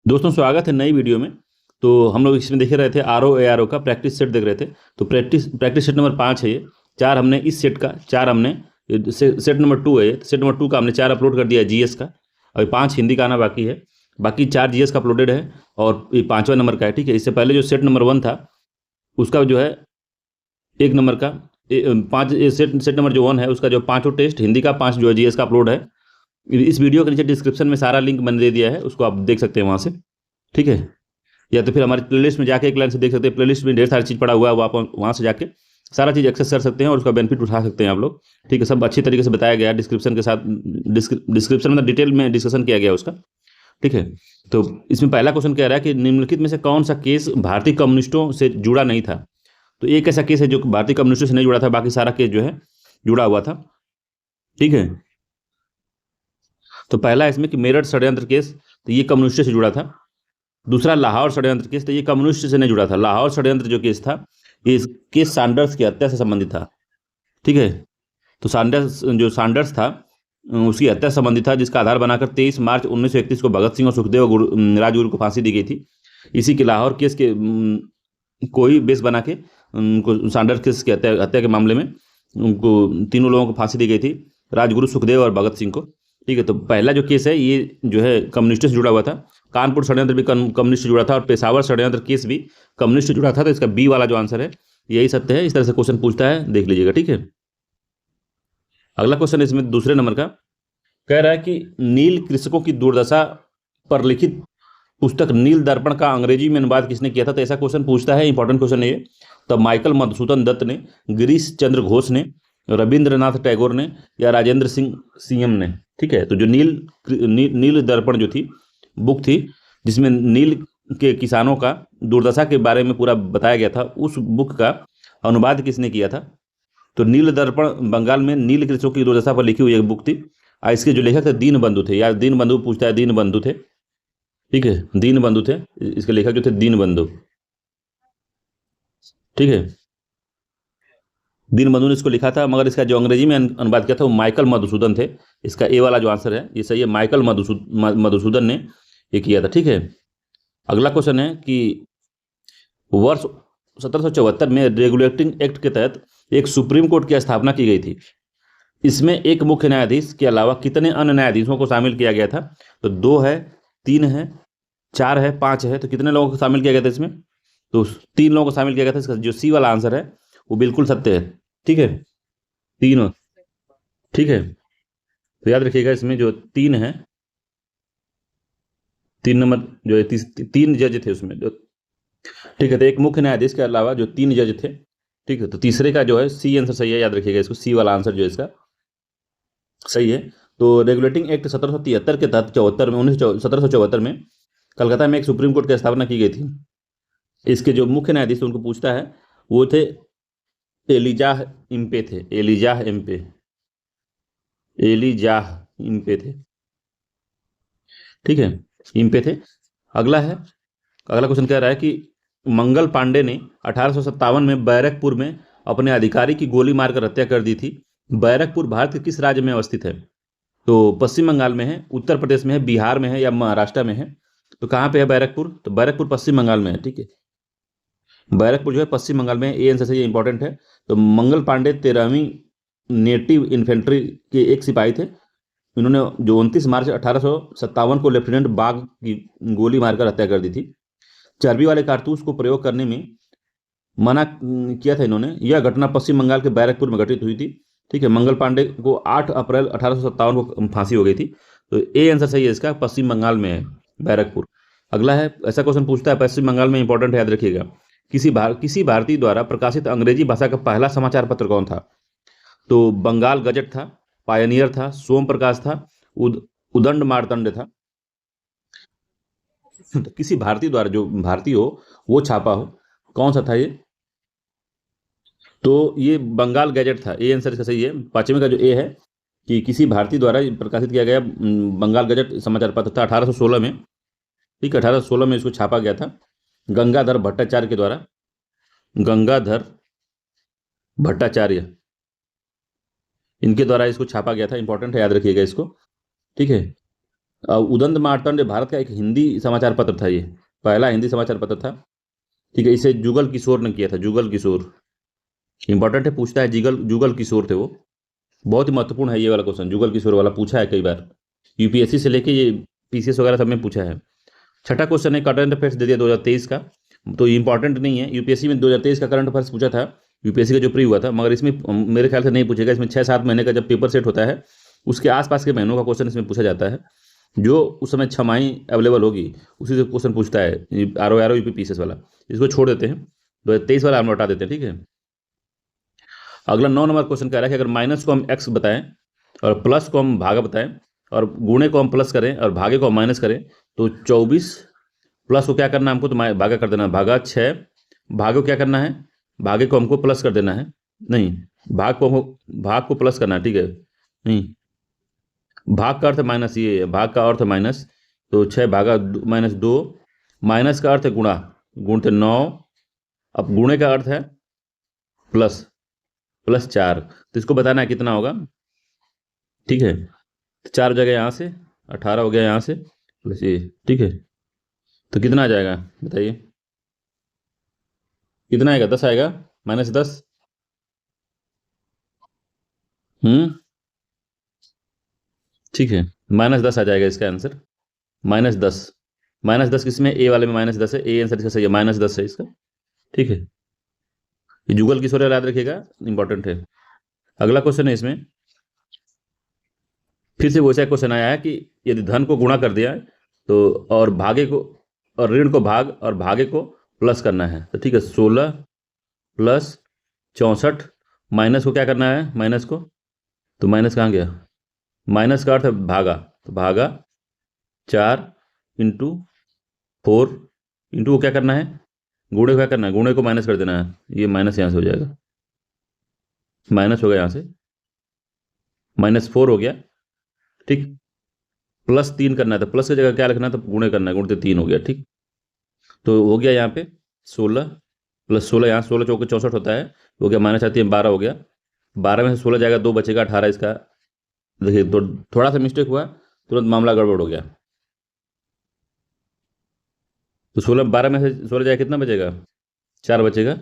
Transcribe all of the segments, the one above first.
दोस्तों स्वागत है नई वीडियो में। तो हम लोग इसमें देख रहे थे RO ARO का प्रैक्टिस सेट देख रहे थे। तो प्रैक्टिस सेट नंबर 5 है ये। चार हमने इस सेट का, चार हमने सेट नंबर 2 है ये। सेट नंबर 2 का हमने 4 अपलोड कर दिया है GS का। अभी 5 हिंदी का आना बाकी है। बाकी 4 GS का अपलोडेड है और ये 5वां नंबर का है। ठीक है, इससे पहले जो सेट नंबर 1 था उसका जो है 1 नंबर का पाँच सेट सेट नंबर जो 1 है उसका जो 5 टेस्ट हिंदी का, 5 जो है GS का अपलोड है। इस वीडियो के नीचे डिस्क्रिप्शन में सारा लिंक मैंने दे दिया है, उसको आप देख सकते हैं वहाँ से। ठीक है, या तो फिर हमारी प्लेलिस्ट में जाके एक लाइन से देख सकते हैं। प्लेलिस्ट में ढेर सारी चीज़ पड़ा हुआ है, वो आप वहाँ से जाके सारा चीज़ एक्सेस कर सकते हैं और उसका बेनिफिट उठा सकते हैं आप लोग। ठीक है, सब अच्छी तरीके से बताया गया है डिस्क्रिप्शन के साथ। डिस्क्रिप्शन में डिटेल में डिस्कशन किया गया है उसका। ठीक है, तो इसमें पहला क्वेश्चन कह रहा है कि निम्नलिखित में से कौन सा केस भारतीय कम्युनिस्टों से जुड़ा नहीं था। तो एक ऐसा केस है जो भारतीय कम्युनिस्टों से नहीं जुड़ा था, बाकी सारा केस जो है जुड़ा हुआ था। ठीक है, तो पहला इसमें कि मेरठ षड्यंत्र केस, तो ये कम्युनिस्टों से जुड़ा था। दूसरा लाहौर षड्यंत्र केस, तो ये कम्युनिस्ट से नहीं जुड़ा था। लाहौर षड्यंत्र जो केस था ये केस सैंडर्स की हत्या से संबंधित था। ठीक है, तो सैंडर्स था उसकी हत्या से संबंधित था, जिसका आधार बनाकर 23 मार्च 1931 को भगत सिंह और सुखदेव राजगुरु को फांसी दी गई थी। इसी के लाहौर केस के को ही बेस बना के उनको सैंडर्स केस की हत्या के मामले में उनको तीनों लोगों को फांसी दी गई थी, राजगुरु, सुखदेव और भगत सिंह को। ठीक है, तो पहला जो केस है ये जो है कम्युनिस्ट से जुड़ा हुआ था। कानपुर षड्यंत्र भी कम्युनिस्ट से जुड़ा था और पेशावर षड्यंत्र केस भी कम्युनिस्ट से जुड़ा था। तो इसका बी वाला जो आंसर है यही सत्य है। इस तरह से क्वेश्चन पूछता है, देख लीजिएगा। ठीक है, अगला क्वेश्चन इसमें दूसरे नंबर का कह रहा है कि नील कृषकों की दुर्दशा पर लिखित पुस्तक नील दर्पण का अंग्रेजी में अनुवाद किसने किया था। तो ऐसा क्वेश्चन पूछता है, इंपॉर्टेंट क्वेश्चन है ये। तो माइकल मधुसूदन दत्त ने, गिरीश चंद्र घोष ने, रविंद्रनाथ टैगोर ने या राजेंद्र सिंह सीएम ने। ठीक है, तो जो नील दर्पण जो थी बुक थी जिसमें नील के किसानों का दुर्दशा के बारे में पूरा बताया गया था, उस बुक का अनुवाद किसने किया था। तो नील दर्पण बंगाल में नील कृषकों की दुर्दशा पर लिखी हुई एक बुक थी। इसके जो लेखक थे दीन बंधु थे, या दीन बंधु पूछता है, दीन बंधु थे। ठीक है, दीन बंधु थे इसके लेखक जो थे, दीन बंधु। ठीक है, दीन बंधु ने इसको लिखा था, मगर इसका जो अंग्रेजी में अनुवाद किया था वो माइकल मधुसूदन थे। इसका ए वाला जो आंसर है ये सही है, माइकल मधुसूदन ने ये किया था। ठीक है, अगला क्वेश्चन है कि वर्ष 1774 में रेगुलेटिंग एक्ट के तहत एक सुप्रीम कोर्ट की स्थापना की गई थी। इसमें एक मुख्य न्यायाधीश के अलावा कितने अन्य न्यायाधीशों को शामिल किया गया था। तो 2 है, 3 है, 4 है, 5 है। तो कितने लोगों को शामिल किया गया था इसमें। तो 3 लोगों को शामिल किया गया था। इसका जो सी वाला आंसर है वो बिल्कुल सत्य है। ठीक है, 3। ठीक है, तो याद रखिएगा इसमें जो 3 है, 3 नंबर जो है 3 जज थे उसमें जो। ठीक है, तो एक मुख्य न्यायाधीश के अलावा जो 3 जज थे। ठीक है, तो तीसरे का जो है सी आंसर सही है, याद रखिएगा इसको, सी वाला आंसर जो है इसका सही है। तो रेगुलेटिंग एक्ट 1773 के तहत 74 में 1774 में कलकत्ता में एक सुप्रीम कोर्ट की स्थापना की गई थी। इसके जो मुख्य न्यायाधीश उनको पूछता है वो थे एलिजाह इम्पे थे, एलिजाह इम्पे, एलिजाह इम्पे थे। ठीक है, इम्पे थे। अगला है, अगला क्वेश्चन कह रहा है कि मंगल पांडे ने 1857 में बैरकपुर में अपने अधिकारी की गोली मारकर हत्या कर दी थी। बैरकपुर भारत के किस राज्य में अवस्थित है। तो पश्चिम बंगाल में है, उत्तर प्रदेश में है, बिहार में है या महाराष्ट्र में है। तो कहाँ पे है बैरकपुर। तो बैरकपुर पश्चिम बंगाल में है। ठीक है, बैरकपुर जो है पश्चिम बंगाल में है। ये आंसर से ये इंपॉर्टेंट है। तो मंगल पांडे 13वीं नेटिव इन्फेंट्री के एक सिपाही थे। इन्होंने जो 29 मार्च 1857 को लेफ्टिनेंट बाग की गोली मारकर हत्या कर दी थी। चर्बी वाले कारतूस को प्रयोग करने में मना किया था इन्होंने। यह घटना पश्चिम बंगाल के बैरकपुर में घटित हुई थी। ठीक है, मंगल पांडे को 8 अप्रैल 1857 को फांसी हो गई थी। तो ए आंसर सही है इसका, पश्चिम बंगाल में है बैरकपुर। अगला है, ऐसा क्वेश्चन पूछता है पश्चिम बंगाल में, इंपॉर्टेंट है, याद रखिएगा। किसी भारतीय द्वारा प्रकाशित अंग्रेजी भाषा का पहला समाचार पत्र कौन था। तो बंगाल गजट था, पायनियर था, सोम प्रकाश था, उदंड मार्तंड था। तो किसी भारतीय द्वारा, जो भारतीय हो वो छापा हो, कौन सा था ये। तो ये बंगाल गैजेट था। ए आंसर इसका सही है। 5वें का जो ए है कि किसी भारतीय द्वारा प्रकाशित किया गया बंगाल गजट समाचार पत्र था 1816 में। ठीक है, 1816 में इसको छापा गया था गंगाधर भट्टाचार्य के द्वारा। गंगाधर भट्टाचार्य, इनके द्वारा इसको छापा गया था। इंपॉर्टेंट है, याद रखिएगा इसको। ठीक है, उदंत मार्तंड भारत का एक हिंदी समाचार पत्र था, ये पहला हिंदी समाचार पत्र था। ठीक है, इसे जुगल किशोर ने किया था, जुगल किशोर। इंपॉर्टेंट है, पूछता है, जुगल जुगल किशोर थे वो। बहुत ही महत्वपूर्ण है ये वाला क्वेश्चन, जुगल किशोर वाला पूछा है कई बार, यूपीएससी से लेके ये पीसीएस वगैरह सब में पूछा है। छठा क्वेश्चन है, करंट अफेयर्स दे दिया 2023 का, तो इंपॉर्टेंट नहीं है। यूपीएससी में 2023 का करंट अफेयर्स पूछा था, यूपीएससी का जो प्री हुआ था, मगर इसमें मेरे ख्याल से नहीं पूछेगा। इसमें 6-7 महीने का जब पेपर सेट होता है उसके आसपास के महीनों का क्वेश्चन इसमें पूछा जाता है, जो उस समय छमाही अवेलेबल होगी उसी से क्वेश्चन पूछता है, आर ओ यूपी पीसीएस वाला। इसको छोड़ देते हैं, 2023 वाला हम लौटा देते हैं, ठीक है। अगला 9 नंबर क्वेश्चन कह रहा है कि अगर माइनस को हम एक्स बताएं और प्लस को हम भागा बताएं और गुणे को हम प्लस करें और भागे को हम माइनस करें, तो 24 प्लस को क्या करना है हमको, तो भागा कर देना, भागा 6, भागे को क्या करना है, भागे को हमको प्लस कर देना है, नहीं, भाग को प्लस करना है, ठीक है, नहीं, भाग का अर्थ है माइनस, ये है, भाग का अर्थ है माइनस, तो 6 भागा -2, माइनस का अर्थ है गुणा, गुणते 9, अब गुणे का अर्थ है प्लस, +4, तो इसको बताना है कितना होगा, ठीक है। तो 4 हो जाएगा यहाँ से, 18 हो गया यहाँ से, प्लस ये, ठीक है। तो कितना आ जाएगा बताइए, कितना आएगा, 10 आएगा, -10। ठीक है, -10 आ जाएगा इसका आंसर, -10। -10 किसमें, ए वाले में -10 है, ए आंसर इसका सही है, -10 है इसका, ठीक है। ये जुगल किशोर याद रखिएगा, इंपॉर्टेंट है। अगला क्वेश्चन है इसमें, फिर से वैसा क्वेश्चन आया है कि यदि धन को गुणा कर दिया है तो और भागे को, और ऋण को भाग और भागे को प्लस करना है, तो ठीक है, 16 + 64, माइनस को क्या करना है, माइनस को, तो माइनस कहाँ गया, माइनस का अर्थ है भागा, तो भागा 4 इंटू 4, इंटू को क्या करना है, गुणे को क्या करना है, गुणे को माइनस कर देना है, ये माइनस यहाँ से हो जाएगा, माइनस हो गया यहाँ से, -4 हो गया, ठीक, +3 करना है, तो प्लस की जगह क्या लिखना है, तो गुणे करना है, गुणते 3 हो गया, ठीक। तो हो गया यहाँ पे 16 + 16, यहाँ 16 चौके 64 होता है, हो गया, माइनस आती है 12 हो गया, 12 में से 16 जाएगा, 2 बचेगा, 18 इसका। देखिए तो थोड़ा सा मिस्टेक हुआ, तुरंत मामला गड़बड़ हो गया। तो 12 में से 16 जाएगा, कितना बचेगा, 4 बचेगा,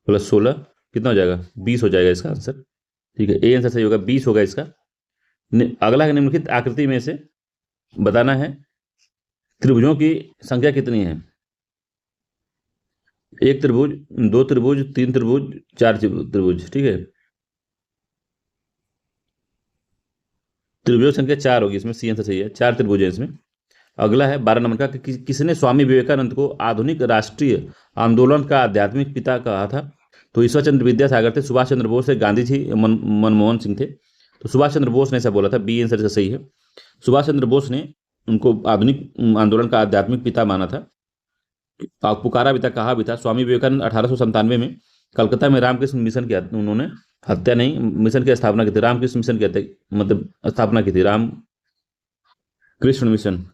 +16 कितना हो जाएगा, 20 हो जाएगा इसका आंसर, ठीक है, ए आंसर सही होगा, 20 होगा इसका। अगला है, निम्नलिखित आकृति में से बताना है त्रिभुजों की संख्या कितनी है, 1 त्रिभुज, 2 त्रिभुज, 3 त्रिभुज, 4 त्रिभुज, ठीक है। त्रिभुजों की संख्या 4 होगी इसमें, सी आंसर सही है, 4 त्रिभुज है इसमें। अगला है 12 नंबर का कि किसने स्वामी विवेकानंद को आधुनिक राष्ट्रीय आंदोलन का आध्यात्मिक पिता कहा था, तो ईश्वर चंद्र विद्यासागर थे, सुभाष चंद्र बोस थे, गांधी जी, मनमोहन सिंह थे, तो सुभाष चंद्र बोस ने ऐसा बोला था, बी आंसर इसका सही है। सुभाष चंद्र बोस ने उनको आधुनिक आंदोलन का आध्यात्मिक पिता माना था, पुकारा भी था, कहा भी था। स्वामी विवेकानंद 1897 में कलकत्ता में रामकृष्ण मिशन किया, उन्होंने हत्या नहीं, मिशन की स्थापना की थी, रामकृष्ण मिशन किया था, मतलब स्थापना की थी, राम कृष्ण मिशन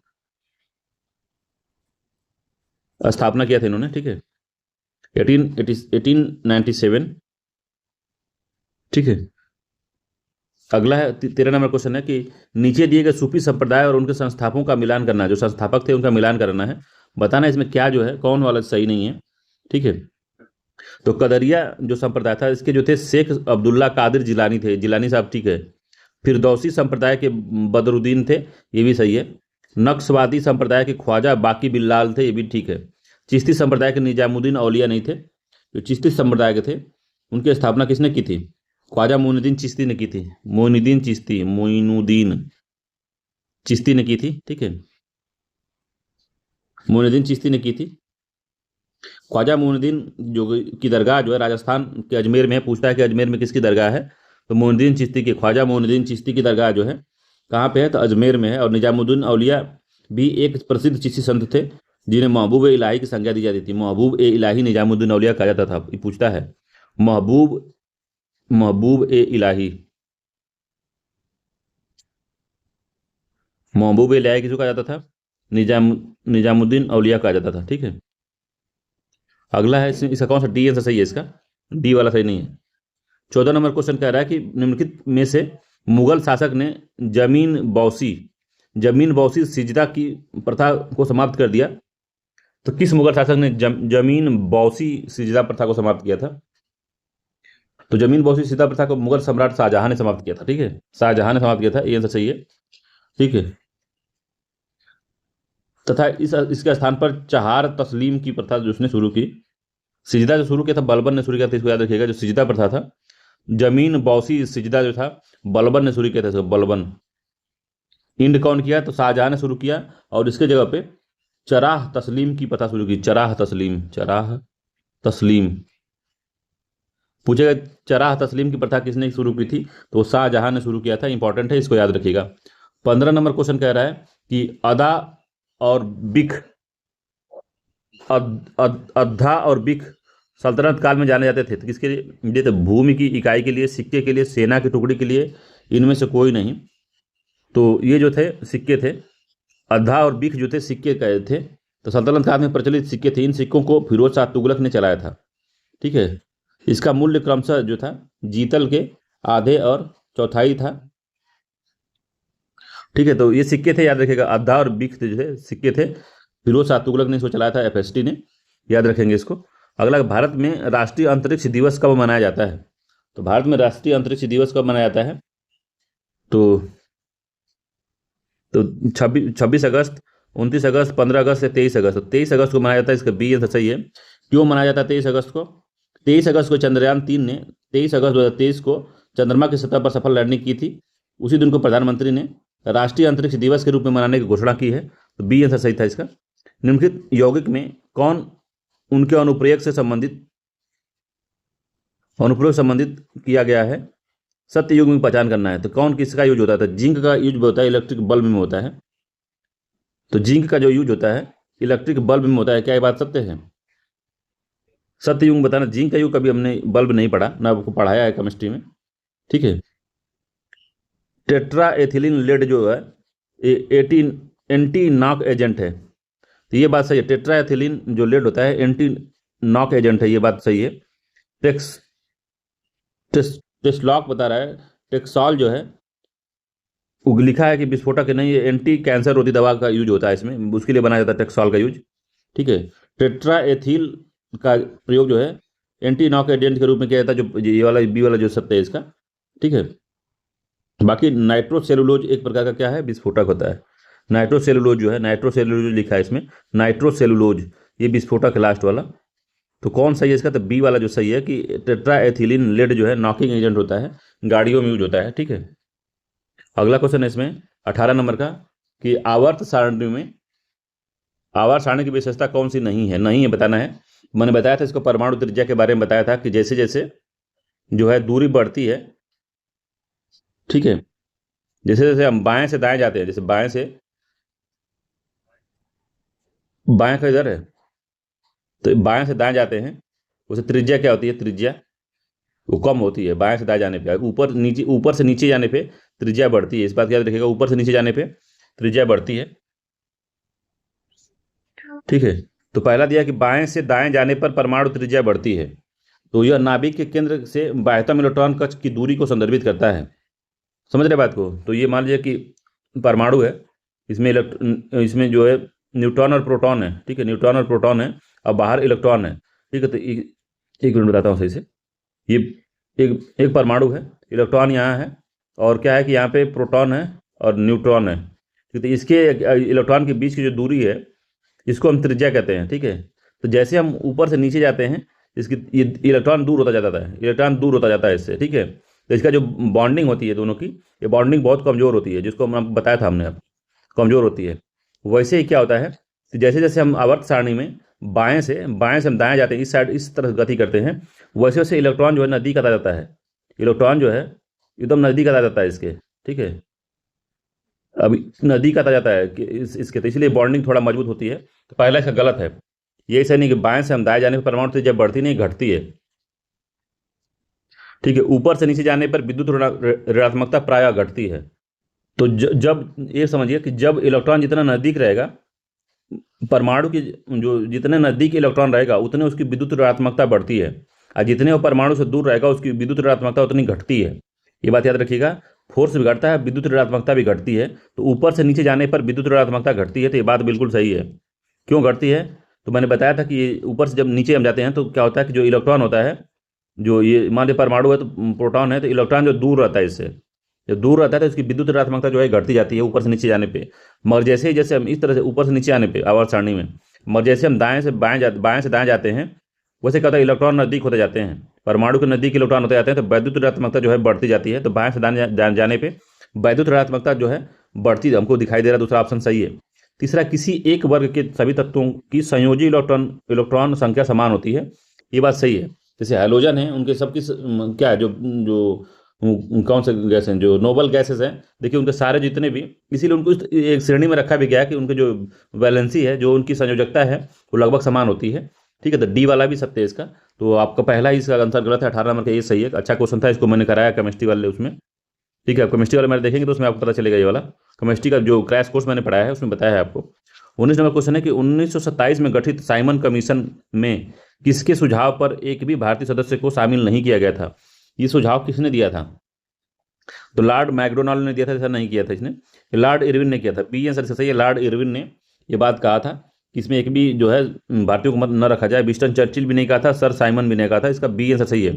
स्थापना किया था इन्होंने, ठीक है, 1897, ठीक है। अगला है 13 नंबर क्वेश्चन है कि नीचे दिए गए सूफी संप्रदाय और उनके संस्थापकों का मिलान करना है, जो संस्थापक थे उनका मिलान करना है, बताना है इसमें क्या जो है, कौन वाला सही नहीं है, ठीक है। तो कदरिया जो संप्रदाय था, इसके जो थे शेख अब्दुल्ला कादिर जिलानी थे, जिलानी साहब, ठीक है। फिरदौसी संप्रदाय के बदरुद्दीन थे, ये भी सही है। नक्सवादी संप्रदाय के ख्वाजा बाकी बिल्लाल थे, ये भी ठीक है। चिश्ती संप्रदाय के निजामुद्दीन औलिया नहीं थे, जो चिश्ती संप्रदाय के थे उनकी स्थापना किसने की थी, ख्वाजा मोइनुद्दीन चिश्ती ने की थी, मोइनुद्दीन चिश्ती ने की थी, ठीक है, मोइनुद्दीन चिश्ती ने की थी। ख्वाजा मोइनुद्दीन जो की दरगाह जो है राजस्थान के अजमेर में है, पूछता है कि अजमेर में किसकी दरगाह है, तो मोइनुद्दीन चिश्ती की, ख्वाजा मोइनुद्दीन चिश्ती की दरगाह जो है कहाँ पे है, तो अजमेर में है। और निजामुद्दीन औलिया भी एक प्रसिद्ध चिश्ती संत थे, जिन्हें महबूब ए इलाही की संज्ञा दी जाती थी, महबूब ए इलाही निजामुद्दीन औलिया कहा जाता था। ये पूछता है, महबूब ए इलाही, महबूब ए इलाही किसको कहा जाता था, निजामुद्दीन औलिया कहा जाता था, ठीक है। अगला है इसका कौन सा, डी आंसर सही है इसका, डी वाला सही नहीं है। 14 नंबर क्वेश्चन कह रहा है कि निम्नलिखित में से मुगल शासक ने जमीन बौसी सिजदा की प्रथा को समाप्त कर दिया? तो किस मुगल शासक ने जमीन बौसी सिजदा प्रथा को समाप्त किया था? तो जमीन बौसी सिजदा प्रथा को मुगल सम्राट शाहजहां ने समाप्त किया था। ठीक है, शाहजहां ने समाप्त किया था, ये आंसर सही है। ठीक है, तथा इसके स्थान पर चहार तस्लीम की प्रथा जो उसने शुरू की। सिजदा जो शुरू किया था बलबन ने शुरू किया था, इसको याद रखिएगा। जो सिजदा प्रथा था, जमीन बौसी सिजदा जो था, बलबन ने शुरू किया था इसको, बलबन। इंड कौन किया? तो शाहजहां ने शुरू किया, और इसके जगह पे चराह तस्लीम की प्रथा शुरू की। चराह तस्लीम, चराह तस्लीम पूछेगा, चराह तस्लीम की प्रथा किसने शुरू की थी? तो शाहजहां ने शुरू किया था। इंपॉर्टेंट है, इसको याद रखिएगा। 15 नंबर क्वेश्चन कह रहा है कि अदा और बिख, अद्धा और बिख सल्तनत काल में जाने जाते थे। तो किसके लिए? तो भूमि की इकाई के लिए, सिक्के के लिए, सेना की टुकड़ी के लिए, इनमें से कोई नहीं। तो ये जो थे सिक्के थे, अद्धा और बिख जो थे सिक्के कहे थे। तो सल्तनत काल में प्रचलित सिक्के थे। इन सिक्कों को फिरोज शाह तुगलक ने चलाया था। ठीक है, इसका मूल्य क्रमशः जो था जीतल के आधे और चौथाई था। ठीक है, तो ये सिक्के थे, याद रखिएगा। अद्धा और बिख जो थे सिक्के थे, फिरोज शाह तुगलक ने इसको चलाया था, एफएसटी ने। याद रखेंगे इसको। अगला, भारत में राष्ट्रीय अंतरिक्ष दिवस कब मनाया जाता है? तो भारत में राष्ट्रीय अंतरिक्ष दिवस कब मनाया जाता है? तो 26 अगस्त, 29 अगस्त, 15 अगस्त या 23 अगस्त? 23 अगस्त को मनाया जाता है, इसका बी आंसर सही है। क्यों मनाया जाता है 23 अगस्त को? 23 अगस्त को चंद्रयान 3 ने 23 अगस्त 2023 को चंद्रमा की सतह पर सफल लैंडिंग की थी। उसी दिन को प्रधानमंत्री ने राष्ट्रीय अंतरिक्ष दिवस के रूप में मनाने की घोषणा की है। तो बी आंसर सही था इसका। निम्नलिखित यौगिक में कौन उनके अनुप्रयोग संबंधित किया गया है? सत्य युग में पहचान करना है। तो कौन किसका यूज होता है? तो जिंक का यूज होता है, इलेक्ट्रिक बल्ब में होता है। तो जिंक का जो यूज होता है इलेक्ट्रिक बल्ब में होता है। क्या ये बात सत्य है? सत्य युग बताना। जिंक का यूज कभी हमने बल्ब नहीं पढ़ा, ना आपको पढ़ाया है केमिस्ट्री में। ठीक है, टेट्रा एथिलीन लेड जो है एंटी नॉक एजेंट है। तो ये बात सही है। टेट्रा एथिलीन जो लेड होता है एंटी नॉक एजेंट है, ये बात सही है। टेस्लॉक बता रहा है टेक्सॉल जो है, लिखा है कि विस्फोटक नहीं, ये एंटी कैंसर रोधी दवा का यूज होता है इसमें, उसके लिए बनाया जाता है टेक्सॉल का यूज। ठीक है, टेट्रा एथिल का प्रयोग जो है एंटी नॉक एजेंट के रूप में किया जाता है, जो ये वाला बी वाला जो सत्य है इसका। ठीक है, बाकी नाइट्रोसेलुलोज एक प्रकार का क्या है? विस्फोटक होता है। नाइट्रोसेलुलोज जो है, नाइट्रोसेलुलोज लिखा है इसमें, नाइट्रोसेलुलोज, ये विस्फोटक है लास्ट वाला। तो कौन सही है इसका? तो बी वाला जो सही है कि टेट्रा एथिलीन लेड जो है नॉकिंग एजेंट होता है, गाड़ियों में यूज होता है। ठीक है, अगला क्वेश्चन है इसमें 18 नंबर का कि आवर्त सारणी की विशेषता कौन सी नहीं है बताना है। मैंने बताया था इसको, परमाणु त्रिज्या के बारे में बताया था कि जैसे जैसे जो है दूरी बढ़ती है, ठीक है, जैसे जैसे हम बाएं से दाएं जाते हैं, जैसे बाएं का इधर है, तो बाएं से दाएं जाते हैं, उसे त्रिज्या क्या होती है? त्रिज्या वो कम होती है बाएं से दाएं जाने पे। ऊपर से नीचे जाने पे त्रिज्या बढ़ती है, इस बात याद रखिएगा। ऊपर से नीचे जाने पे त्रिज्या बढ़ती है। ठीक है, तो पहला दिया कि बाएं से दाएं जाने पर परमाणु त्रिज्या बढ़ती है। तो यह नाभिक के केंद्र से बाह्यतम इलेक्ट्रॉन कक्ष की दूरी को संदर्भित करता है। समझ रहे बात को? तो ये मान लीजिए कि परमाणु है, इसमें जो है न्यूट्रॉन और प्रोटॉन है। ठीक है, न्यूट्रॉन और प्रोटॉन है, और बाहर इलेक्ट्रॉन है। ठीक है, तो एक मिनट बताता हूँ सही से। ये एक परमाणु है, इलेक्ट्रॉन यहाँ है, और क्या है कि यहाँ पे प्रोटॉन है और न्यूट्रॉन है। ठीक है, तो इसके इलेक्ट्रॉन के बीच की जो दूरी है इसको हम त्रिज्या कहते हैं। ठीक है, तो जैसे हम ऊपर से नीचे जाते हैं, ये इलेक्ट्रॉन दूर होता जाता है इससे। ठीक है, तो इसका जो बॉन्डिंग होती है दोनों की, ये बॉन्डिंग बहुत कमज़ोर होती है, जिसको हम बताया था हमने, अब कमज़ोर होती है। वैसे ही क्या होता है कि जैसे जैसे हम आवर्त सारणी में बाएं से हम दाएं जाते हैं, इस साइड इस तरह गति करते हैं, वैसे वैसे इलेक्ट्रॉन जो है नज़दीक आता जाता है। इलेक्ट्रॉन जो है एकदम नज़दीक आता जाता है इसके। ठीक है, अभी नज़दीक आता जाता है कि इसके, तो इसलिए बॉन्डिंग थोड़ा मजबूत होती है। तो पहला इसका गलत है। ये ऐसा नहीं कि बाएं से हम दाएं जाने पर परमाणु त्रिज्या बढ़ती नहीं, घटती है। ठीक है, ऊपर से नीचे जाने पर विद्युत ऋणात्मकता प्रायः घटती है। तो जब ये समझिए कि जब इलेक्ट्रॉन जितना नज़दीक रहेगा, परमाणु की जो जितने नज़दीक इलेक्ट्रॉन रहेगा उतने उसकी विद्युत ऋणात्मकता बढ़ती है, और जितने वो परमाणु से दूर रहेगा उसकी विद्युत ऋणात्मकता उतनी घटती है। ये बात याद रखिएगा। फोर्स भी घटता है, विद्युत ऋणात्मकता भी घटती है। तो ऊपर से नीचे जाने पर विद्युत ऋणात्मकता घटती है, तो ये बात बिल्कुल सही है। क्यों घटती है? तो मैंने बताया था कि ये ऊपर से जब नीचे हम जाते हैं तो क्या होता है कि जो इलेक्ट्रॉन होता है, जो ये मान लीजिए परमाणु है तो प्रोटॉन है, तो इलेक्ट्रॉन जो दूर रहता है इससे, जब दूर रहता है तो इसकी विद्युत ऋणात्मकता जो है घटती जाती है ऊपर से नीचे जाने पे। मगर जैसे ही जैसे हम इस तरह से ऊपर से नीचे आने पे आवर्त सारणी में, मगर जैसे हम बाएं से दाएं जाते हैं, वैसे क्या होता है, इलेक्ट्रॉन नजदीक होते जाते हैं, परमाणु के नजदीक इलेक्ट्रॉन होते जाते हैं, तो वैद्युत ऋणात्मकता जो है बढ़ती जाती है। तो बाएं से जाने पे वैद्युत ऋणात्मकता जो है बढ़ती हमको दिखाई दे रहा है। दूसरा ऑप्शन सही है। तीसरा, किसी एक वर्ग के सभी तत्वों की संयोजी इलेक्ट्रॉन इलेक्ट्रॉन संख्या समान होती है। ये बात सही है। जैसे हैलोजन है, उनके सबकी क्या है, जो जो कौन से गैस हैं, जो नोबल गैसेस हैं, देखिए उनके सारे जितने भी, इसीलिए उनको एक श्रेणी में रखा भी गया है कि उनके जो वैलेंसी है, जो उनकी संयोजकता है, वो लगभग समान होती है। ठीक है, तो डी वाला भी सत्य है इसका। तो आपका पहला ही इसका आंसर गलत है, 18 नंबर का ये सही है। अच्छा क्वेश्चन था, इसको मैंने कराया केमिस्ट्री वाले उसमें। ठीक है, आप केमिस्ट्री वाले मैंने देखेंगे तो उसमें आपको पता चलेगा। ये वाला केमिस्ट्री का जो क्रैश कोर्स मैंने पढ़ाया है उसमें बताया है आपको। 19 नंबर क्वेश्चन है कि 1927 में गठित साइमन कमीशन में किसके सुझाव पर एक भी भारतीय सदस्य को शामिल नहीं किया गया था? ये सुझाव किसने दिया था? तो लॉर्ड मैकडोनाल्ड ने दिया था, ऐसा नहीं किया था इसने, लॉर्ड इरविन ने किया था। बी आंसर सही है, लॉर्ड इरविन ने ये बात कहा था कि इसमें एक भी जो है भारतीयों को मत न रखा जाए। विंस्टन चर्चिल भी नहीं कहा था, सर साइमन भी नहीं कहा था। इसका बी आंसर सही है।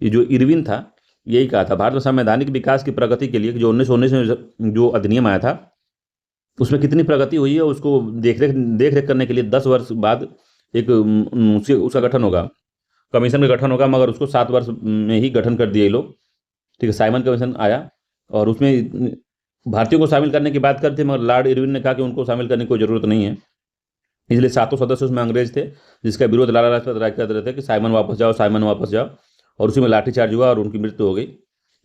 ये जो इरविन था यही कहा था। भारत में संवैधानिक विकास की प्रगति के लिए जो 1919 में जो अधिनियम आया था, उसमें कितनी प्रगति हुई है उसको देख रेख करने के लिए 10 वर्ष बाद एक उसका गठन होगा, कमीशन का गठन होगा, मगर उसको 7 वर्ष में ही गठन कर दिए ये लोग। ठीक है, साइमन कमीशन आया और उसमें भारतीयों को शामिल करने की बात करते, मगर लॉर्ड इरविन ने कहा कि उनको शामिल करने की कोई ज़रूरत नहीं है। इसलिए 7 सदस्य उसमें अंग्रेज थे, जिसका विरोध लाला लाजपत राय कर रहे थे कि साइमन वापस जाओ, साइमन वापस जाओ। और उसी में लाठीचार्ज हुआ और उनकी मृत्यु हो गई।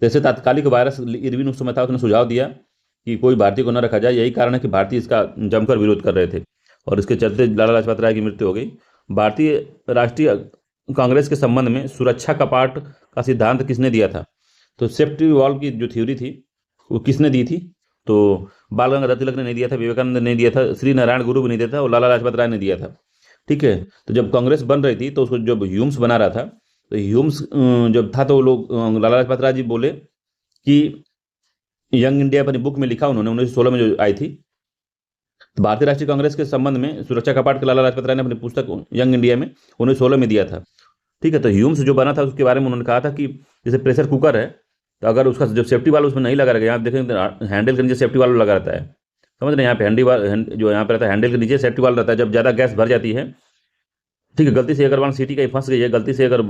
जैसे तात्कालिक वायरस इरविन उस समय था, उसने सुझाव दिया कि कोई भारतीय को न रखा जाए। यही कारण है कि भारतीय इसका जमकर विरोध कर रहे थे और इसके चलते लाला लाजपत राय की मृत्यु हो गई। भारतीय राष्ट्रीय कांग्रेस के संबंध में सुरक्षा कपाट का सिद्धांत किसने दिया था? तो सेफ्टी वॉल्व की जो थ्योरी थी वो किसने दी थी? तो बाल गंगाधर तिलक ने नहीं दिया था, विवेकानंद ने नहीं दिया था, श्री नारायण गुरु भी नहीं दिया था, और लाला लाजपत राय ने दिया था। ठीक है, तो जब कांग्रेस बन रही थी तो उसको जब ह्यूम्स बना रहा था, तो ह्यूम्स जब था तो लोग लाला लाजपत राय जी बोले कि यंग इंडिया अपनी बुक में लिखा उन्होंने 1916 में जो आई थी, तो भारतीय राष्ट्रीय कांग्रेस के संबंध में सुरक्षा कपाट के लाला लाजपत राय ने अपनी पुस्तक यंग इंडिया में 1916 में दिया था। ठीक है, तो ह्यूम्स जो बना था उसके बारे में उन्होंने कहा था कि जैसे प्रेशर कुकर है, तो अगर उसका जो सेफ्टी वाल्व उसमें नहीं लगा रहेगा, यहाँ देखेंगे तो हैंडल के नीचे सेफ्टी वाल्व लगा रहता है, समझ रहे हैं? यहाँ पे जो यहाँ पे रहता है हैंडल के नीचे सेफ्टी वाल्व रहता है। जब ज़्यादा गैस भर जाती है, ठीक है, गलती से अगर वन सीटी कहीं फंस गई है, गलती से अगर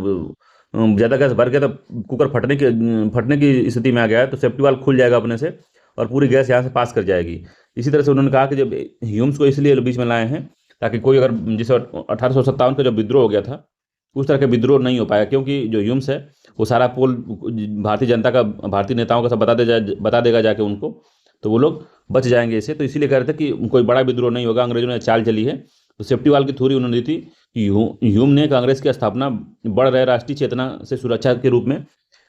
ज़्यादा गैस भर गया तो कुकर फटने की स्थिति में आ गया है, तो सेफ्टी वाल्व खुल जाएगा अपने से और पूरी गैस यहाँ से पास कर जाएगी। इसी तरह से उन्होंने कहा कि जब ह्यूम्स को इसलिए बीच में लाए हैं ताकि कोई अगर जैसे 1857 का जब विद्रोह हो गया था, उस तरह का विद्रोह नहीं हो पाया, क्योंकि जो ह्यूम्स है वो सारा पोल भारतीय जनता का, भारतीय नेताओं का सब बता देगा जाके उनको, तो वो लोग बच जाएंगे इससे। तो इसीलिए कह रहे थे कि कोई बड़ा विद्रोह नहीं होगा, अंग्रेजों ने चाल चली है। तो सेफ्टी वाल की थ्योरी उन्होंने दी थी कि ह्यूम ने कांग्रेस की स्थापना बढ़ रहे राष्ट्रीय चेतना से सुरक्षा के रूप में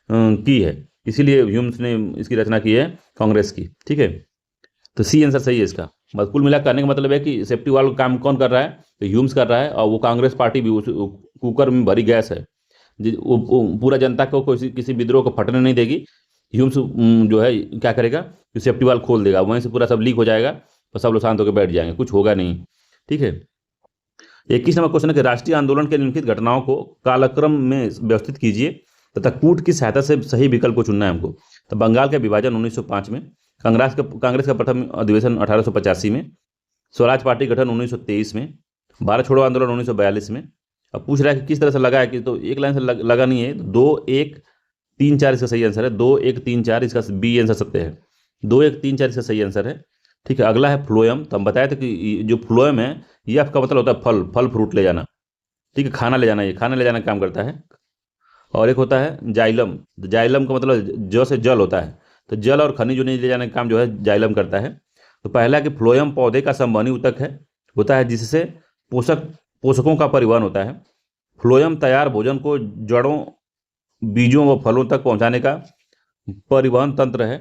की है, इसीलिए ह्यूम्स ने इसकी रचना की है कांग्रेस की। ठीक है, तो सी आंसर सही है इसका। बस कुल मिला करने का मतलब है कि सेफ्टी वाल्व काम कौन कर रहा है? तो ह्यूम्स कर रहा है, और वो कांग्रेस पार्टी भी उस कुकर में भरी गैस है, वो पूरा जनता को किसी विद्रोह को फटने नहीं देगी। ह्यूम्स जो है क्या करेगा कि सेफ्टी वाल्व खोल देगा, वहीं से पूरा सब लीक हो जाएगा और सब लोग शांत होकर बैठ जाएंगे, कुछ होगा नहीं। ठीक है, 21 नंबर क्वेश्चन है कि राष्ट्रीय आंदोलन के निम्नलिखित घटनाओं को कालक्रम में व्यवस्थित कीजिए तथा कूट की सहायता से सही विकल्प को चुनना है हमको। तो बंगाल का विभाजन 1905 में, कांग्रेस का प्रथम अधिवेशन 1885 में, स्वराज पार्टी गठन 1923 में, भारत छोड़ो आंदोलन 1942 में। अब पूछ रहा है कि किस तरह से लगा है, कि तो एक लाइन से लगा नहीं है, 2 1 3 4 इसका सही आंसर है। 2 1 3 4 इसका बी आंसर सत्य है। 2 1 3 4 इसका सही आंसर है। ठीक है, अगला है फ्लोएम। तो हम बताए थे कि जो फ्लोएम है ये आपका मतलब होता है फल फ्रूट ले जाना। ठीक है, खाना ले जाना, ये खाना ले जाना का काम करता है। और एक होता है जाइलम। तो जाइलम का मतलब ज से जल होता है, तो जल और खनिज ले जाने का काम जो है जाइलम करता है। तो पहला कि फ्लोएम पौधे का संवहनी ऊतक है, होता है जिससे पोषकों का परिवहन होता है। फ्लोएम तैयार भोजन को जड़ों, बीजों व फलों तक पहुंचाने का परिवहन तंत्र है।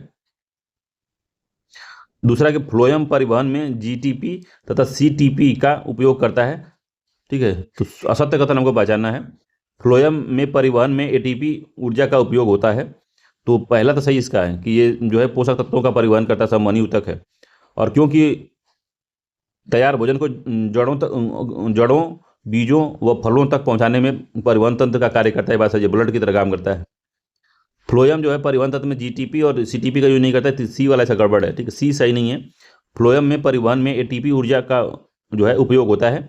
दूसरा कि फ्लोएम परिवहन में जीटीपी तथा सीटीपी का उपयोग करता है। ठीक है, तो असत्य कथन हमको पहचानना है। फ्लोएम में परिवहन में एटीपी ऊर्जा का उपयोग होता है। तो पहला तो सही इसका है कि ये जो है पोषक तत्वों का परिवहन करता संवहनी ऊतक है। और क्योंकि तैयार भोजन को जड़ों, बीजों व फलों तक पहुंचाने में परिवहन तंत्र का कार्य करता है, बात सही है, ब्लड की तरह काम करता है। फ्लोएम जो है परिवहन तंत्र में जीटीपी और सीटीपी का यूज नहीं करता है, सी वाला ऐसा गड़बड़ है, ठीक है, सी सही नहीं है। फ्लोएम में परिवहन में एटीपी ऊर्जा का जो है उपयोग होता है,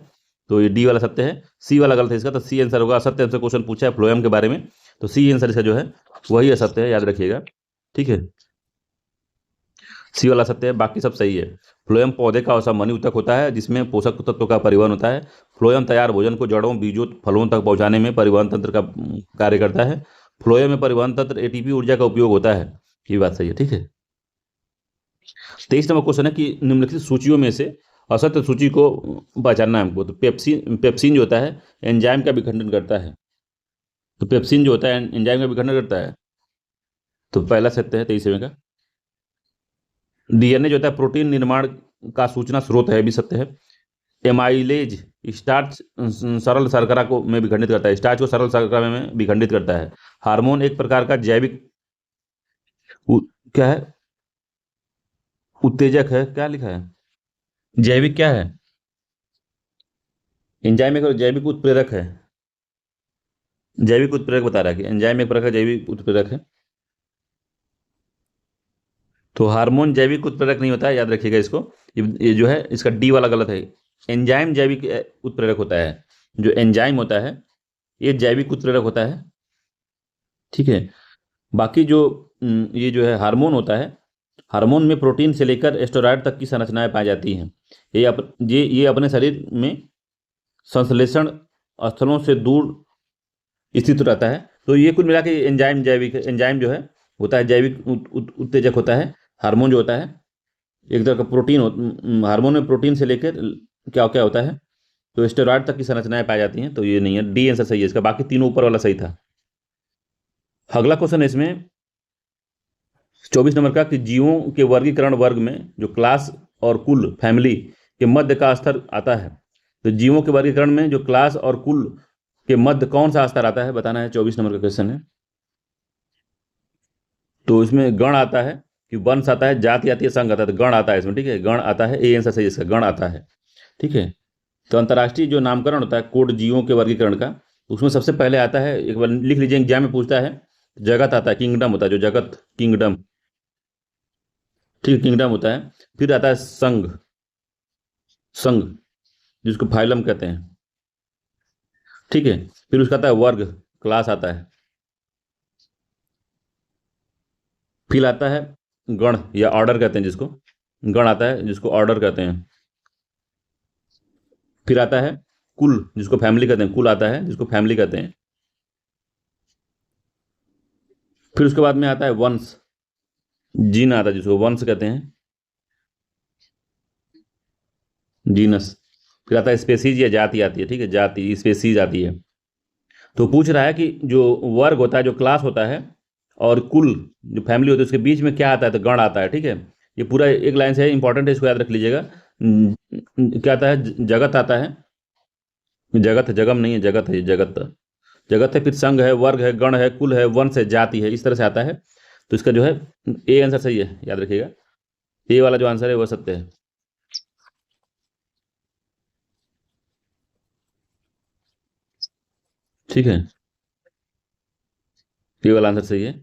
तो ये डी वाला सत्य है। सी वाला गलत है इसका, तो सी आंसर होगा। असत्य हमसे क्वेश्चन पूछा है फ्लोएम के बारे में, तो सी आंसर इसका जो है वही असत्य है, याद रखिएगा, ठीक है, सी वाला सत्य है, बाकी सब सही है। फ्लोएम पौधे का संवहनी ऊतक होता है जिसमें पोषक तत्वों का परिवहन होता है। फ्लोएम तैयार भोजन को जड़ों, बीजों, फलों तक पहुंचाने में परिवहन तंत्र का कार्य करता है। फ्लोएम में परिवहन तंत्र एटीपी ऊर्जा का उपयोग होता है, ये बात सही है, ठीक है। 23 नंबर क्वेश्चन है कि निम्नलिखित सूचियों में से असत्य सूची को पहचानना है हमको। तो पेप्सिन जो होता है एंजाइम का विखंडन करता है, तो पेप्सिन जो होता है एंजाइम का विखंडन करता है, तो पहला सत्य है 23वें का। डीएनए जो होता है प्रोटीन निर्माण का सूचना स्रोत है, भी सत्य है। एमाइलेज स्टार्च सरल शर्करा को में विखंडित करता है, स्टार्च को सरल शर्करा में विखंडित करता है। हार्मोन एक प्रकार का जैविक क्या है, उत्तेजक है, क्या लिखा है, जैविक क्या है, एंजाइम एक जैविक उत्प्रेरक है, जैविक उत्प्रेरक बता रहा है कि एंजाइम एक प्रकार का जैविक उत्प्रेरक है। तो हार्मोन जैविक उत्प्रेरक नहीं होता है, याद रखिएगा इसको। ये जो है इसका डी वाला गलत है। एंजाइम जैविक उत्प्रेरक होता है, जो एंजाइम होता है ये जैविक उत्प्रेरक होता है, ठीक है। बाकी जो ये जो है हार्मोन होता है, हार्मोन में प्रोटीन से लेकर स्टेरॉयड तक की संरचनाएं पाई जाती हैं। ये अपने शरीर में संश्लेषण स्थलों से दूर स्थित रहता है। तो ये कुल मिला के एंजाइम जो है होता है जैविक उत्तेजक होता है। हार्मोन जो होता है एक तरह का प्रोटीन हार्मोन में प्रोटीन से लेकर क्या क्या होता है, तो स्टेरॉयड तक की संरचनाएं पाई जाती हैं, तो ये नहीं है, डी आंसर सही है इसका, बाकी तीनों ऊपर वाला सही था। अगला क्वेश्चन है इसमें 24 नंबर का कि जीवों के वर्गीकरण वर्ग में जो क्लास और कुल फैमिली के मध्य का स्तर आता है, तो जीवों के वर्गीकरण में जो क्लास और कुल के मध्य कौन सा स्तर आता है बताना है, 24 नंबर का क्वेश्चन है। तो इसमें गण आता है कि वंश आता है, जाति आती है, संघ आता है, तो गण आता है इसमें, ठीक है, गण आता है, ए आंसर सही है इसका, गण आता है, ठीक है। तो अंतर्राष्ट्रीय जो नामकरण होता है कोड जीवों के वर्गीकरण का, उसमें सबसे पहले आता है, एक बार लिख लीजिए, एग्जाम में पूछता है, जगत आता है, किंगडम होता है, जो जगत किंगडम, ठीक है, किंगडम होता है। फिर आता है संघ, संघ जिसको फाइलम कहते हैं, ठीक है। फिर उसका आता है वर्ग, क्लास आता है। फिर आता है गण या ऑर्डर कहते हैं जिसको, गण आता है जिसको ऑर्डर कहते हैं। फिर आता है कुल जिसको फैमिली कहते हैं, कुल आता है जिसको फैमिली कहते हैं। फिर उसके बाद में आता है वंश, जीन आता है जिसको वंश कहते हैं, जीनस। फिर आता है स्पेसीज या जाति आती है, ठीक है, जाति स्पेसीज आती है। तो पूछ रहा है कि जो वर्ग होता है, जो क्लास होता है, और कुल जो फैमिली होती है, उसके बीच में क्या आता है, तो गण आता है, ठीक है। ये पूरा एक लाइन से है, इंपॉर्टेंट है, इसको याद रख लीजिएगा। क्या आता है, जगत आता है, जगत है, जगम नहीं है, जगत है, जगत, जगत है। फिर संघ है, वर्ग है, गण है, कुल है, वंश है, जाति है, इस तरह से आता है। तो इसका जो है ए आंसर सही है, याद रखिएगा, ए वाला जो आंसर है वह सत्य है, ठीक है, ए वाला आंसर सही है।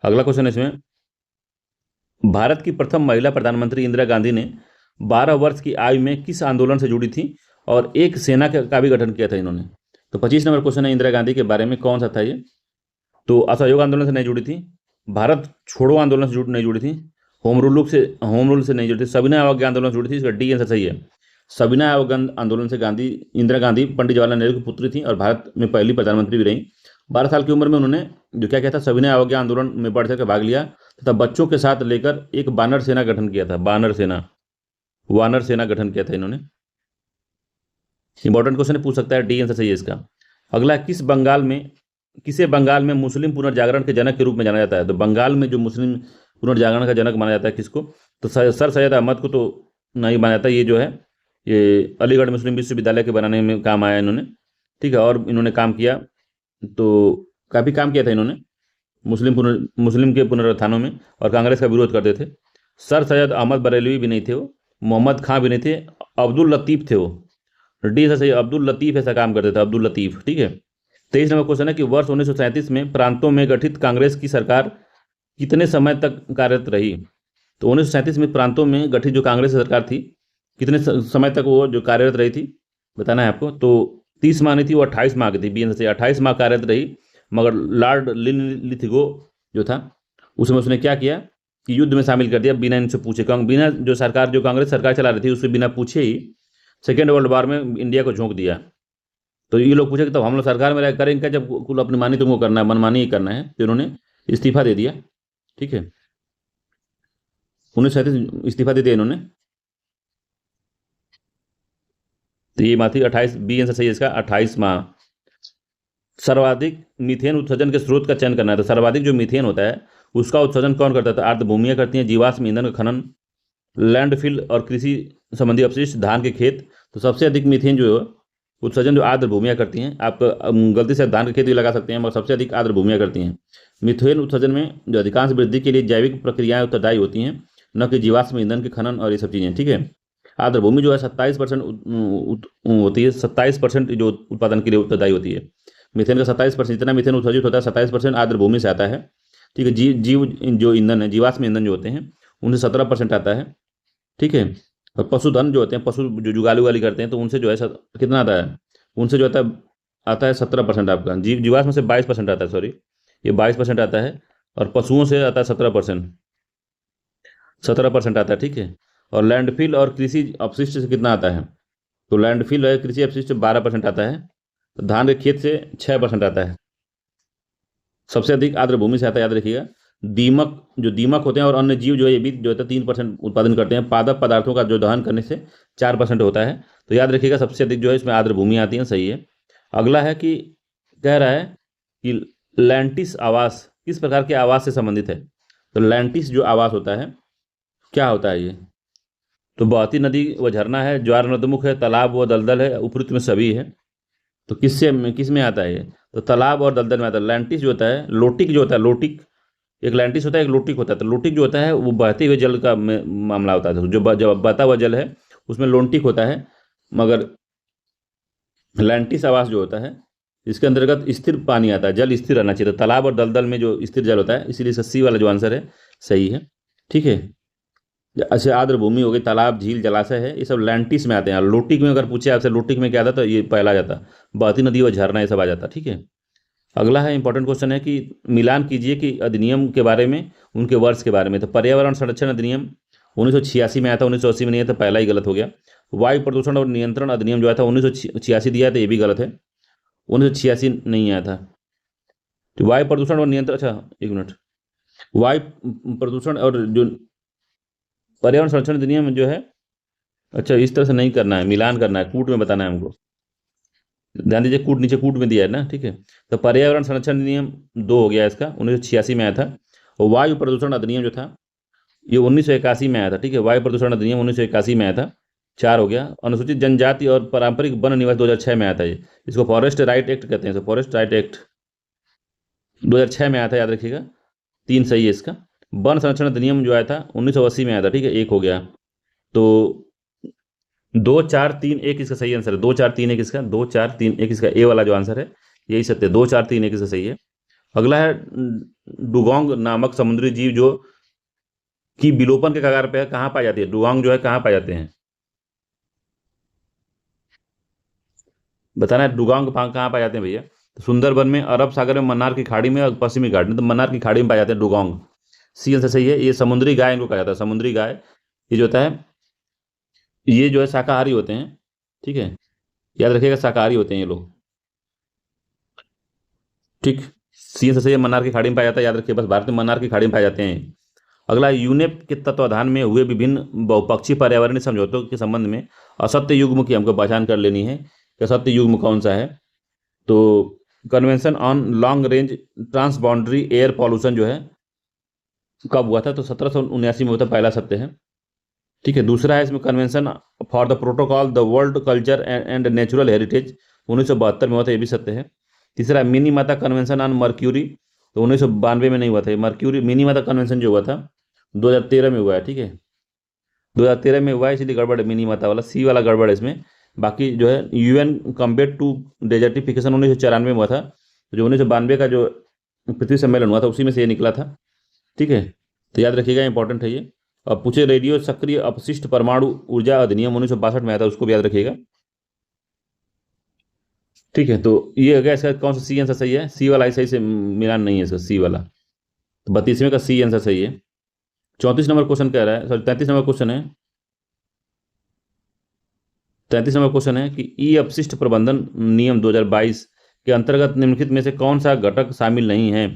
अगला क्वेश्चन है इसमें, भारत की प्रथम महिला प्रधानमंत्री इंदिरा गांधी ने 12 वर्ष की आयु में किस आंदोलन से जुड़ी थी और एक सेना का भी गठन किया था इन्होंने। तो 25 नंबर क्वेश्चन है, इंदिरा गांधी के बारे में कौन सा था ये। तो असहयोग आंदोलन से नहीं जुड़ी थी, भारत छोड़ो आंदोलन से नहीं जुड़ी थी, होम रूल से नहीं जुड़ी थी, सविनय अवज्ञा आंदोलन से जुड़ी थी, इसका डी आंसर सही है। सविनय अवज्ञा आंदोलन से इंदिरा गांधी पंडित जवाहरलाल नेहरू की पुत्री थी और भारत में पहली प्रधानमंत्री भी रही। 12 साल की उम्र में उन्होंने जो क्या किया था, सविनय अवज्ञा आंदोलन में बढ़ चढ़ कर भाग लिया तथा बच्चों के साथ लेकर एक वानर सेना गठन किया था, वानर सेना गठन किया था इन्होंने। इंपॉर्टेंट क्वेश्चन पूछ सकता है, डी आंसर सही है इसका। अगला, किसे बंगाल में मुस्लिम पुनर्जागरण के जनक के रूप में जाना जाता है। तो बंगाल में जो मुस्लिम पुनर्जागरण का जनक माना जाता है किसको, तो सर सैयद अहमद को तो नहीं माना जाता, ये जो है ये अलीगढ़ मुस्लिम विश्वविद्यालय के बनाने में काम आया इन्होंने, ठीक है, और इन्होंने काम किया। तो काफ़ी काम किया था इन्होंने मुस्लिम के पुनरुत्थानों में, और कांग्रेस का विरोध करते थे। सर सैयद अहमद बरेलवी भी नहीं थे वो, मोहम्मद खां भी नहीं थे, अब्दुल लतीफ़ थे वो। डी से सही अब्दुल लतीफ़ ऐसा काम करते थे, अब्दुल लतीफ़। ठीक है। 23 नंबर क्वेश्चन है कि वर्ष 1937 में प्रांतों में गठित कांग्रेस की सरकार कितने समय तक कार्यरत रही? तो 1937 में प्रांतों में गठित जो कांग्रेस की सरकार थी, कितने समय तक वो जो कार्यरत रही थी, बताना है आपको। तो 30 माह नहीं थी, वो 28 माह की थी। बी से 28 माह कार्यरत रही। मगर लॉर्ड लिथिगो जो था, उसमें उसने क्या किया कि युद्ध में शामिल कर दिया बिना इनसे पूछे। बिना जो सरकार, जो कांग्रेस सरकार चला रही थी, उससे बिना पूछे ही सेकेंड वर्ल्ड वॉर में इंडिया को झोंक दिया। तो ये लोग पूछे कि तब हम लोग सरकार में रह करेंगे क्या, जब कुल अपनी मानी तुमको करना है, मनमानी ही करना है। तो इन्होंने इस्तीफा दे दिया। ठीक है, 1937 इस्तीफा दे दिया इन्होंने। तो ये माह थी 28, बी आंसर सही है इसका, 28 माह। सर्वाधिक मीथेन उत्सर्जन के स्रोत का चयन करना है। तो सर्वाधिक जो मीथेन होता है उसका उत्सर्जन कौन करता है? तो आर्द्र भूमियाँ करती हैं, जीवाश्म ईंधन का खनन, लैंडफिल और कृषि संबंधी अपशिष्ट, धान के खेत। तो सबसे अधिक मीथेन जो है उत्सर्जन जो आर्द्र भूमियाँ करती हैं, आप गलती से धान के खेत भी लगा सकते हैं, मगर सबसे अधिक आर्द्र भूमियाँ करती हैं। मीथेन उत्सर्जन में जो अधिकांश वृद्धि के लिए जैविक प्रक्रियाएं उत्तरदायी होती हैं, न कि जीवाश्म ईंधन के खनन और ये सब चीज़ें। ठीक है। आर्द्र भूमि जो है 27% होती है, 27% जो उत्पादन के लिए उत्तरदायी होती है। मीथेन का 27%, जितना मीथेन उत्सर्जित होता है 27% आर्द्र भूमि से आता है। ठीक है। जीव जो ईंधन है, जीवाश्म ईंधन जो होते हैं, उनसे 17% आता है। ठीक है। और पशुधन जो होते हैं, पशु जो जुगाली उगाली करते हैं, तो उनसे जो है कितना आता है? उनसे जो आता है 17% आपका। जीवाश्म से 22% आता है, सॉरी, ये 22% आता है। और पशुओं से आता है 17% आता है। ठीक है। और लैंडफिल और कृषि अपशिष्ट से कितना आता है? तो लैंडफिल और कृषि अपशिष्ट 12% आता है। तो धान के खेत से 6% आता है। सबसे अधिक आर्द्र भूमि से आता है, याद रखिएगा। दीमक होते हैं और अन्य जीव जो है, ये भी जो है 3% उत्पादन करते हैं। पादप पदार्थों का जो दहन करने से 4% होता है। तो याद रखिएगा, सबसे अधिक जो है इसमें आर्द्र भूमि आती है। सही है। अगला है कि कह रहा है कि लैंटिस आवास किस प्रकार के आवास से संबंधित है? तो लैंटिस जो आवास होता है, क्या होता है ये? तो बहती नदी व झरना है, ज्वार नदमुख है, तालाब व दलदल है, उपयुक्त में सभी है। तो किस में आता है ये? तो तालाब और दलदल में आता है। लैंटिस जो होता है, लोटिक जो होता है, लोटिक, एक लैंटिस होता है, एक लोटिक होता है। तो लोटिक जो होता है वो बहते हुए जल का मामला होता है। तो जो बहता हुआ जल है उसमें लोटिक होता है। मगर लैंटिस आवास जो होता है, इसके अंतर्गत स्थिर पानी आता है, जल स्थिर रहना चाहिए। तो तालाब और दलदल में जो स्थिर जल होता है, इसीलिए इसका सी वाला जो आंसर है सही है। ठीक है। अच्छा, आर्द्र भूमि हो गई, तालाब, झील, जलाशय है, ये सब लैंटिस में आते हैं। लोटिक में अगर पूछे आपसे लोटिक में क्या आता, तो ये पहला आ जाता, बहती नदी व झरना, ये सब आ जाता। ठीक है। अगला है इंपॉर्टेंट क्वेश्चन है कि मिलान कीजिए कि अधिनियम के बारे में, उनके वर्ष के बारे में। तो पर्यावरण संरक्षण अधिनियम 1986 में आया था, 1980 में नहीं है, तो पहला ही गलत हो गया। वायु प्रदूषण और नियंत्रण अधिनियम जो आया था 1986 दिया है, तो ये भी गलत है, 1986 नहीं आया था। तो वायु प्रदूषण और नियंत्रण, अच्छा एक मिनट, वायु प्रदूषण और जो पर्यावरण संरक्षण अधिनियम जो है, अच्छा इस तरह से नहीं करना है, मिलान करना है, कूट में बताना है हमको। ध्यान दीजिए, कूट नीचे कूट में दिया है ना। ठीक है। तो पर्यावरण संरक्षण अधिनियम 2 हो गया इसका, 1986 में आया था। और वायु प्रदूषण अधिनियम जो था ये 1981 में आया था। ठीक है। वायु प्रदूषण अधिनियम 1981 में आया था, 4 हो गया। अनुसूचित जनजाति और पारंपरिक वन निवास 2006 में आया था। ये इसको फॉरेस्ट राइट एक्ट कहते हैं। तो फॉरेस्ट राइट एक्ट 2006 में आया था, याद रखिएगा। 3 सही है इसका। वन संरक्षण अधिनियम जो आया था 1980 में आया था। ठीक है, 1 हो गया। तो 2 4 3 1 इसका सही आंसर है। 2 4 3 1 इसका, 2 4 3 1 इसका ए वाला जो आंसर है यही सत्य है। 2 4 3 1 इसका सही है। अगला है डुगोंग नामक समुद्री जीव जो कि विलोपन के कगार पे है, कहाँ पाई जाती है? डुगोंग जो है कहाँ पाए जाते हैं, बताना है। डुगोंग कहाँ पाए जाते हैं भैया? तो सुंदरबन में, अरब सागर में, मन्नार की खाड़ी में और पश्चिमी घाट में। तो मन्नार की खाड़ी में पाए जाते हैं डुगोंग। सी आंसर सही है। ये समुद्री गाय इनको कहा जाता है, समुद्री गाय। ये जो होता है, ये जो है शाकाहारी होते हैं। ठीक है, याद रखिएगा, शाकाहारी होते हैं ये लोग। ठीक, सी आंसर सही है, मन्नार की खाड़ी में पाया जाता है, याद रखिए बस, भारत में मन्नार की खाड़ी में पाए जाते हैं। अगला, यूनेप के तत्वाधान में हुए विभिन्न बहुपक्षीय पर्यावरणीय समझौतों के संबंध में असत्य युग्म की हमको पहचान कर लेनी है कि असत्य युग्म कौन सा है। तो convention on long range transboundary air pollution जो है कब हुआ था? तो 1779 में हुआ था, पहला सत्य है। ठीक है। दूसरा है इसमें convention for the protocol the world culture and natural heritage 1972 में हुआ था, ये भी सत्य है। तीसरा मिनीमाता कन्वेंशन ऑन मर्क्यूरी, तो 1992 में नहीं हुआ था ये। मर्क्यूरी मिनीमाता कन्वेंशन जो हुआ था 2013 में हुआ है, ठीक है, 2013 में हुआ है, इसलिए गड़बड़ है मिनीमाता वाला, सी वाला गड़बड़ है इसमें। बाकी जो है यूएन कम्बेट टू डेजर्टिफिकेशन 1994 में हुआ था, तो जो 1992 का जो पृथ्वी सम्मेलन हुआ था उसी में से ये निकला था, ठीक है। तो याद रखिएगा, इंपॉर्टेंट है ये। अब पूछे रेडियो सक्रिय अपशिष्ट परमाणु ऊर्जा अधिनियम 1962 में आया था, उसको भी याद रखिएगा, ठीक है। तो ये हो गया इसका कौन सा सी आंसर सही है, सी वाला सही से मिलान नहीं है इसका, सी वाला, तो 32वें का सी आंसर सही है। 34 नंबर क्वेश्चन कह रहा है, सॉरी 33 नंबर क्वेश्चन है, 33 नंबर क्वेश्चन है कि ई अपशिष्ट प्रबंधन नियम 2022 के अंतर्गत निम्नलिखित में से कौन सा घटक शामिल नहीं है।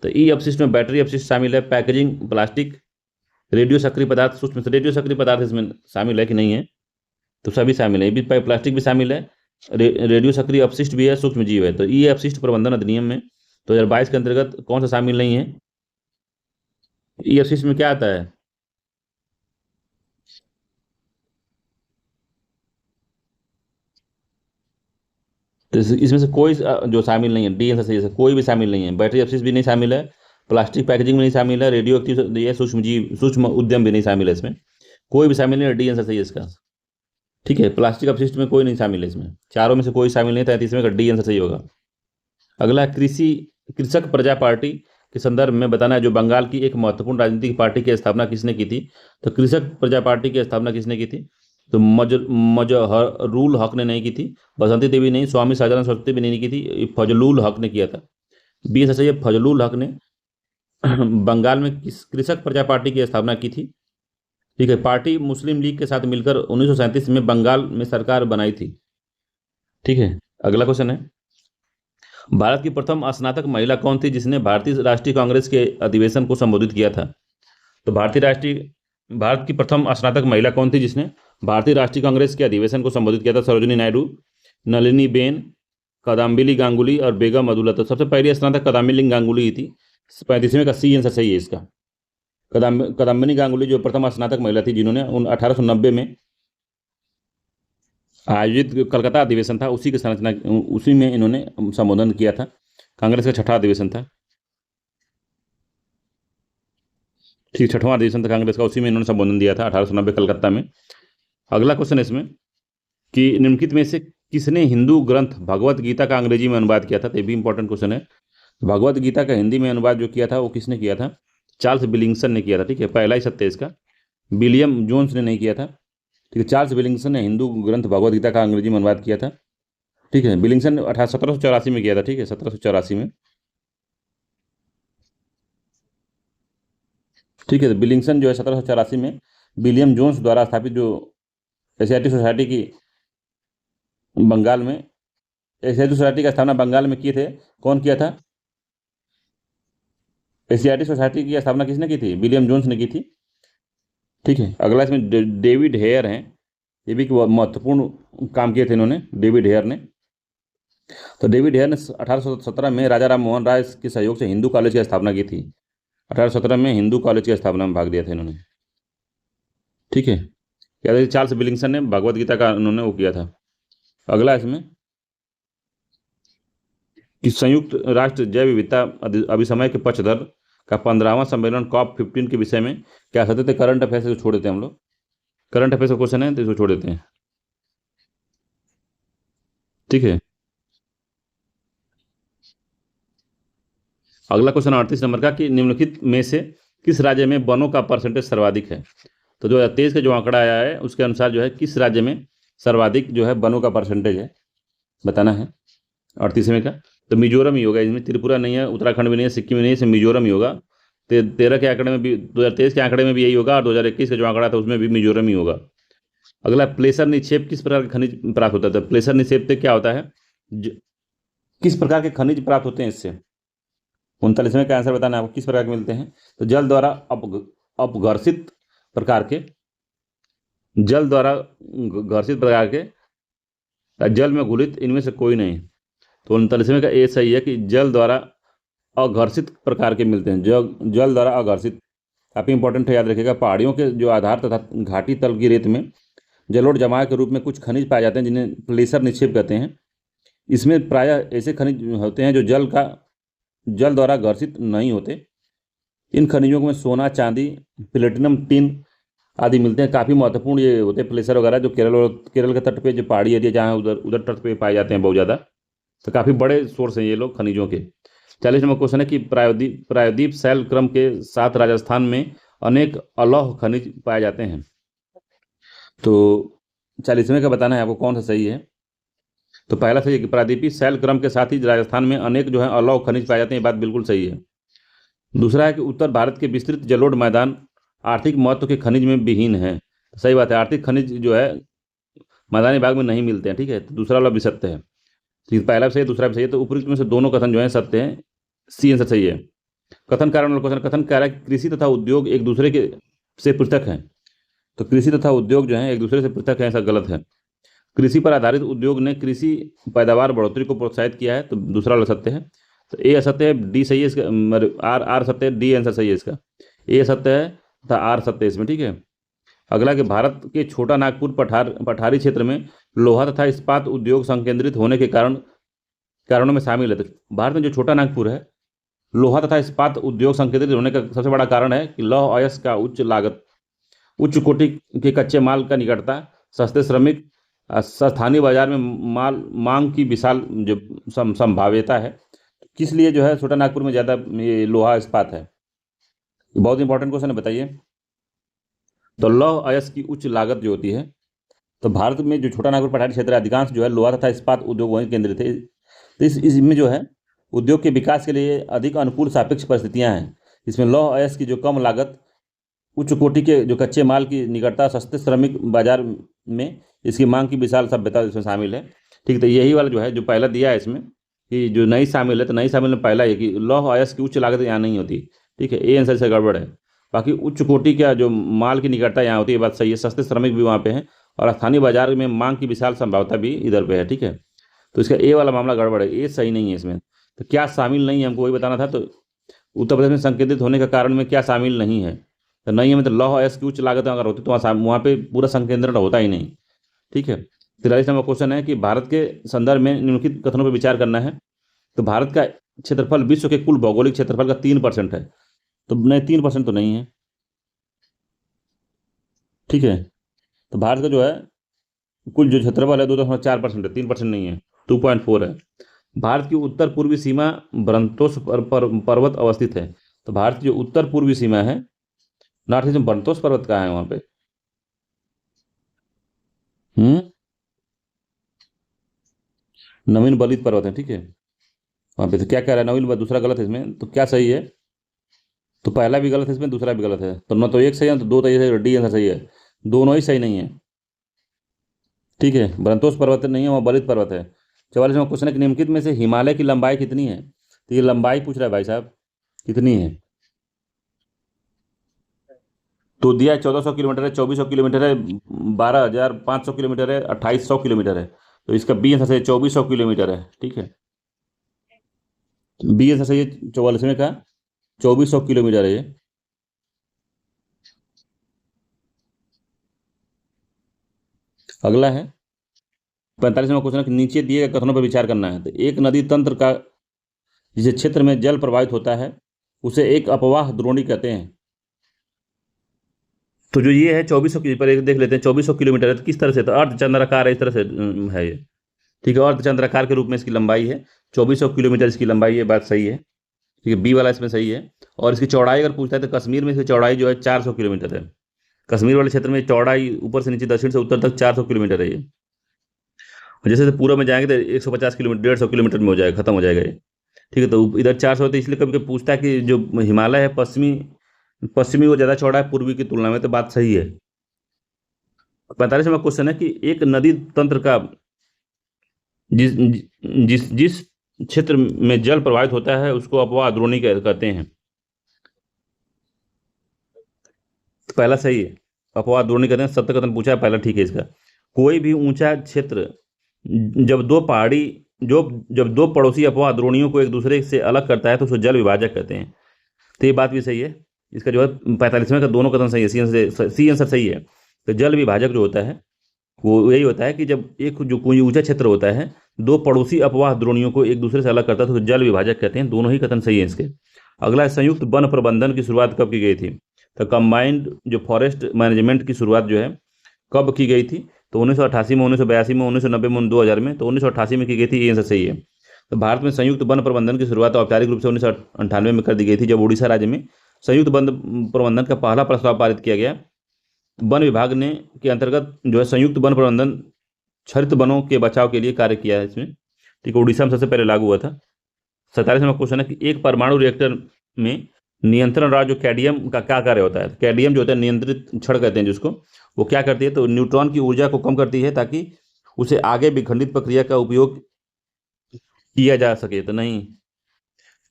तो ई अपशिष्ट में बैटरी अपशिष्ट शामिल है, पैकेजिंग प्लास्टिक, रेडियो सक्रिय पदार्थ सूक्ष्म, रेडियो सक्रिय पदार्थ इसमें शामिल है कि नहीं है, तो सभी शामिल है, भी प्लास्टिक भी शामिल है, रेडियो सक्रिय अपशिष्ट भी है, सूक्ष्म जीव है। तो ई अपशिष्ट प्रबंधन अधिनियम में 2022 के अंतर्गत कौन सा शामिल नहीं है। ई अपशिष्ट में क्या आता है, तो इसमें से कोई जो शामिल नहीं है, डी आंसर सही है, कोई भी शामिल नहीं है, बैटरी अपशिष्ट भी नहीं शामिल है, प्लास्टिक पैकेजिंग भी नहीं शामिल है, रेडियो एक्टिव ये सूक्ष्म जीव सूक्ष्म उद्यम भी नहीं शामिल है, इसमें कोई भी शामिल नहीं है, डी आंसर सही है इसका, ठीक है। प्लास्टिक अपशिष्ट में कोई नहीं शामिल है, इसमें चारों में से कोई शामिल नहीं था, 33वें का डी आंसर सही होगा। अगला कृषक प्रजा पार्टी के संदर्भ में बताना है, जो बंगाल की एक महत्वपूर्ण राजनीतिक पार्टी की स्थापना किसने की थी। तो कृषक प्रजा पार्टी की स्थापना किसने की थी, तो मजहरूल हक ने नहीं की थी, बसंती देवी नहीं, स्वामी शाहजाहान सरस्वती भी नहीं की थी, फजलुल हक ने किया था। बी ऐसा चाहिए, फजलुल हक ने बंगाल में कृषक प्रजा पार्टी की स्थापना की थी, ठीक है। पार्टी मुस्लिम लीग के साथ मिलकर 1937 में बंगाल में सरकार बनाई थी, ठीक है। अगला क्वेश्चन है, भारत की प्रथम स्नातक महिला कौन थी जिसने भारतीय राष्ट्रीय कांग्रेस के अधिवेशन को संबोधित किया था। तो भारत की प्रथम स्नातक महिला कौन थी जिसने भारतीय राष्ट्रीय कांग्रेस के अधिवेशन को संबोधित किया था। सरोजिनी नायडू, नलिनी बेन, कदम्बिनी गांगुली और बेगम अब्दुल्ला। तो सबसे पहली स्नातक कदम्बिनी गांगुली ही थी, 35वें का सी आंसर सही है इसका। कदम्बिनी गांगुली जो प्रथम स्नातक महिला थी जिन्होंने 1890 में आयोजित कलकत्ता अधिवेशन था उसी की संरचना, उसी में इन्होंने संबोधन किया था, कांग्रेस का छठा अधिवेशन था, ठीक, छठवां अधिवेशन था कांग्रेस का, उसी में इन्होंने संबोधन दिया था 1890 कलकत्ता में। अगला क्वेश्चन है इसमें कि निम्नलिखित में से किसने हिंदू ग्रंथ भगवत गीता का अंग्रेजी में अनुवाद किया था। तो ये भी इंपॉर्टेंट क्वेश्चन है, भगवत गीता का हिंदी में अनुवाद जो किया था वो किसने किया था, चार्ल्स विलिंगसन ने किया था, ठीक है, पहला ही सत्य है इसका, विलियम जोन्स ने नहीं किया था, ठीक है। चार्ल्स विलिंगसन ने हिंदू ग्रंथ भगवत गीता का अंग्रेजी में अनुवाद किया था, ठीक है। विलिंगसन ने 1784 में किया था, ठीक है, 1784 में, ठीक है। विलिंगसन जो है 1784 में विलियम जोन्स द्वारा स्थापित जो एशियाटिक सोसाइटी की बंगाल में, एशियाटिक सोसाइटी का स्थापना बंगाल में किए थे, कौन किया था, एशियाटिक सोसाइटी की स्थापना किसने की थी, विलियम जोन्स ने की थी, ठीक है। अगला इसमें डेविड हेयर हैं, ये भी महत्वपूर्ण काम किए थे इन्होंने, डेविड हेयर ने। तो डेविड हेयर ने 1817 में राजा राम मोहन राय के सहयोग से हिंदू कॉलेज की स्थापना की थी, 1817 में हिंदू कॉलेज की स्थापना में भाग लिया था इन्होंने, ठीक है। याद है चार्ल्स विलिंगसन ने भगवत गीता का उन्होंने वो किया था। अगला इसमें कि संयुक्त राष्ट्र जैव विविधता अभिसमय के पक्षधर का 15वां सम्मेलन COP15 के विषय में क्या कहते थे। करंट अफेयर्स को छोड़ देते हैं हम लोग, करंट अफेयर्स का क्वेश्चन है तो इसको छोड़ देते हैं, ठीक है। अगला क्वेश्चन 38 नंबर का कि निम्नलिखित में से किस राज्य में वनों का परसेंटेज सर्वाधिक है। तो 2023 का जो आंकड़ा आया है उसके अनुसार जो है किस राज्य में सर्वाधिक जो है वनों का परसेंटेज है बताना है 38वें का। तो मिजोरम ही होगा, इसमें त्रिपुरा नहीं है, उत्तराखंड भी नहीं है, सिक्किम भी नहीं है, इसमें मिजोरम ही होगा। 13 के आंकड़े में भी, 2023 के आंकड़े में भी यही होगा, और 2021 का जो आंकड़ा था उसमें भी मिजोरम ही होगा। अगला प्लेसर निक्षेप किस प्रकार के खनिज प्राप्त होता है। प्लेसर निक्षेप से क्या होता है, किस प्रकार के खनिज प्राप्त होते हैं इससे। 39वें का आंसर बताना है आपको, किस प्रकार के मिलते हैं। तो जल द्वारा अपघर्षित प्रकार के, जल द्वारा घर्षित प्रकार के, जल में घुलित, इनमें से कोई नहीं। तो 39वें का ए सही है कि जल द्वारा अघर्षित प्रकार के मिलते हैं, जल द्वारा अघर्षित। काफ़ी इंपॉर्टेंट है, याद रखिएगा। पहाड़ियों के जो आधार तथा घाटी तल की रेत में जलोढ़ जमाव के रूप में कुछ खनिज पाए जाते हैं जिन्हें प्लेसर निक्षेप कहते हैं। इसमें प्रायः ऐसे खनिज होते हैं जो जल द्वारा घर्षित नहीं होते। इन खनिजों में सोना, चांदी, प्लेटिनम, टिन आदि मिलते हैं। काफ़ी महत्वपूर्ण ये होते हैं प्लेसर वगैरह, जो केरल के तट पे जो पहाड़ी एरिया जहाँ उधर उधर तट पे पाए जाते हैं बहुत ज़्यादा। तो काफ़ी बड़े सोर्स हैं ये लोग खनिजों के। 40 नंबर क्वेश्चन है कि प्रायद्वीप शैल क्रम के साथ राजस्थान में अनेक अलौह खनिज पाए जाते हैं। तो 40वें का बताना है आपको कौन सा सही है। तो पहला सही है कि प्रायद्वीपीय शैल क्रम के साथ ही राजस्थान में अनेक जो है अलौह खनिज पाए जाते हैं। ये बात बिल्कुल सही है। दूसरा है कि उत्तर भारत के विस्तृत जलोढ़ मैदान आर्थिक महत्व के खनिज में विहीन है। सही बात है, आर्थिक खनिज जो है मैदानी भाग में नहीं मिलते हैं। ठीक है, तो दूसरा वाला भी सत्य है। तो पहला भी सही है, दूसरा भी सही है। तो उपयुक्त में से दोनों कथन जो है सत्य हैं। सी आंसर सही है। कथन कारण वाला क्वेश्चन, कथन कह रहा है कि कृषि तथा उद्योग एक दूसरे के से पृथक हैं। तो कृषि तथा उद्योग जो है एक दूसरे से पृथक है, ऐसा गलत है। कृषि पर आधारित उद्योग ने कृषि पैदावार बढ़ोतरी को प्रोत्साहित किया है। तो दूसरा वाला सत्य है। तो ए असत्य है, डी सही है इसका, आर आर सत्य है, डी आंसर सही है इसका। ए सत्य है तथा आर सत्य है इसमें। ठीक है, अगला कि भारत के छोटा नागपुर पठारी क्षेत्र में लोहा तथा इस्पात उद्योग संकेंद्रित होने के कारणों में शामिल है। तो भारत में जो छोटा नागपुर है, लोहा तथा इस्पात उद्योग संकेंद्रित होने का सबसे बड़ा कारण है कि लौह अयस्क का उच्च लागत, उच्च कोटि के कच्चे माल का निकटता, सस्ते श्रमिक, स्थानीय बाजार में माल मांग की विशाल जो संभाव्यता है। किस लिए जो है छोटा नागपुर में ज़्यादा ये लोहा इस्पात है? ये बहुत इंपॉर्टेंट क्वेश्चन है, बताइए। तो लौह अयस्क की उच्च लागत जो होती है, तो भारत में जो छोटा नागपुर पठारी क्षेत्र है, अधिकांश जो है लोहा तथा इस्पात उद्योग वहीं केंद्रित है। तो इसमें जो है उद्योग के विकास के लिए अधिक अनुकूल सापेक्ष परिस्थितियां हैं। इसमें लौह अयस्क की जो कम लागत, उच्च कोटि के जो कच्चे माल की निकटता, सस्ते श्रमिक बाजार में इसकी मांग की विशाल सभ्यता इसमें शामिल है। ठीक है, तो यही वाला जो है जो पहला दिया है इसमें कि जो नहीं शामिल है, तो नहीं शामिल में पहला है कि लौह अयस्क की उच्च लागत यहाँ नहीं होती। ठीक है, ए आंसर से गड़बड़ है। बाकी उच्च कोटि का जो माल की निकटता यहाँ होती है, बात सही है। सस्ते श्रमिक भी वहाँ पे हैं और स्थानीय बाजार में मांग की विशाल संभावना भी इधर पे है। ठीक है, तो इसका ए वाला मामला गड़बड़ है, ए सही नहीं है इसमें। तो क्या शामिल नहीं है हमको वही बताना था। तो उत्तर प्रदेश में संकेंद्रित होने का कारण में क्या शामिल नहीं है? तो नहीं है मतलब लौह अयस्क की उच्च लागत अगर होती तो वहाँ पे पूरा संकेंद्रण होता ही नहीं। ठीक है, 43 नंबर क्वेश्चन है कि भारत के संदर्भ में निम्नलिखित कथनों पर विचार करना है। तो भारत का क्षेत्रफल विश्व के कुल भौगोलिक क्षेत्रफल का 3% है। तो नहीं, 3% तो नहीं है। ठीक है, तो भारत का जो है कुल जो क्षेत्रफल है 2.4% है, 3% नहीं है, 2.4 है। भारत की उत्तर पूर्वी सीमा ब्रंतोस पर्वत अवस्थित है। तो भारत की जो उत्तर पूर्वी सीमा है, नॉर्थ ईस्ट में ब्रंतोस पर्वत कहाँ है वहाँ पे? हम्म, नवीन बलित पर्वत है। ठीक है, वहाँ पे तो क्या कह रहा है नवीन बलित, दूसरा गलत है इसमें। तो क्या सही है? तो पहला भी गलत है इसमें, दूसरा भी गलत है। तो न तो एक सही है तो दो तो ये डी आंसर सही है। दोनों ही सही नहीं है। ठीक है, ब्रंतोस पर्वत नहीं है, वहाँ बलित पर्वत है। 44वां क्वेश्चन है कि निम्नलिखित में से हिमालय की लंबाई कितनी है? तो ये लंबाई पूछ रहा है भाई साहब, कितनी है? तो दिया है 1400 किलोमीटर है, 2400 किलोमीटर है, 12,500 किलोमीटर है, 2800 किलोमीटर है। तो इसका बी आंसर सही है, 2400 किलोमीटर है। ठीक है, बी आंसर सही है 44वें का, 2400 किलोमीटर है ये। अगला है 45वां क्वेश्चन है कि नीचे दिए गए कथनों पर विचार करना है। तो एक नदी तंत्र का जिस क्षेत्र में जल प्रवाहित होता है उसे एक अपवाह द्रोणी कहते हैं। तो जो ये है 2400 की पर एक देख लेते हैं, 2400 किलोमीटर है। तो किस तरह से? तो अर्धचंद्राकार है, इस तरह से है ये। ठीक है, अर्धचंद्राकार के रूप में इसकी लंबाई है, 2400 किलोमीटर इसकी लंबाई है, बात सही है। ठीक है, बी वाला इसमें सही है। और इसकी चौड़ाई अगर पूछता है तो कश्मीर में इसकी चौड़ाई जो है 400 किलोमीटर है। कश्मीर वाले क्षेत्र में चौड़ाई ऊपर से नीचे, दक्षिण से उत्तर तक 400 किलोमीटर है ये। और जैसे पूर्व में जाएंगे तो 150 किलोमीटर, 150 किलोमीटर में हो जाएगा, खत्म हो जाएगा ये। ठीक है, तो इधर 400 तो इसलिए कभी कभी पूछता है कि जो हिमालय है पश्चिमी पश्चिमी वो ज़्यादा चौड़ा है पूर्वी की तुलना में। तो बात सही है। 45वां क्वेश्चन है कि एक नदी तंत्र का जिस जिस जिस क्षेत्र में जल प्रवाहित होता है उसको अपवाह द्रोणी कहते हैं। तो पहला सही है, अपवाह द्रोणी कहते हैं। सत्य कथन पूछा है पहला, ठीक है इसका। कोई भी ऊंचा क्षेत्र जब दो पहाड़ी जो जब दो पड़ोसी अपवाह द्रोणियों को एक दूसरे से अलग करता है तो उसको जल विभाजक कहते हैं। तो ये बात भी सही है। इसका जो है 45वें का दोनों कथन सही है, सी आंसर सही है। तो जल विभाजक जो होता है वो यही होता है कि जब एक जो कोई ऊंचा क्षेत्र होता है दो पड़ोसी अपवाह द्रोणियों को एक दूसरे से अलग करता है तो जल विभाजक कहते हैं। दोनों ही कथन सही है इसके। अगला है, संयुक्त वन प्रबंधन की शुरुआत कब की गई थी? तो कंबाइंड जो फॉरेस्ट मैनेजमेंट की शुरुआत जो है कब की गई थी? तो 1988 में, 1982 में, 1990 में, 2000 में। तो 1988 में की गई थी, ये आंसर सही है। तो भारत में संयुक्त वन प्रबंधन की शुरुआत औपचारिक रूप से 1998 में कर दी गई थी, जब उड़ीसा राज्य में संयुक्त वन प्रबंधन का पहला प्रस्ताव पारित किया गया। वन विभाग ने के अंतर्गत जो है संयुक्त वन प्रबंधन हरित वनों के बचाव के लिए कार्य किया है इसमें। ठीक है, उड़ीसा में सबसे पहले लागू हुआ था। 47वां क्वेश्चन है कि एक परमाणु रिएक्टर में नियंत्रण रॉड जो कैडियम का क्या कार्य होता है? कैडियम जो होता है नियंत्रित छड़ कहते हैं जिसको, वो क्या करती है? तो न्यूट्रॉन की ऊर्जा को कम करती है ताकि उसे आगे विखंडित प्रक्रिया का उपयोग किया जा सके। तो नहीं,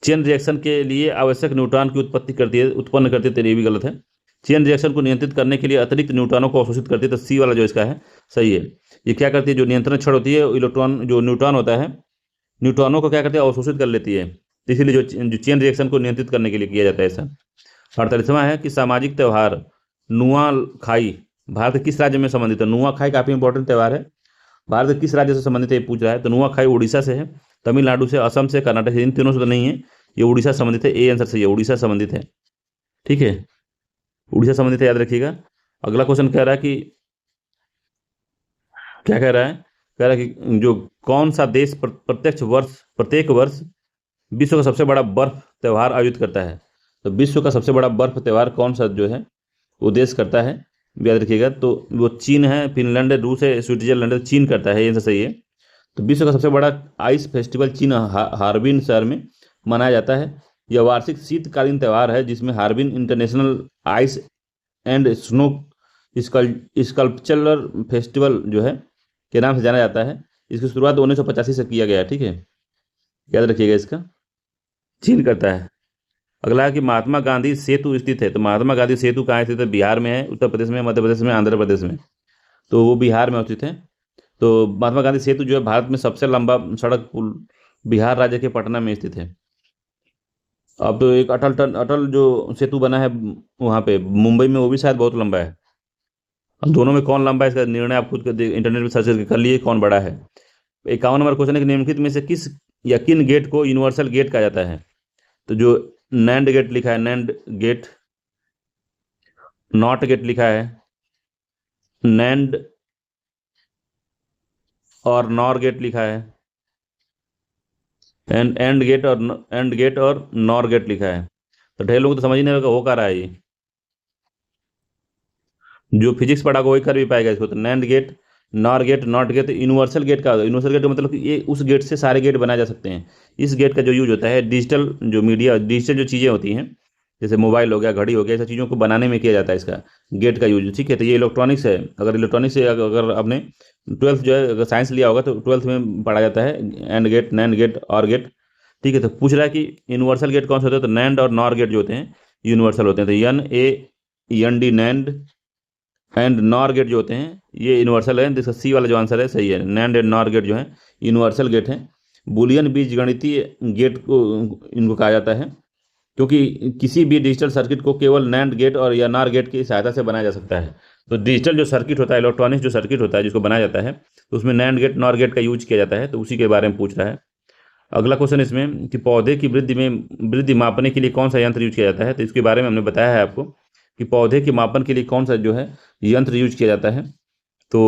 चेन रिएक्शन के लिए आवश्यक न्यूट्रॉन की उत्पन्न करती है, तो ये भी गलत है। चेन रिएक्शन को नियंत्रित करने के लिए अतिरिक्त न्यूट्रॉनों को अवशोषित करती है, तो सी वाला जो इसका है सही है। ये क्या करती है? जो नियंत्रण छड़ होती है, इलेक्ट्रॉन जो न्यूट्रॉन होता है, न्यूट्रॉनों को क्या करती है? अवशोषित कर लेती है। तो इसीलिए जो चेन रिएक्शन को नियंत्रित करने के लिए किया जाता है ऐसा। 48वां है कि सामाजिक त्यौहार नुआखाई भारत के किस राज्य में संबंधित है? नुआखाई काफी इंपॉर्टेंट त्यौहार है। भारत के किस राज्य से संबंधित है ये पूछ रहा है। तो नुआखाई उड़ीसा से है, तमिलनाडु से, असम से, कर्नाटक से। इन तीनों से तो नहीं है, ये उड़ीसा संबंधित है। ए आंसर सही है, उड़ीसा संबंधित है। ठीक है, उड़ीसा संबंधित है, याद रखिएगा। अगला क्वेश्चन कह रहा है कि क्या कह रहा है? कह रहा है कि जो कौन सा देश प्रत्येक वर्ष विश्व का सबसे बड़ा बर्फ त्यौहार आयोजित करता है? तो विश्व का सबसे बड़ा बर्फ त्यौहार कौन सा जो है वो देश करता है, याद रखिएगा। तो वो चीन है, फिनलैंड है, रूस है, स्विट्जरलैंड है। चीन करता है, ये आंसर सही है। तो विश्व का सबसे बड़ा आइस फेस्टिवल चीन हार्बिन शहर में मनाया जाता है। यह वार्षिक शीतकालीन त्यौहार है जिसमें Harbin international ice and snow sculptural festival जो है के नाम से जाना जाता है। इसकी शुरुआत 1985 से किया गया है। ठीक है, याद रखिएगा इसका। चीन करता है। अगला है कि महात्मा गांधी सेतु स्थित है। तो महात्मा गांधी सेतु कहाँ स्थित है? बिहार में है, उत्तर प्रदेश में, मध्य प्रदेश में, आंध्र प्रदेश में। तो वो बिहार में स्थित है। तो महात्मा गांधी सेतु जो है भारत में सबसे लंबा सड़क पुल बिहार राज्य के पटना में स्थित है। अब तो एक अटल जो सेतु बना है वहाँ पे मुंबई में, वो भी शायद बहुत लंबा है। अब दोनों में कौन लंबा है इसका निर्णय आप खुद इंटरनेट पर सर्च करके कर लिए कौन बड़ा है। 51 नंबर क्वेश्चन है कि निम्नलिखित में से किस या किन गेट को यूनिवर्सल गेट कहा जाता है? तो जो नैंड गेट लिखा है, नैंड गेट, नॉट गेट लिखा है, नैंड और नॉर गेट लिखा है, एंड गेट और नॉर गेट लिखा है। तो ढेर लोग तो समझ ही नहीं होगा हो क्या रहा है ये। जो फिजिक्स पढ़ा वही कर भी पाएगा इसको। तो NAND gate, NOR gate, NOT gate. Universal gate का, यूनिवर्सल गेट का मतलब कि ये उस गेट से सारे गेट बनाए जा सकते हैं। इस गेट का जो यूज होता है डिजिटल जो मीडिया, डिजिटल जो चीज़ें होती हैं जैसे मोबाइल हो गया, घड़ी हो गया, ऐसी चीज़ों को बनाने में किया जाता है इसका गेट का यूज। ठीक है, तो ये इलेक्ट्रॉनिक्स है। अगर इलेक्ट्रॉनिक्स से अगर आपने 12th जो है अगर साइंस लिया होगा तो 12th में पढ़ा जाता है एंड गेट, नैंड गेट और गेट। ठीक है, तो पूछ रहा है कि यूनिवर्सल गेट कौन से होते हैं? तो नैंड और नॉर गेट जो होते हैं यूनिवर्सल होते हैं। तो NAND NAND and NOR gate जो होते हैं ये यूनिवर्सल है। जिसका सी वाला जो आंसर है सही है। नैंड एंड नॉर गेट जो है यूनिवर्सल गेट है। बुलियन बीजगणितीय गेट को इनको कहा जाता है क्योंकि किसी भी डिजिटल सर्किट को केवल नैंड गेट और या नॉर गेट की सहायता से बनाया जा सकता है। तो डिजिटल जो सर्किट होता है, इलेक्ट्रॉनिक्स जो सर्किट होता है जिसको बनाया जाता है, तो उसमें नैंड गेट, नॉर गेट का यूज किया जाता है। तो उसी के बारे में पूछ रहा है। अगला क्वेश्चन इसमें कि पौधे की वृद्धि मापने के लिए कौन सा यंत्र यूज किया जाता है? तो इसके बारे में हमने बताया है आपको कि पौधे के मापन के लिए कौन सा जो है यंत्र यूज किया जाता है। तो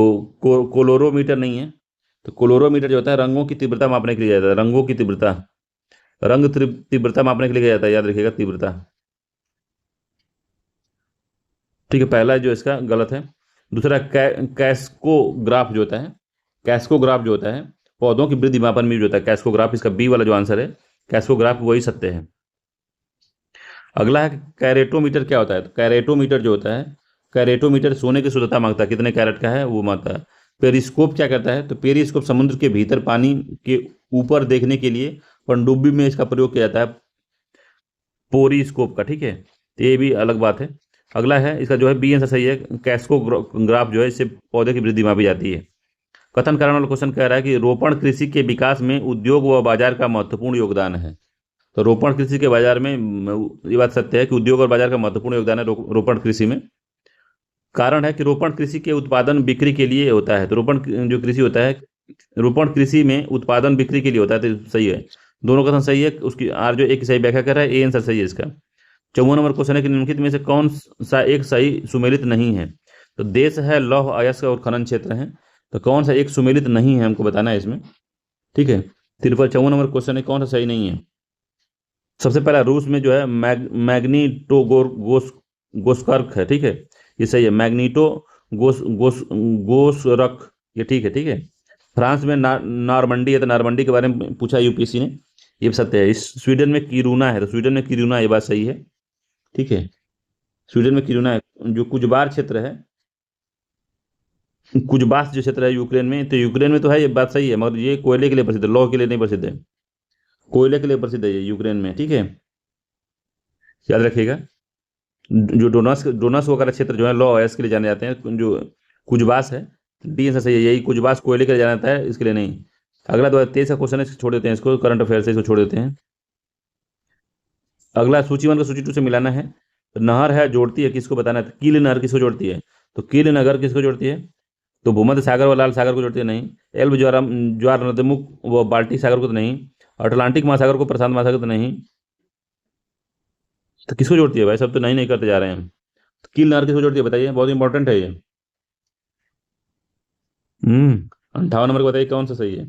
कोलोरोमीटर नहीं है। तो कोलोरोमीटर जो होता है रंगों की तीव्रता मापने के लिए जाता है। रंगों की तीव्रता, तीव्रता मापने के लिए किया जाता है, याद रखिएगा, तीव्रता। ठीक है, पहला जो इसका गलत है। दूसरा कैस्कोग्राफ जो होता है, कैस्कोग्राफ जो होता है पौधों की वृद्धि मापन में यूज होता है। कैस्कोग्राफ, इसका बी वाला जो आंसर है कैस्कोग्राफ वही सत्य है। अगला है कैरेटोमीटर क्या होता है? तो कैरेटोमीटर जो होता है, कैरेटोमीटर सोने की शुद्धता मांगता है, कितने कैरेट का है वो मांगता है। पेरिस्कोप क्या करता है? तो पेरिस्कोप समुद्र के भीतर पानी के ऊपर देखने के लिए पनडुब्बी में इसका प्रयोग किया जाता है, पोरिस्कोप का। ठीक है, तो ये भी अलग बात है। अगला है इसका जो है बी आंसर सही है। कैस्कोग्राफ जो है इससे पौधे की वृद्धि मापी जाती है। कथन कारण वाला क्वेश्चन कह रहा है कि रोपण कृषि के विकास में उद्योग व बाजार का महत्वपूर्ण योगदान है। तो रोपण कृषि के बाजार में ये बात सत्य है कि उद्योग और बाजार का महत्वपूर्ण योगदान है रोपण कृषि में। कारण है कि रोपण कृषि के उत्पादन बिक्री के लिए होता है। तो रोपण जो कृषि होता है रोपण कृषि में उत्पादन बिक्री के लिए होता है, तो सही है। दोनों कथन सही है, उसकी आर जो एक सही व्याख्या कर रहा है, ए आंसर सही है इसका। 54 नंबर क्वेश्चन है कि निम्नलिखित में से कौन सा एक सही सुमेलित नहीं है। तो देश है, लौह अयस्क और खनन क्षेत्र है, तो कौन सा एक सुमेलित नहीं है हमको बताना है इसमें। ठीक है, 54 नंबर क्वेश्चन है कौन सा सही नहीं है। सबसे पहला रूस में जो है मैग्नीटोगोर गोस गोस्कर्क है, ठीक है, ये सही है। मैग्नीटो गोस गोस गोसरक, ये ठीक है, ठीक है। फ्रांस में नारमंडी है, तो नारमंडी के बारे में पूछा यूपीएससी ने, ये भी सत्य है। इस स्वीडन में किरूना है, तो स्वीडन में किरूना, ये बात सही है, ठीक है। स्वीडन में किरूना है। जो कुजबार क्षेत्र है, कुजबास जो क्षेत्र है यूक्रेन में, तो यूक्रेन में तो है, ये बात सही है, मगर ये कोयले के लिए प्रसिद्ध है, लौह के लिए नहीं प्रसिद्ध है। कोयले के लिए प्रसिद्ध है ये यूक्रेन में, ठीक है, याद रखिएगा। जो डोनस डोनस वगैरह क्षेत्र जो है लॉ है इसके लिए जाने जाते हैं। जो कुजबास है, डी आंसर सही है, यही कुजबास कोयले के लिए जाना जाता है, इसके लिए नहीं। अगला 2023 का क्वेश्चन है, इसको छोड़ देते हैं, इसको करंट अफेयर से इसको छोड़ देते हैं। अगला सूची 1 को सूची 2 से मिलाना है। तो नहर है, जोड़ती है, किसको बताना है। तो कील नहर किसको जोड़ती है, तो कील नगर किसको जोड़ती है, तो भूमध्य सागर व लाल सागर को जोड़ती है, नहीं। एल्ब ज्वार नदमुख व बाल्टिक सागर को तो नहीं। अटलांटिक महासागर को प्रशांत महासागर तो नहीं। तो किसको जोड़ती है भाई, सब तो नहीं नहीं करते जा रहे हैं हम। तो कील नहर किसको जोड़ती है बताइए, बहुत इंपॉर्टेंट है ये। 58 नंबर को बताइए कौन सा सही है।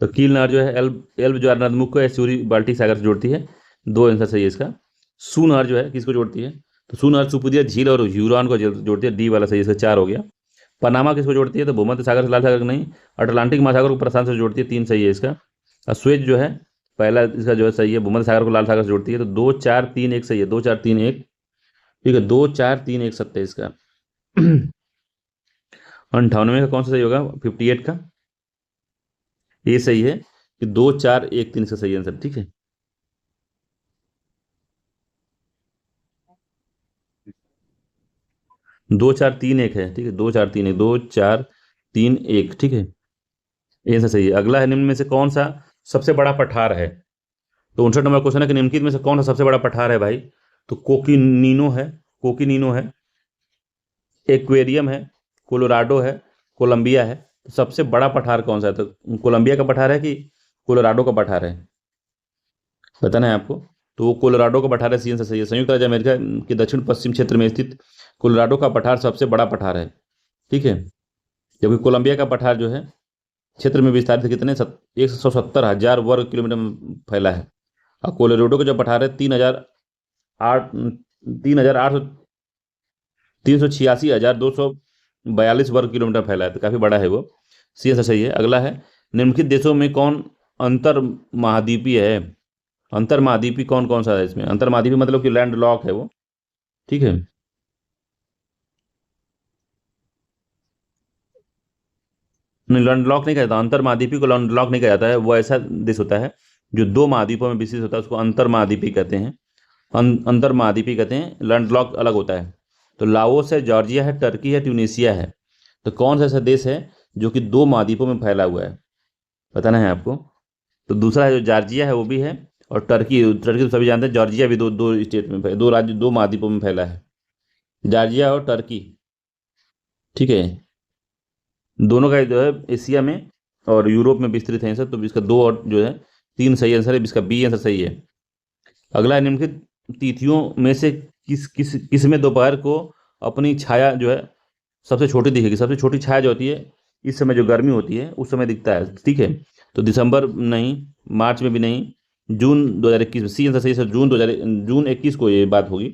तो कील नहर जो है एल्ब एल्ब ज्वार नदमुख को एस्चुरी बाल्टिक सागर से जोड़ती है, 2 आंसर सही है इसका। सू नहर जो है किसको जोड़ती है, तो सू नहर सुपुदिया झील और ह्यूरॉन को जोड़ती है, डी वाला सही है, इसका 4 हो गया। पनामा किसको जोड़ती है, तो भूमध्य सागर से लाल सागर को नहीं। अटलांटिक महासागर को प्रशांत से जोड़ती है, 3 सही है इसका। और स्वेज जो है पहला इसका जो है सही है, भूमध्य सागर को लाल सागर से जोड़ती है, तो 2 4 3 1 सही है, 2 4 3 1, ठीक है, 2 4 3 1 सत्य है इसका। 98 का कौन सा सही होगा, 58 का, ये सही है कि 2 4 1 3 इसका सही आंसर, ठीक है। 2 4 3 1 है, ठीक है, 2 4 3 1, 2 4 3 1, ठीक है, ये आंसर सही है। अगला है, निम्न में से कौन सा सबसे बड़ा पठार है। तो 59 नंबर क्वेश्चन है कि निम्नलिखित में से कौन सा सबसे बड़ा पठार है भाई। तो कोकिनीनो है, कोकिनीनो है, एक्वेरियम है, कोलोराडो है, कोलंबिया है। तो सबसे बड़ा पठार कौन सा है, तो कोलंबिया का पठार है कि कोलोराडो का पठार है, बताना है आपको। तो वो कोलोराडो का पठार है, सी आंसर सही है। संयुक्त राज्य अमेरिका के दक्षिण पश्चिम क्षेत्र में स्थित कोलोराडो का पठार सबसे बड़ा पठार है, ठीक है। जबकि कोलंबिया का पठार जो है क्षेत्र में विस्तारित कितने 170,000 वर्ग किलोमीटर में फैला है। और कोलोराडो का जो पठार है 3,008 3,800 386,242 वर्ग किलोमीटर फैला है, तो काफ़ी बड़ा है वो, सी आंसर सही है। अगला है, निम्नलिखित देशों में कौन अंतर महाद्वीपीय है। अंतर महाद्वीपी कौन कौन सा है इसमें, अंतर महाद्वीपी मतलब कि लैंड लॉक है वो, ठीक है। नहीं, लैंड लॉक नहीं कहा जाता, अंतर महाद्वीपी को लैंड लॉक नहीं कहा जाता है। वो ऐसा देश होता है जो 2 महाद्वीपों में विस्तृत होता है, उसको अंतर महाद्वीपी कहते हैं। अंतर महाद्वीपी कहते हैं, लैंड लॉक अलग होता है। तो लाओस है, जॉर्जिया है, टर्की है, ट्यूनीशिया है। तो कौन सा ऐसा देश है जो कि 2 महाद्वीपों में फैला हुआ है, बताना है आपको। तो दूसरा है जो जॉर्जिया है वो भी है, और टर्की, टर्की तो सभी जानते हैं, जॉर्जिया भी दो दो स्टेट में 2 राज्य 2 महाद्वीपों में फैला है, जॉर्जिया और टर्की, ठीक है। दोनों का जो है एशिया में और यूरोप में विस्तृत है सर। तो इसका 2 और जो है 3 सही आंसर है, इसका बी आंसर सही है। अगला है, निम्नलिखित तिथियों में से किस किस किस में दोपहर को अपनी छाया जो है सबसे छोटी दिखेगी। सबसे छोटी छाया जो होती है इस समय जो गर्मी होती है उस समय दिखता है, ठीक है। तो दिसंबर नहीं, मार्च में भी नहीं, जून 2021 में, सी आंसर सही है सर। जून 21 को ये बात होगी,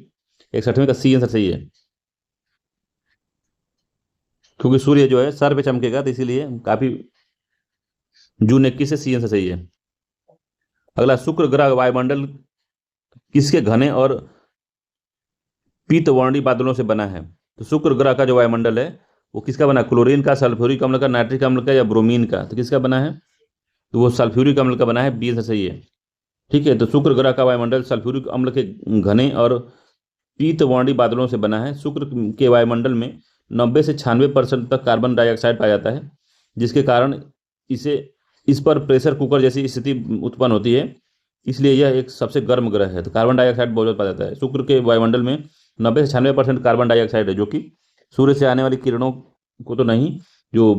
61वें का सी आंसर सही है। क्योंकि सूर्य जो है सर पे चमकेगा, तो इसीलिए काफी जून 21 से सी आंसर सही है। अगला, शुक्र ग्रह वायुमंडल किसके घने और पीतवर्णी बादलों से बना है। तो शुक्र ग्रह का जो वायुमंडल है वो किसका बना है, क्लोरीन का, सल्फ्यूरिक अम्ल का, नाइट्रिक अम्ल का, या ब्रोमीन का। तो किसका बना है, तो वो सल्फ्यूरिक अम्ल का बना है, बी आंसर सही है, ठीक है। तो शुक्र ग्रह का वायुमंडल सल्फ्यूरिक अम्ल के घने और पीतवर्णी बादलों से बना है। शुक्र के वायुमंडल में 90 से 96% तक कार्बन डाइऑक्साइड पाया जाता है, जिसके कारण इस पर प्रेशर कुकर जैसी स्थिति उत्पन्न होती है, इसलिए यह एक सबसे गर्म ग्रह है। तो कार्बन डाइऑक्साइड बहुत ज़्यादा पाया जाता है शुक्र के वायुमंडल में। 90 से 96% कार्बन डाइऑक्साइड है, जो कि सूर्य से आने वाली किरणों को तो नहीं, जो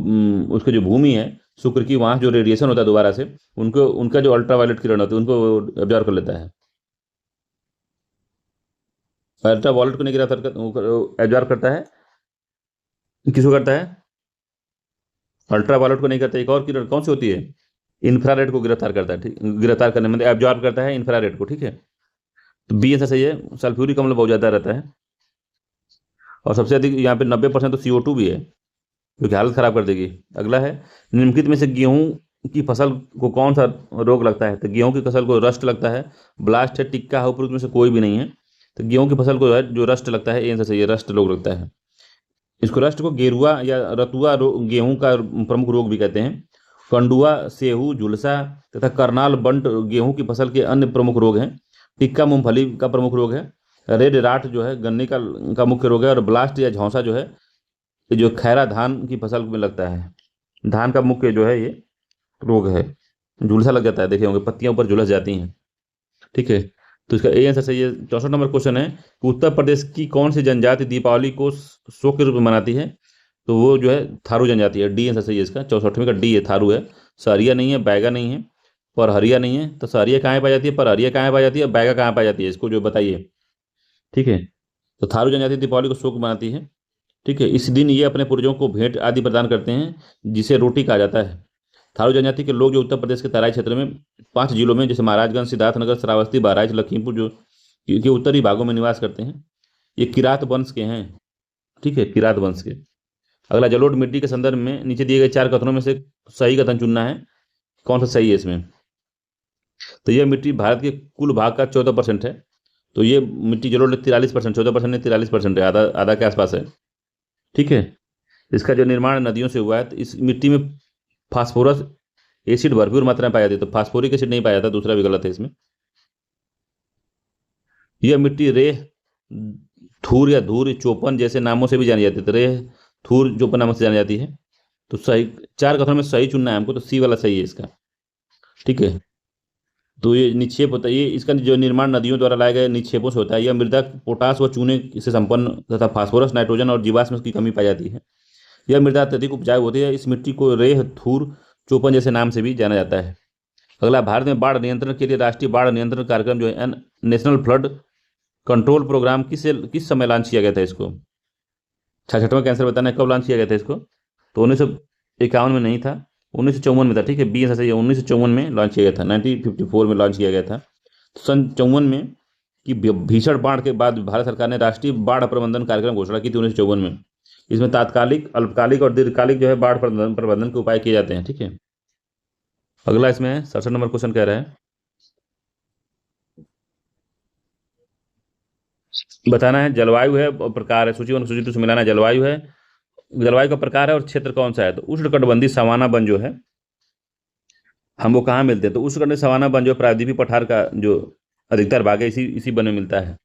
उसकी जो भूमि है शुक्र की, वहाँ जो रेडिएशन होता है दोबारा से, उनको, उनका जो अल्ट्रावायलेट किरण होती है उनको एब्जॉर्व कर लेता है। अल्ट्रावायलेट को नहीं गिरफ्तार कर, एब्जॉर्व करता है, किसको करता है? अल्ट्रावायलेट को नहीं करता, एक और किरण कौन सी होती है? इंफ्रारेड को गिरफ्तार करता है, ठीक, गिरफ्तार करने मतलब एब्जॉर्ब करता है इंफ्रारेड को, ठीक है। तो बी आंसर सही है, सल्फ्यूरिक अम्ल बहुत ज़्यादा रहता है। और सबसे अधिक यहाँ पे 90% तो CO2 भी है, जो कि हालत खराब कर देगी। अगला है, निम्नलिखित में से गेहूं की फसल को कौन सा रोग लगता है? तो गेहूं की फसल को रस्ट लगता है, ब्लास्ट है, टिक्का है, उपरोक्त में से कोई भी नहीं है। तो गेहूं की फसल को है जो रस्ट लगता है, ये आंसर सही है, रस्ट रोग लगता है। इसको रस्ट को गेरुआ या रतुआ गेहूं का प्रमुख रोग भी कहते हैं। कंडुआ, सेहू, झुलसा तथा करनाल बंट गेहूं की फसल के अन्य प्रमुख रोग हैं। टिक्का मूंगफली का प्रमुख रोग है। रेड राट जो है गन्ने का मुख्य रोग है। और ब्लास्ट या झौंसा जो है, ये जो खैरा धान की फसल में लगता है, धान का मुख्य जो है ये रोग है। झुलसा लग जाता है, देखे होंगे पत्तियां ऊपर झुलस जाती हैं, ठीक है। तो इसका ए आंसर सही है। 64 नंबर क्वेश्चन है कि उत्तर प्रदेश की कौन सी जनजाति दीपावली को शो के रूप में मनाती है? तो वो जो है थारू जनजाति है। डी आंसर सही है इसका, 64वें का डी है, थारू है। सहरिया नहीं है, बैगा नहीं है, परहरिया नहीं है। तो सहरिया कहाँ पाई जाती है, परहरिया कहाँ पाई जाती है, बैगा कहाँ पाई जाती है, इसको जो बताइए, ठीक है। तो थारू जनजाति दीपावली को शोक मनाती है, ठीक है। इस दिन ये अपने पूर्वजों को भेंट आदि प्रदान करते हैं, जिसे रोटी कहा जाता है। थारू जनजाति के लोग जो उत्तर प्रदेश के तराई क्षेत्र में 5 जिलों में, जैसे महाराजगंज, सिद्धार्थनगर, श्रावस्ती, बहराइच, लखीमपुर जो के उत्तरी भागों में निवास करते हैं। ये किरात वंश के हैं, ठीक है, किरात वंश के। अगला, जलोढ़ मिट्टी के संदर्भ में नीचे दिए गए 4 कथनों में से सही कथन चुनना है, कौन सा सही है इसमें? तो यह मिट्टी भारत के कुल भाग का 14% है। तो ये मिट्टी जलोढ़ 43%, 14% नहीं 43% है, आधा आधा के आसपास है, ठीक है। इसका जो निर्माण नदियों से हुआ है, तो इस मिट्टी में फास्फोरस एसिड भरपूर मात्रा में पाया जाता है। तो फास्फोरिक एसिड नहीं पाया जाता, दूसरा भी गलत है इसमें। यह मिट्टी रेह, थूर या धूर, चौपन जैसे नामों से भी जानी जाती है। तो रेह, थूर, चौपन नामों से जानी जाती है। तो सही 4 कथनों में सही चुनना है हमको, तो सी वाला सही है इसका, ठीक है। तो ये निक्षेप होता है, ये इसका जो निर्माण नदियों द्वारा लाए गए निक्षेपों से होता है। यह मृदा पोटास व चूने से संपन्न तथा फास्फोरस, नाइट्रोजन और जीवाश्म की कमी पाई जाती है। यह मृदा अत्यधिक उपजाऊ होती है। इस मिट्टी को रेह, थूर, चौपन जैसे नाम से भी जाना जाता है। अगला, भारत में बाढ़ नियंत्रण के लिए राष्ट्रीय बाढ़ नियंत्रण कार्यक्रम जो है, नेशनल फ्लड कंट्रोल प्रोग्राम, किस समय लॉन्च किया गया था इसको? 66वां का आंसर बताना है, कब लॉन्च किया गया था इसको? तो 1951 में नहीं था, 1954 में था, ठीक है। बी आंसर सही है, 1954 में लॉन्च किया गया था, 1954 में लॉन्च किया गया था। तो सन 54 में कि भीषण बाढ़ के बाद भारत सरकार ने राष्ट्रीय बाढ़ प्रबंधन कार्यक्रम घोषणा की थी 1954 में। इसमें तात्कालिक, अल्पकालिक और दीर्घकालिक जो है बाढ़ प्रबंधन के उपाय किए जाते हैं, ठीक है। अगला इसमें 67 नंबर क्वेश्चन कह रहा है, बताना है जलवायु है और प्रकार है, सूची 1 सूची 2 से मिलाना है। जलवायु है, जलवायु का प्रकार है और क्षेत्र कौन सा है? तो उष्णकटिबंधीय सवाना वन जो है, हम वो कहाँ मिलते हैं? तो उष्णकटिबंधीय सवाना वन जो प्रायद्वीपीय पठार का जो अधिकतर भाग है, इसी वन में मिलता है।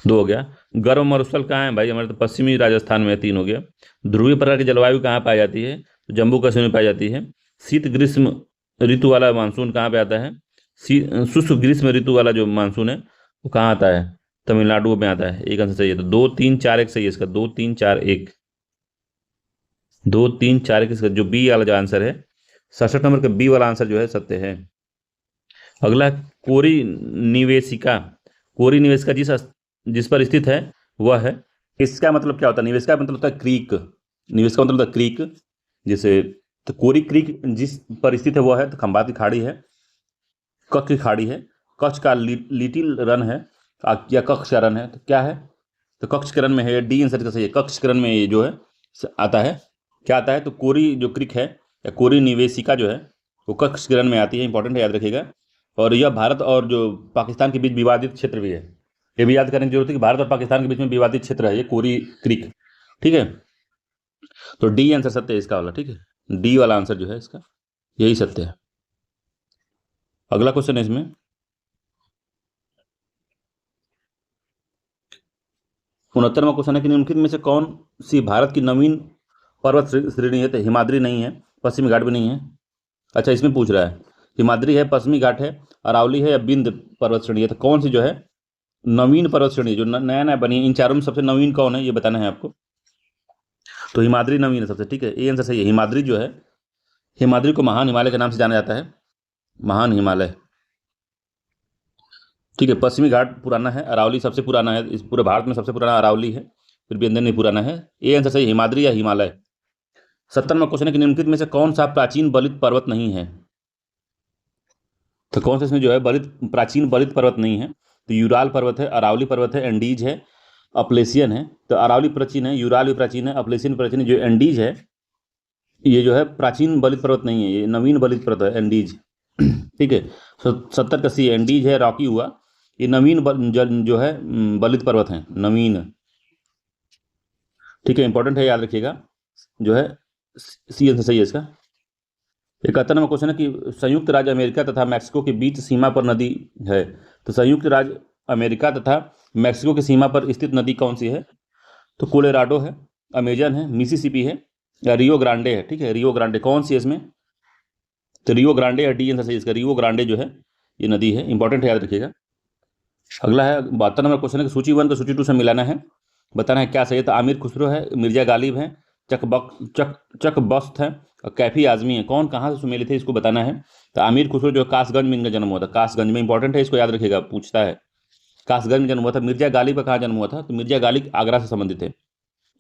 2 हो गया। गर्म मरुस्थल कहाँ है भाई? हमारे तो पश्चिमी राजस्थान में 3 हो गया। ध्रुवीय प्रकार की जलवायु कहाँ पाई जाती है? तो जम्मू कश्मीर में पाई जाती है। शीत ग्रीष्म ऋतु वाला मानसून कहाँ पे आता है? शुष्क ग्रीष्म ऋतु वाला जो मानसून है वो कहाँ आता है? तमिलनाडु में आता है। एक आंसर सही है, तो 2 3 4 1 सही है इसका, 2 3 4 1, 2 3 4 1 इसका जो बी वाला जो आंसर है, 67 नंबर का बी वाला आंसर जो है सत्य है। अगला, कोरी निवेशिका, कोरी निवेशिका जिस पर स्थित है वह है, इसका मतलब क्या होता है? निवेशिका मतलब होता है क्रीक, निवेशिका मतलब होता है क्रीक, जैसे तो कोरी क्रीक जिस पर स्थित है वह है, तो खंबात की खाड़ी है, कच्छ की खाड़ी है, कच्छ का लिटिल रन है, या कच्छ का रन है, तो क्या है? तो कच्छ के रन में है, डी आंसर का सही है। कच्छ के रन में ये जो है आता है, क्या आता है? तो कोरी जो क्रीक है या कोरी निवेशिका जो है वो कच्छ के रन में आती है, इंपॉर्टेंट है, याद रखिएगा। और यह भारत और जो पाकिस्तान के बीच विवादित क्षेत्र भी है, ये भी याद करने की जरूरत है कि भारत और पाकिस्तान के बीच में विवादित क्षेत्र है ये कोरी क्रीक, ठीक है। तो डी आंसर सत्य है इसका वाला, ठीक है। डी वाला आंसर जो है इसका यही सत्य है। अगला क्वेश्चन है इसमें 69वां क्वेश्चन है कि निम्नलिखित में से कौन सी भारत की नवीन पर्वत श्रेणी है? तो हिमाद्री नहीं है, पश्चिमी घाट भी नहीं है। अच्छा, इसमें पूछ रहा है हिमाद्री है, पश्चिमी घाट है, अरावली है या बिंद पर्वत श्रेणी है, तो कौन सी जो है नवीन पर्वत श्रेणी जो नया नया बनी है? इन चारों में सबसे नवीन कौन है ये बताना है आपको। तो हिमाद्री नवीन है सबसे, ठीक है, ए आंसर सही है। हिमाद्री जो है, हिमाद्री को महान हिमालय के नाम से जाना जाता है, महान हिमालय, ठीक है। पश्चिमी घाट पुराना है, अरावली सबसे पुराना है, इस पूरे भारत में सबसे पुराना अरावली है, फिर विंध्य नहीं पुराना है। ए आंसर सही, हिमाद्री या हिमालय। 70वां क्वेश्चन है कि निम्नलिखित में से कौन सा प्राचीन बलित पर्वत नहीं है? तो कौन सा इसमें जो है प्राचीन बलित पर्वत नहीं है? तो यूराल पर्वत है, अरावली पर्वत है, एंडीज है, अपलेसियन है। तो अरावली प्राचीन है, यूराल भी प्राचीन है, अपलेसियन प्राचीन है, जो एंडीज है ये जो है प्राचीन बलित पर्वत नहीं है, ये नवीन बलित पर्वत है एंडीज। ठीक है, 70 का सी एंडीज है, रॉकी हुआ, ये नवीन जो है बलित पर्वत है, नवीन, ठीक है, इंपॉर्टेंट है, याद रखिएगा, जो है सी आंसर सही है इसका। 71वां क्वेश्चन है कि संयुक्त राज्य अमेरिका तथा मैक्सिको के बीच सीमा पर नदी है। तो संयुक्त राज्य अमेरिका तथा मैक्सिको की सीमा पर स्थित नदी कौन सी है? तो कोलोराडो है, अमेजन है, मिसिसिपी है, या रियो ग्रांडे है, ठीक है, रियो ग्रांडे। कौन सी है इसमें? तो रियो ग्रांडे है, डी आंसर सही इसका, रियो ग्रांडे जो है ये नदी है, इंपॉर्टेंट है, याद रखिएगा। अगला है 72 नंबर क्वेश्चन है कि सूची 1 को सूची 2 से मिलाना है, बताना है क्या सही है। तो आमिर खुसरो है, मिर्जा गालिब है, चक बख्त है, और कैफी आजमी है। कौन कहाँ से सुमेलित है इसको बताना है। तो आमिर खुसरो जो कासगंज में इनका जन्म हुआ था, कासगंज में, इंपॉर्टेंट है, इसको याद रखिएगा, पूछता है, कासगंज में जन्म हुआ था। मिर्जा गालिब का कहाँ जन्म हुआ था? तो मिर्जा गालिब आगरा से संबंधित है,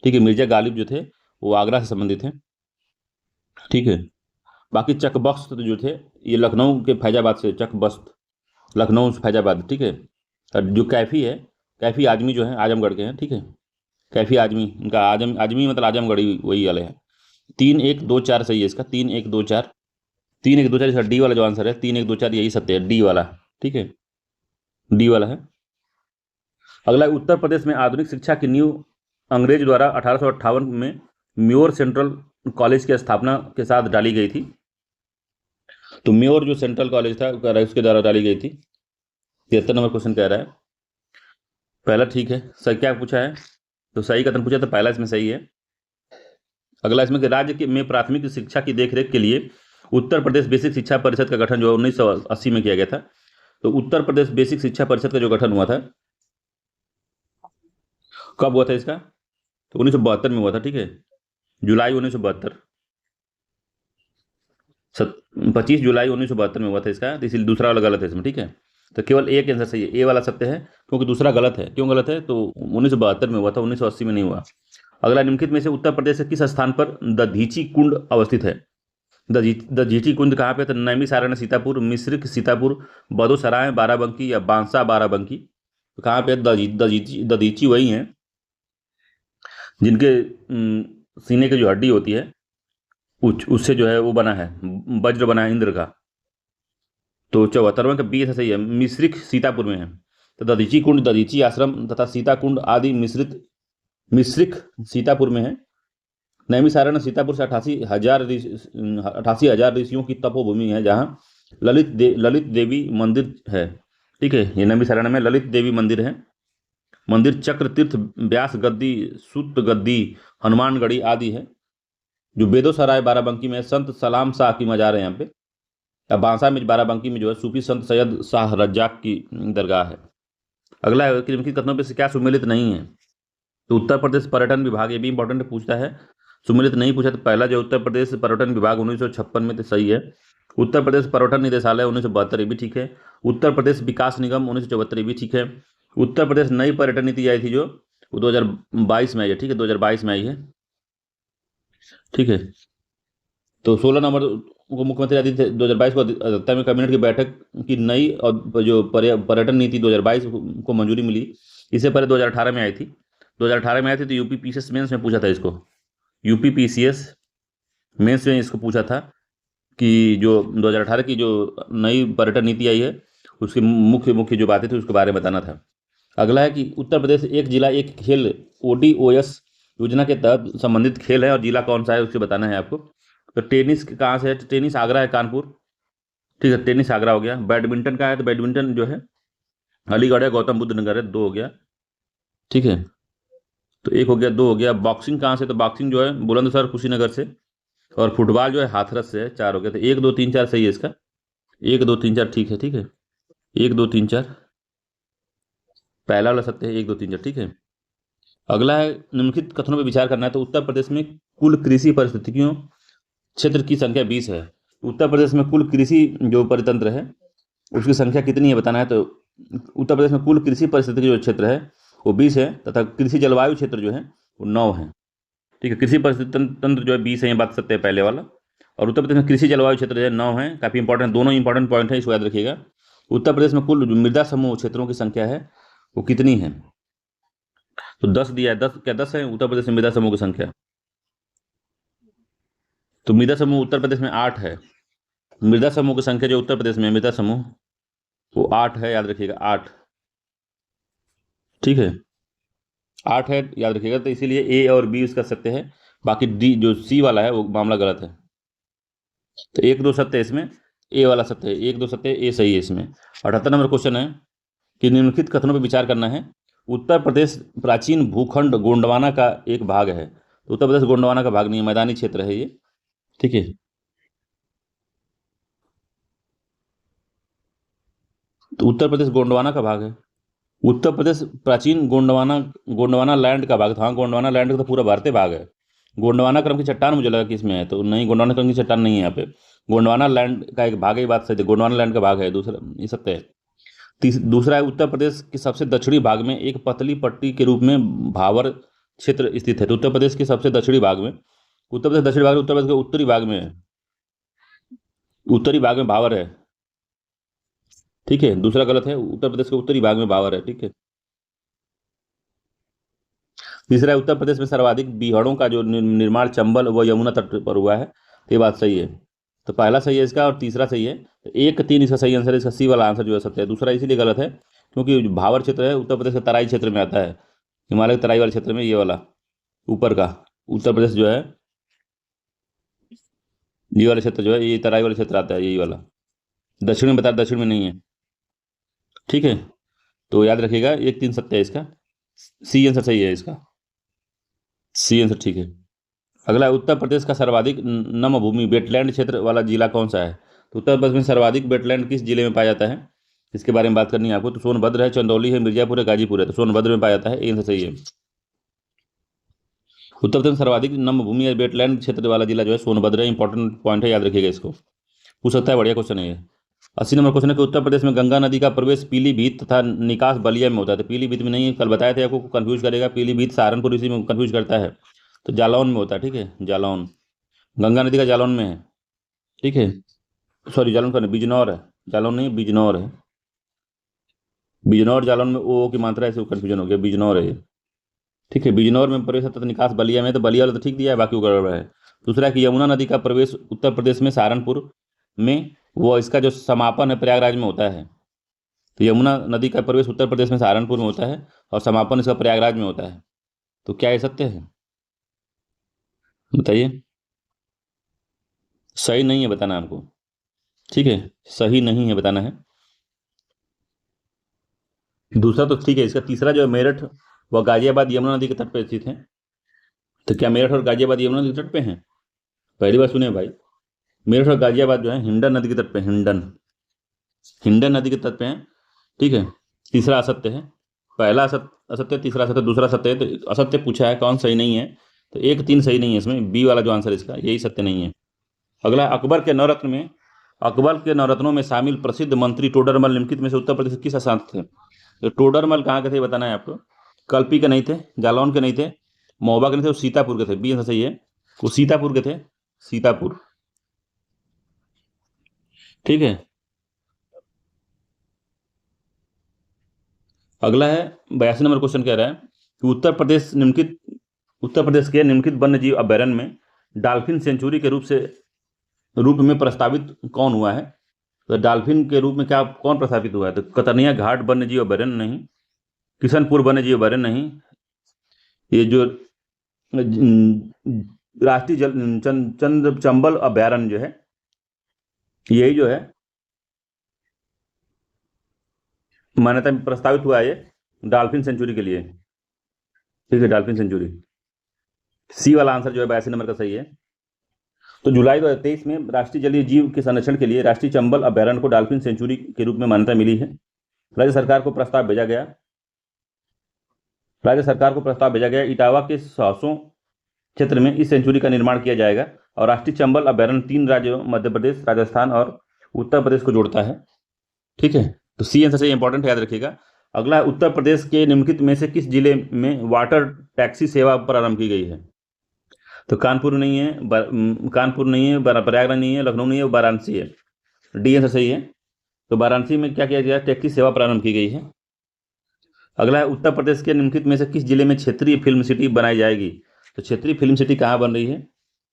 ठीक है, मिर्जा गालिब जो थे वो आगरा से संबंधित हैं, ठीक है। बाकी चक बख्त जो थे ये लखनऊ के फैजाबाद से, चक बख्त लखनऊ से फैजाबाद, ठीक है। और जो कैफी है, कैफी आजमी जो है आजमगढ़ के हैं, ठीक है, कैफी आजमी, इनका आजमी मतलब आजमगढ़ी वही वाले हैं। 3-1-2-4 सही है इसका, 3-1-2-4, 3-1-2-4 इसका डी वाला जो आंसर है, 3-1-2-4 यही सत्य है, डी वाला, ठीक है, डी वाला है। अगला, उत्तर प्रदेश में आधुनिक शिक्षा की नींव अंग्रेज द्वारा 1858 में म्योर सेंट्रल कॉलेज की स्थापना के साथ डाली गई थी। तो म्योर जो सेंट्रल कॉलेज था उसके द्वारा डाली गई थी। 73 नंबर क्वेश्चन कह रहा है, पहला ठीक है, सही क्या पूछा है? तो सही कथन पूछा, तो पहला इसमें सही है। अगला इसमें कि राज्य में प्राथमिक शिक्षा की देखरेख के लिए उत्तर प्रदेश बेसिक शिक्षा परिषद का गठन जो 1980 में किया गया था। तो उत्तर प्रदेश बेसिक शिक्षा परिषद का जो गठन हुआ था, कब हुआ था इसका? तो 1972 में हुआ था, ठीक है, जुलाई 1972, 25 जुलाई 1972 में हुआ था इसका। तो इसलिए दूसरा वाला गलत है इसमें, ठीक है। तो केवल एक आंसर सही है, ए वाला सत्य है, क्योंकि दूसरा गलत है। क्यों गलत है? तो 1972 में हुआ था, 1980 में नहीं हुआ। अगला, निम्नलिखित में से उत्तर प्रदेश के किस स्थान पर दधीची कुंड अवस्थित है? दधीची कुंड कहाँ पे? तो नैमिषारण्य सीतापुर, मिश्रिक सीतापुर, बदोसराय बाराबंकी, या बांसा बाराबंकी। तो कहाँ पे? दधीची वही है जिनके सीने की जो हड्डी होती है उससे जो है वो बना है, वज्र बना है इंद्र का। तो 74वां का बी ऐसा सही है, मिश्रिक सीतापुर में है। तो दधीची कुंड, दधीची आश्रम तथा सीता कुंड आदि मिश्रिक सीतापुर में है। नैमिषारण्य सीतापुर से 88,000 ऋषियों की तपोभूमि है, जहाँ ललित देवी मंदिर है, ठीक है। ये नैमिषारण्य में ललित देवी मंदिर है। मंदिर चक्र तीर्थ, व्यास गद्दी, सूत गद्दी, हनुमानगढ़ी आदि है। जो बेदोसराय बाराबंकी में संत सलाम शाह की मजार है यहाँ पे। अब बांसा में बाराबंकी में जो है सूफी संत सैयद शाह रज्जाक की दरगाह है। अगला है कि निम्नलिखित कथनों पे से क्या सुमेलित नहीं है? तो उत्तर प्रदेश पर्यटन विभाग, ये भी इंपॉर्टेंट पूछता है, सुमेलित नहीं पूछा। तो पहला जो उत्तर प्रदेश पर्यटन विभाग 1956 में, तो सही है। उत्तर प्रदेश पर्यटन निदेशालय 1972, ये भी ठीक है। उत्तर प्रदेश विकास निगम 1974, ये भी ठीक है। उत्तर प्रदेश नई पर्यटन नीति आई थी जो वो 2022 में आई है, ठीक है, 2022 में आई है, ठीक है। तो 16 नंबर को मुख्यमंत्री आदित्य 2022 को अध्यक्षता में कैबिनेट की बैठक की नई और जो पर्यटन नीति 2022 को मंजूरी मिली। इससे पहले 2018 में आई थी, 2018 में आई थी। तो यूपी पीसीएस मेंस में पूछा था इसको, यूपी पीसीएस मेंस में इसको पूछा था कि जो 2018 की जो नई पर्यटन नीति आई है उसकी मुख्य जो बातें थी उसके बारे में बताना था। अगला है कि उत्तर प्रदेश एक जिला एक खेल ODOS योजना के तहत संबंधित खेल है और जिला कौन सा है उससे बताना है आपको। तो टेनिस कहाँ से है? टेनिस आगरा है, कानपुर, ठीक है, टेनिस आगरा हो गया। बैडमिंटन का है, तो बैडमिंटन जो है अलीगढ़ है, गौतम बुद्ध नगर है, 2 हो गया, ठीक है। तो 1 हो गया, 2 हो गया। बॉक्सिंग कहाँ से? तो बॉक्सिंग जो है बुलंदशहर कुशीनगर से। और फुटबॉल जो है हाथरस से है, 4 हो गया। तो 1 2 3 4 सही है इसका, 1 2 3 4 ठीक है, ठीक है, 1 2 3 4 पहला वाला सत्य है, 1 2 3 4, ठीक है। अगला है निम्नलिखित कथनों पर विचार करना है। तो उत्तर प्रदेश में कुल कृषि पारिस्थितिकियों क्षेत्र की संख्या 20 है। उत्तर प्रदेश में कुल कृषि जो परितंत्र है उसकी संख्या कितनी है बताना है। तो उत्तर प्रदेश में कुल कृषि पारिस्थितिकी जो क्षेत्र है वो 20 है तथा कृषि जलवायु क्षेत्र जो है वो 9 है। ठीक है, कृषि परिस्थिति तंत्र जो है 20 है, ये बात सत्य है पहले वाला। और उत्तर प्रदेश में कृषि जलवायु क्षेत्र जो है 9 है। काफी इंपॉर्टेंट, दोनों इंपॉर्टेंट पॉइंट है, इसको याद रखिएगा। उत्तर प्रदेश में कुल मृदा समूह क्षेत्रों की संख्या है वो कितनी है। तो 10 दिया है। 10 क्या 10 है उत्तर प्रदेश में मृदा समूह की संख्या। तो मृदा समूह उत्तर प्रदेश में 8 है। मृदा समूह की संख्या जो उत्तर प्रदेश में मृदा समूह वो 8 है, याद रखिएगा 8। ठीक है, 8 है, याद रखिएगा। तो इसीलिए ए और बी इसका सत्य है, बाकी डी जो सी वाला है वो मामला गलत है। तो 1 2 सत्य है इसमें, ए वाला सत्य है, 1 2 सत्य है, ए सही है इसमें। 78 नंबर क्वेश्चन है कि निम्नलिखित कथनों पर विचार करना है। उत्तर प्रदेश प्राचीन भूखंड गोंडवाना का एक भाग है। तो उत्तर प्रदेश गोंडवाना का भाग नहीं है, मैदानी क्षेत्र है ये। ठीक है, तो उत्तर प्रदेश गोंडवाना का भाग है। उत्तर प्रदेश प्राचीन गोंडवाना गोंडवाना लैंड का भाग था। हाँ, गोंडवाना लैंड का तो पूरा भारतीय भाग है। गोंडवाना क्रम की चट्टान मुझे लगा कि इसमें है, तो नहीं, गोंडवाना क्रम की चट्टान नहीं है यहाँ पे। गोंडवाना लैंड का एक भाग है, ये बात सही है, गोंडवाना लैंड का भाग है, दूसरा ये सत्य है। दूसरा है उत्तर प्रदेश के सबसे दक्षिणी भाग में एक पतली पट्टी के रूप में भावर क्षेत्र स्थित है। तो उत्तर प्रदेश के सबसे दक्षिणी भाग में, उत्तर प्रदेश दक्षिणी भाग में, उत्तर प्रदेश के उत्तरी भाग में है, उत्तरी भाग में भावर है। ठीक है, दूसरा गलत है, उत्तर प्रदेश के उत्तरी भाग में भावर है। ठीक है, तीसरा है उत्तर प्रदेश में सर्वाधिक बीहड़ों का जो निर्माण चंबल व यमुना तट पर हुआ है। तो ये बात सही है। तो पहला सही है इसका और तीसरा सही है। तो 1 3 इसका सही आंसर है। इसका सी वाला आंसर जो है सत्य है। दूसरा इसीलिए गलत है क्योंकि जो भावर क्षेत्र है उत्तर प्रदेश के तराई क्षेत्र में आता है, हिमालय के तराई वाले क्षेत्र में, ये वाला ऊपर का उत्तर प्रदेश जो है, ये वाला क्षेत्र जो है ये तराई वाला क्षेत्र आता है, यही वाला। दक्षिण में बता, दक्षिण में नहीं है। ठीक है, तो याद रखिएगा 1 3 सत्य है इसका, सी आंसर सही है इसका, सी आंसर ठीक है। अगला है उत्तर प्रदेश का सर्वाधिक नम भूमि वेटलैंड क्षेत्र वाला जिला कौन सा है। तो उत्तर प्रदेश में सर्वाधिक वेटलैंड किस जिले में पाया जाता है, इसके बारे में बात करनी है आपको। तो सोनभद्र है, चंदौली है, मिर्जापुर है, गाजीपुर है। तो सोनभद्र में पाया जाता है, ये आंसर सही है। उत्तर प्रदेश में सर्वाधिक नम भूमि या वेटलैंड क्षेत्र वाला जिला जो है सोनभद्र है। इंपॉर्टेंट पॉइंट है, याद रखिएगा इसको, पूछ सकता है, बढ़िया क्वेश्चन है ये। 80 नंबर क्वेश्चन है कि उत्तर प्रदेश में गंगा नदी का प्रवेश पीलीभीत तथा निकास बलिया में होता है। तो पीलीभीत में नहीं है, कल बताया था आपको, कंफ्यूज करेगा। पीलीभीत सहारनपुर इसी में कंफ्यूज करता है। तो जालौन में होता है। ठीक है, जालौन, गंगा नदी का जालौन में है। ठीक है, सॉरी जालौन का नहीं, बिजनौर है, जालौन नहीं बिजनौर है। बिजनौर जालौन में ओ की मात्रा है, कंफ्यूजन हो गया, बिजनौर है ये। ठीक है, बिजनौर में प्रवेश तथा निकास बलिया में, तो बलिया वाला तो ठीक दिया है, बाकी वो गड़बड़ है। दूसरा है कि यमुना नदी का प्रवेश उत्तर प्रदेश में सहारनपुर में, वो इसका जो समापन है प्रयागराज में होता है। तो यमुना नदी का प्रवेश उत्तर प्रदेश में सहारनपुर में होता है और समापन इसका प्रयागराज में होता है। तो क्या ये सत्य है, बताइए। सही नहीं है बताना है हमको। ठीक है, सही नहीं है बताना है। दूसरा तो ठीक है इसका। तीसरा जो है मेरठ व गाजियाबाद यमुना नदी के तट पर स्थित है। तो क्या मेरठ और गाजियाबाद यमुना नदी के तट पे हैं, पहली बार सुने भाई। मेरठ और गाजियाबाद जो है हिंडन नदी के तट पे, हिंडन, हिंडन नदी के तट पे हैं। ठीक है, तीसरा असत्य है, पहला असत्य, तीसरा असत्य, दूसरा सत्य है। तो असत्य पूछा है, कौन सही नहीं है। तो 1 3 सही नहीं है इसमें, बी वाला जो आंसर इसका यही सत्य नहीं है। अगला, अकबर के नवरत्न में, अकबर के नवरत्नों में शामिल प्रसिद्ध मंत्री टोडरमल निम्नलिखित में से उत्तर प्रदेश के किस स्थान थे। तो टोडरमल कहाँ के थे बताना है आपको। कल्पी के नहीं थे, जालौन के नहीं थे, महोबा के नहीं थे, वो सीतापुर के थे। बी आंसर सही है, वो सीतापुर के थे, सीतापुर। ठीक है, अगला है 82 नंबर क्वेश्चन कह रहा है कि उत्तर प्रदेश के निम्नलिखित वन्य जीव अभयारण्य में डॉल्फिन सेंचुरी के रूप में प्रस्तावित कौन हुआ है। तो डॉल्फिन के रूप में क्या कौन प्रस्तावित हुआ है। तो कतरनिया घाट वन्य जीव अभयारण्य नहीं, किशनपुर वन्य जीव अभयारण्य नहीं, ये जो राष्ट्रीय चंबल अभयारण्य जो है, यही जो है मान्यता प्रस्तावित हुआ है ये डॉल्फिन सेंचुरी के लिए। ठीक है, डॉल्फिन सेंचुरी, सी वाला आंसर जो है 82 नंबर का सही है। तो जुलाई 2023 में राष्ट्रीय जलीय जीव के संरक्षण के लिए राष्ट्रीय चंबल अभयारण्य को डॉल्फिन सेंचुरी के रूप में मान्यता मिली है। राज्य सरकार को प्रस्ताव भेजा गया राज्य सरकार को प्रस्ताव भेजा गया, इटावा के 600 क्षेत्र में इस सेंचुरी का निर्माण किया जाएगा और राष्ट्रीय चंबल अभ्यारण्य 3 राज्यों मध्य प्रदेश, राजस्थान और उत्तर प्रदेश को जोड़ता है। ठीक है, तो सी आंसर से इंपॉर्टेंट याद रखिएगा। अगला है, उत्तर प्रदेश के निम्नलिखित में से किस जिले में वाटर टैक्सी सेवा प्रारंभ की गई है? तो कानपुर नहीं है, कानपुर नहीं है, प्रयागराज नहीं है, लखनऊ नहीं है, वाराणसी है। डी आंसर सही है। तो वाराणसी में क्या किया गया? टैक्सी सेवा प्रारंभ की गई है। अगला है, उत्तर प्रदेश के निम्नलिखित में से किस जिले में क्षेत्रीय फिल्म सिटी बनाई जाएगी? तो क्षेत्रीय फिल्म सिटी कहाँ बन रही है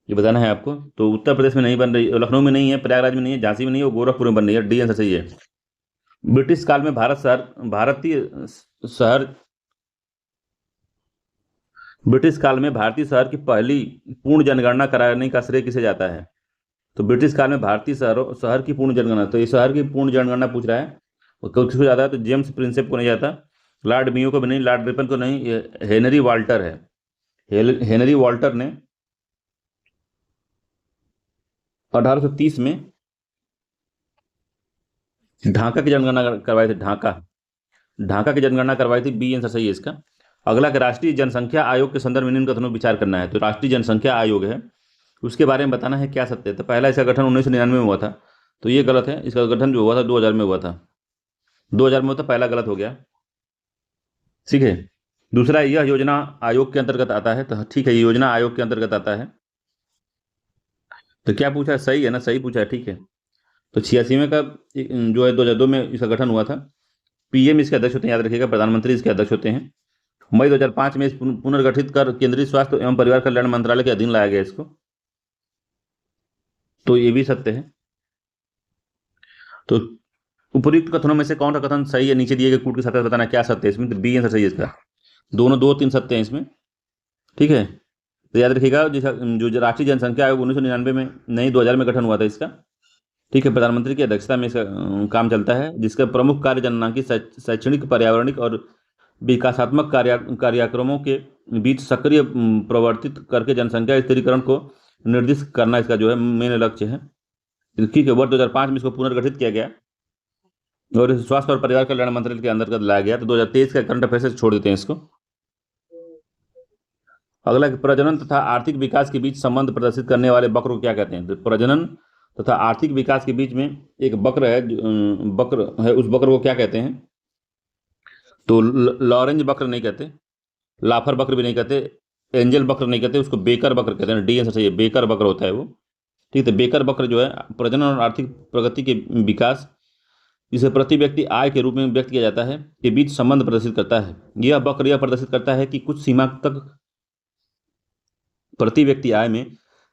ये बताना है आपको। तो उत्तर प्रदेश में नहीं बन रही, लखनऊ में नहीं है, प्रयागराज में नहीं है, झांसी में नहीं है, गोरखपुर में बन रही है। डी आंसर सही है। ब्रिटिश काल में भारतीय शहर की पहली पूर्ण जनगणना कराने का श्रेय किसे जाता है? तो ब्रिटिश काल में भारतीय शहर की पूर्ण जनगणना, तो ये शहर की पूर्ण जनगणना पूछ रहा है, किसको जाता है? तो जेम्स प्रिंसेप को नहीं जाता, लॉर्ड मियो को भी नहीं, लॉर्ड रिपन को नहीं, हेनरी वाल्टर है। हेनरी वाल्टर ने 1830 में ढाका की जनगणना करवाई थी। ढाका की जनगणना करवाई थी। बी आंसर सही है इसका। अगला कि राष्ट्रीय जनसंख्या आयोग के संदर्भ में निम्न कथनों पर विचार करना है। तो राष्ट्रीय जनसंख्या आयोग है, उसके बारे में बताना है क्या सत्य है। तो पहला इसका गठन 1999 में हुआ था, तो ये गलत है। इसका गठन जो हुआ था 2000 में हुआ था, 2000 में हुआ था, पहला गलत हो गया। ठीक है, दूसरा, यह योजना आयोग के अंतर्गत आता है। तो ठीक है, ये योजना आयोग के अंतर्गत आता है। तो क्या पूछा है? सही है ना, सही पूछा है। ठीक है, तो 86वें का जो है 2002 में इसका गठन हुआ था। पीएम इसके अध्यक्ष होते हैं, याद रखिएगा, प्रधानमंत्री इसके अध्यक्ष होते हैं। मई 2005 में इस पुनर्गठित कर केंद्रीय स्वास्थ्य एवं परिवार कल्याण मंत्रालय के अधीन लाया गया इसको। तो ये भी सत्य है। तो उपयुक्त कथनों में से कौन सा कथन सही है? नीचे दिए गए कूट के साथ बताना क्या सत्य है इसमें। तो बी आंसर सही है इसका। दोनों 2-3 सत्य हैं इसमें। ठीक है, तो याद रखिएगा, जो राष्ट्रीय जनसंख्या आयोग 1999 में नहीं 2000 में गठन हुआ था इसका। ठीक है, प्रधानमंत्री की अध्यक्षता में इसका काम चलता है, जिसका प्रमुख कार्य जनगणना की शैक्षणिक, पर्यावरणिक और विकासात्मक कार्यक्रमों के बीच सक्रिय प्रवर्तित करके जनसंख्या स्थिरीकरण को निर्दिष्ट करना इसका जो है मेन लक्ष्य है। ठीक है, वर्ष 2005 में इसको पुनर्गठित किया गया और स्वास्थ्य और परिवार कल्याण मंत्रालय के अंतर्गत लाया गया। तो 2023 का करंट अफेयर से छोड़ देते हैं इसको। अगला, प्रजनन तथा आर्थिक विकास के बीच संबंध प्रदर्शित करने वाले वक्र को क्या कहते हैं? तो प्रजनन तथा आर्थिक विकास के बीच में एक वक्र है, उस वक्र को क्या कहते हैं? तो लॉरेंज वक्र नहीं कहते, लाफर वक्र भी नहीं कहते, एंजल वक्र नहीं कहते, उसको बेकर वक्र कहते हैं। डी आंसर सही है, बेकर वक्र होता है वो। ठीक है, बेकर वक्र जो है प्रजनन और आर्थिक प्रगति के विकास, जिसे प्रति व्यक्ति आय के रूप में व्यक्त किया जाता है, के बीच संबंध प्रदर्शित करता है। यह वक्र यह प्रदर्शित करता है कि कुछ सीमा तक प्रति व्यक्ति आय में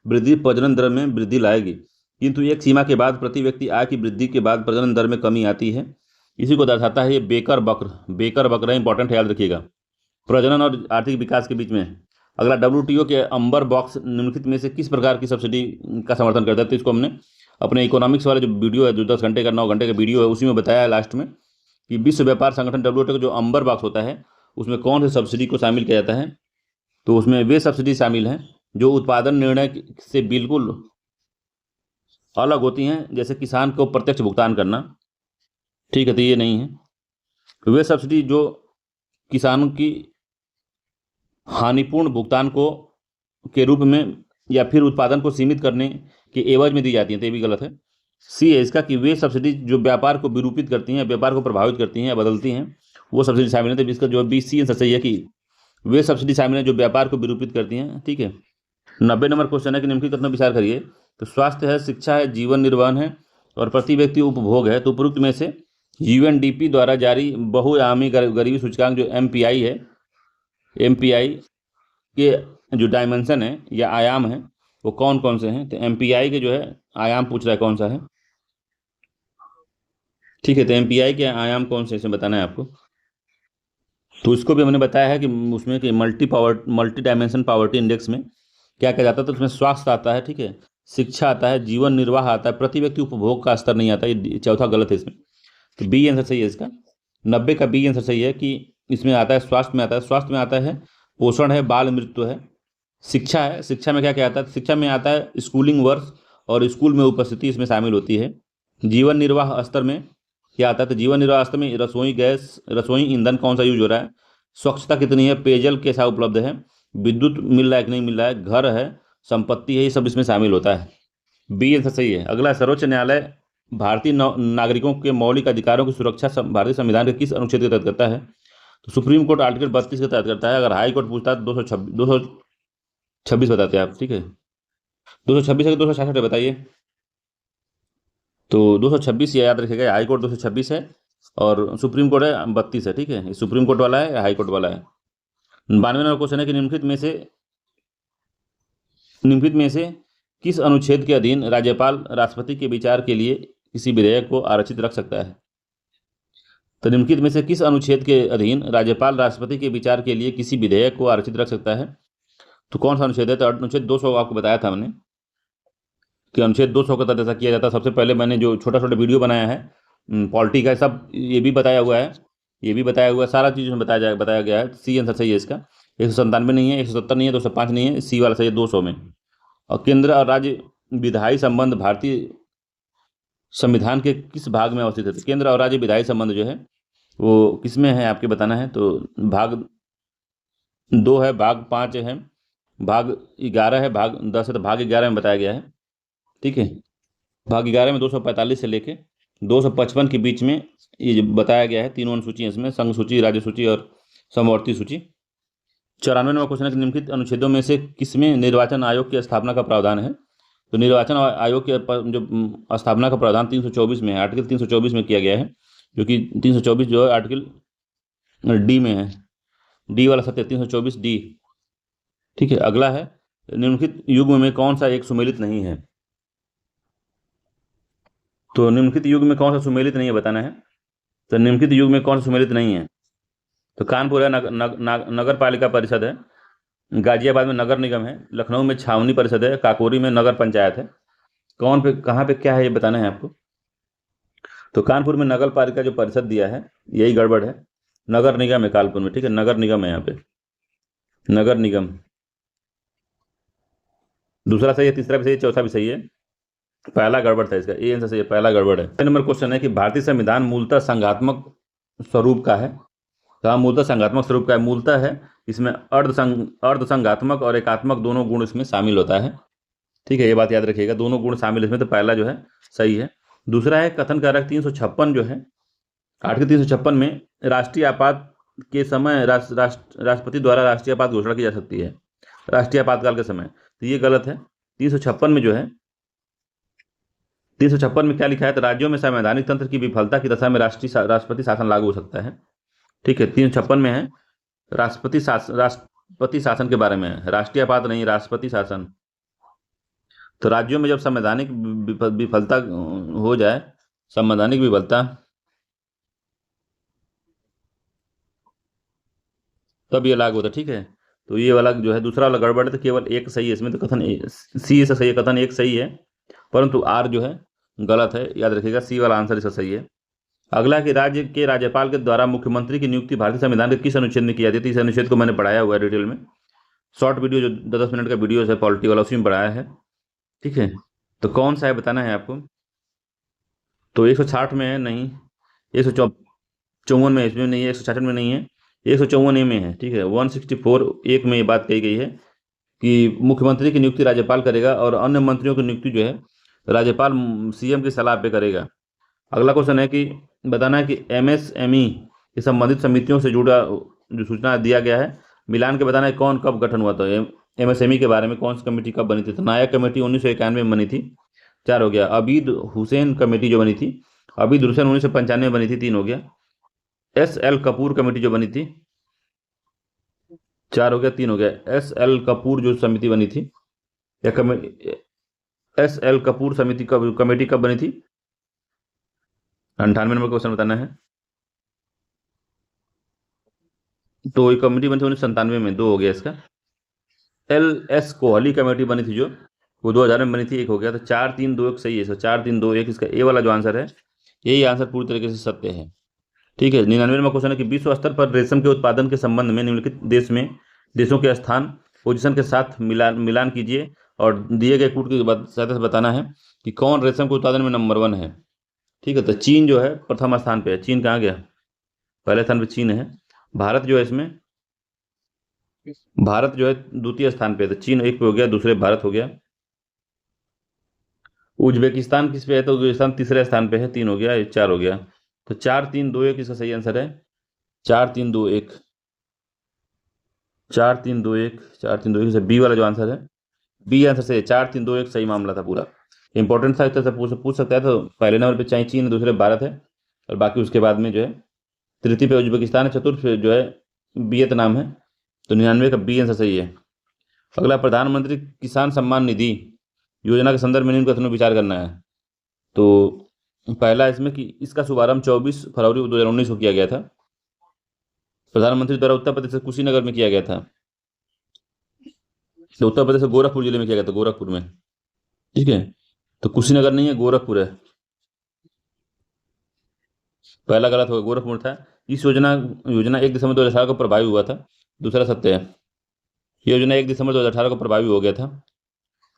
वृद्धि प्रजनन दर में वृद्धि लाएगी, किंतु एक सीमा के बाद प्रति व्यक्ति आय की वृद्धि के बाद प्रजनन दर में कमी आती है। इसी को दर्शाता है ये बेकर वक्र। बेकर वक्र है, इंपॉर्टेंट है, याद रखिएगा, प्रजनन और आर्थिक विकास के बीच में। अगला, WTO के अंबर बॉक्स निम्नलिखित में से किस प्रकार की सब्सिडी का समर्थन करता है? तो इसको हमने अपने इकोनॉमिक्स वाला जो वीडियो है, जो 10 घंटे का 9 घंटे का वीडियो है, उसी में बताया है लास्ट में कि विश्व व्यापार संगठन WTO का जो अंबर बॉक्स होता है उसमें कौन सी सब्सिडी को शामिल किया जाता है? तो उसमें वे सब्सिडी शामिल हैं जो उत्पादन निर्णय से बिल्कुल अलग होती हैं, जैसे किसान को प्रत्यक्ष भुगतान करना। ठीक है, तो ये नहीं है। वे सब्सिडी जो किसानों की हानिपूर्ण भुगतान को के रूप में या फिर उत्पादन को सीमित करने के एवज में दी जाती हैं, तो ये भी गलत है। सी है इसका कि वे सब्सिडी जो व्यापार को विरूपित करती हैं, व्यापार को प्रभावित करती हैं या बदलती हैं, वो सब्सिडी शामिल है। तो इसका जो BC आंसर सही है कि वे सब्सिडी शामिल हैं जो व्यापार को विरूपित करती हैं। ठीक है, 90 नंबर क्वेश्चन है कि निम्नलिखित कथनों विचार करिए। तो स्वास्थ्य है, शिक्षा है, जीवन निर्वहन है और प्रति व्यक्ति उपभोग है। तो उपरोक्त में से UNDP द्वारा जारी बहुआयामी गरीबी सूचकांक जो MPI है, MPI के जो डायमेंशन है या आयाम है वो कौन कौन से हैं? तो MPI के जो है आयाम पूछ रहा है कौन सा है। ठीक है, तो MPI के आयाम कौन से, इसे बताना है आपको। तो इसको भी हमने बताया है कि उसमें कि मल्टी डायमेंशन पॉवर्टी इंडेक्स में क्या क्या जाता है। तो उसमें स्वास्थ्य आता है, ठीक है, शिक्षा आता है, जीवन निर्वाह आता है, प्रति व्यक्ति उपभोग का स्तर नहीं आता। ये चौथा गलत है इसमें, तो B आंसर सही है इसका। 90 का B आंसर सही है कि इसमें आता है, स्वास्थ्य में आता है। स्वास्थ्य में आता है पोषण है, बाल मृत्यु है, शिक्षा है। शिक्षा में क्या क्या आता है? शिक्षा में आता है स्कूलिंग वर्ष और स्कूल में उपस्थिति इसमें शामिल होती है। जीवन निर्वाह स्तर में क्या आता है? तो जीवन निर्वाह स्तर में रसोई गैस, रसोई ईंधन कौन सा यूज हो रहा है? स्वच्छता कितनी है, पेयजल कैसा उपलब्ध है, विद्युत मिल रहा है कि नहीं मिल रहा है, घर है, संपत्ति है, ये सब इसमें शामिल होता है। बी आंसर सही है। अगला, सर्वोच्च न्यायालय भारतीय नागरिकों के मौलिक अधिकारों की सुरक्षा भारतीय संविधान के किस अनुच्छेद के तहत करता है? तो सुप्रीम कोर्ट आर्टिकल 32 के तहत करता है। अगर हाई कोर्ट पूछता है तो 226 बताते हैं आप, ठीक है। 226 है कि 266 है, बताइए। तो 226 ये याद रखिएगा, हाई कोर्ट 226 है और सुप्रीम कोर्ट है 32 है, ठीक है। सुप्रीम कोर्ट वाला है या हाई कोर्ट वाला है। 92 नंबर क्वेश्चन है कि निम्नलिखित में से किस अनुच्छेद के अधीन राज्यपाल राष्ट्रपति के विचार के लिए किसी विधेयक को आरक्षित रख सकता है? तो निम्नलिखित में से किस अनुच्छेद के अधीन राज्यपाल राष्ट्रपति के विचार के लिए किसी विधेयक को आरक्षित रख सकता है? तो कौन सा अनुच्छेद है? तो अनुच्छेद 200 आपको बताया था मैंने कि अनुच्छेद 200 के तहत ऐसा किया जाता है। सबसे पहले मैंने जो छोटा छोटा वीडियो बनाया है पॉलिटी का, सब ये भी बताया हुआ है, ये भी बताया हुआ है, सारा चीज़ में बताया गया है। सी आंसर सही है इसका। 197 नहीं है, 170 नहीं है, 205 नहीं है, सी वाला सही है 200 में। और केंद्र और राज्य विधायी संबंध भारतीय संविधान के किस भाग में अवस्थित है? तो केंद्र और राज्य विधायी संबंध जो है वो किस में है आपके बताना है। तो भाग 2 है, भाग 5 है, भाग 11 है, भाग 10 है। तो भाग 11 में बताया गया है, ठीक है। भाग 11 में 245 से लेके 255 के बीच में ये जो बताया गया है, तीनों अनुसूची है इसमें, संघ सूची, राज्य सूची और समवर्ती सूची। 94 नंबर क्वेश्चन है कि निम्नलिखित अनुच्छेदों में से किसमें निर्वाचन आयोग की स्थापना का प्रावधान है? तो निर्वाचन आयोग की जो स्थापना का प्रावधान 324 में है, आर्टिकल 324 में किया गया है, जो कि 324 जो है आर्टिकल डी में है, डी वाला सत्य 324 डी, ठीक है। अगला है, निम्नलिखित युग्म में कौन सा एक सुमेलित नहीं है? तो निम्नलिखित युग में कौन सा सुमेलित नहीं है बताना है। तो निम्नलिखित युग में कौन सा सुमेलित नहीं है? तो कानपुर है, नगर पालिका परिषद है, गाजियाबाद में नगर निगम है, लखनऊ में छावनी परिषद है, काकोरी में नगर पंचायत है। कौन पे कहाँ पे क्या है ये बताना है आपको। तो कानपुर में नगर पालिका जो परिषद दिया है यही गड़बड़ है, नगर निगम है कानपुर में, ठीक है, नगर निगम है यहाँ पे, नगर निगम। दूसरा सही है, तीसरा भी सही है, चौथा भी सही है, पहला गड़बड़ था इसका, ए आंसर सही है, पहला गड़बड़ है। नंबर क्वेश्चन है कि भारतीय संविधान मूलतः संघात्मक स्वरूप का है। कहा मूलतः संघात्मक स्वरूप का है? मूलतः है, इसमें अर्धसंघात्मक और एकात्मक दोनों गुण इसमें शामिल होता है, ठीक है, ये बात याद रखिएगा, दोनों गुण शामिल इसमें। तो पहला जो है सही है। दूसरा है कथन कारक 356 जो है, आर्टिकल 356 में राष्ट्रीय आपात के समय राष्ट्रपति द्वारा राष्ट्रीय आपात घोषणा की जा सकती है, राष्ट्रीय आपातकाल के समय। तो ये गलत है। 356 में जो है, 356 में क्या लिखा है? तो राज्यों में संवैधानिक तंत्र की विफलता की दशा में राष्ट्रपति शासन लागू हो सकता है, ठीक है। 356 में है राष्ट्रपति शासन के बारे में है, राष्ट्रीय आपात नहीं, राष्ट्रपति शासन। तो राज्यों में जब संवैधानिक विफलता हो जाए, संवैधानिक विफलता, तब ये लागू होता है, ठीक है। तो ये वाला जो है दूसरा वाला गड़बड़ है, तो केवल एक सही है इसमें। तो कथन सी से सही है, कथन एक सही है, परंतु आर जो है गलत है, याद रखिएगा, सी वाला आंसर इसका सही है। अगला कि राज्य के राज्यपाल के द्वारा मुख्यमंत्री की नियुक्ति भारतीय संविधान के किस अनुच्छेद में की जाती है? इस अनुच्छेद को मैंने पढ़ाया हुआ है डिटेल में, शॉर्ट वीडियो जो 10 मिनट का वीडियो है पॉलिटी वाला, उसी में पढ़ाया है, ठीक है। तो कौन सा है बताना है आपको। तो 160 में है नहीं, 154 में इसमें नहीं है, 166 में नहीं है, 154 में है, ठीक है। 164 एक में ये बात कही गई है कि मुख्यमंत्री की नियुक्ति राज्यपाल करेगा और अन्य मंत्रियों की नियुक्ति जो है राज्यपाल सीएम की सलाह पे करेगा। अगला क्वेश्चन है कि बताना है कि एमएसएमई के संबंधित समितियों से जुड़ा जो सूचना दिया गया है, मिलान के बताना है कौन कब गठन हुआ था। एमएसएमई के बारे में कौन सी कमेटी कब बनी थी? तो नायक कमेटी 1991 में बनी थी, 4 हो गया। अबीद हुसैन कमेटी जो बनी थी, अबीद हुसैन 1995 में बनी थी, 3 हो गया। एस.एल. कपूर कमेटी जो बनी थी, 4 हो गया, 3 हो गया। एस.एल. कपूर जो समिति बनी थी, या एस.एल. कपूर समिति कमेटी कब बनी थी? 98 नंबर क्वेश्चन बताना है। तो ये कमेटी बनी थी 1997 में, 2 हो गया इसका। एल.एस. कोहली कमेटी बनी थी जो, वो 2000 में बनी थी, 1 हो गया। तो 4 3 2 1 सही है, 4 3 2 1 इसका ए वाला जो आंसर है, यही आंसर पूरी तरीके से सत्य है, ठीक है। 99 नंबर क्वेश्चन है कि विश्व स्तर पर रेशम के उत्पादन के संबंध में निम्नलिखित देशों के स्थान पोजीशन के साथ मिलान कीजिए और दिए गए कूट की सहायता से बताना है कि कौन रेशम के उत्पादन में नंबर 1 है, ठीक है। तो चीन जो है प्रथम स्थान पे है। चीन कहाँ गया? पहले स्थान पे चीन है। भारत जो है इसमें भारत जो है द्वितीय स्थान पे है, तो चीन एक पे हो गया, दूसरे भारत हो गया। उज्बेकिस्तान किस पे है? तो उज्बेकिस्तान तीसरे स्थान पे है, 3 हो गया, ये 4 हो गया। तो 4-3-2-1 इसका सही आंसर है। 4-3-2-1, 4-3-2-1, 4-3-2-1 से बी वाला जो आंसर है, बी आंसर से 4-3-2-1 सही मामला था पूरा। इंपॉर्टेंट था, इस तरह से पूछ सकता है। तो पहले नंबर पे चाहे चीन है, दूसरे भारत है, और बाकी उसके बाद में जो है तृतीय पे उज्बेकिस्तान है, चतुर्थ पे जो है वियतनाम है। तो 99 का बी आंसर सही है। अगला, प्रधानमंत्री किसान सम्मान निधि योजना के संदर्भ में निम्न कथनों पर विचार करना है। तो पहला इसमें कि इसका शुभारंभ 24 फरवरी 2019 को किया गया था। प्रधानमंत्री द्वारा उत्तर प्रदेश के कुशीनगर में किया गया था। तो उत्तर प्रदेश के गोरखपुर जिले में किया गया था, गोरखपुर में। ठीक है, तो कुशीनगर नहीं है, गोरखपुर है। पहला गलत होगा, गोरखपुर था। इस योजना योजना 1 दिसंबर 2018 को प्रभावी हुआ था। दूसरा सत्य है, ये योजना 1 दिसंबर 2018 को प्रभावी हो गया था।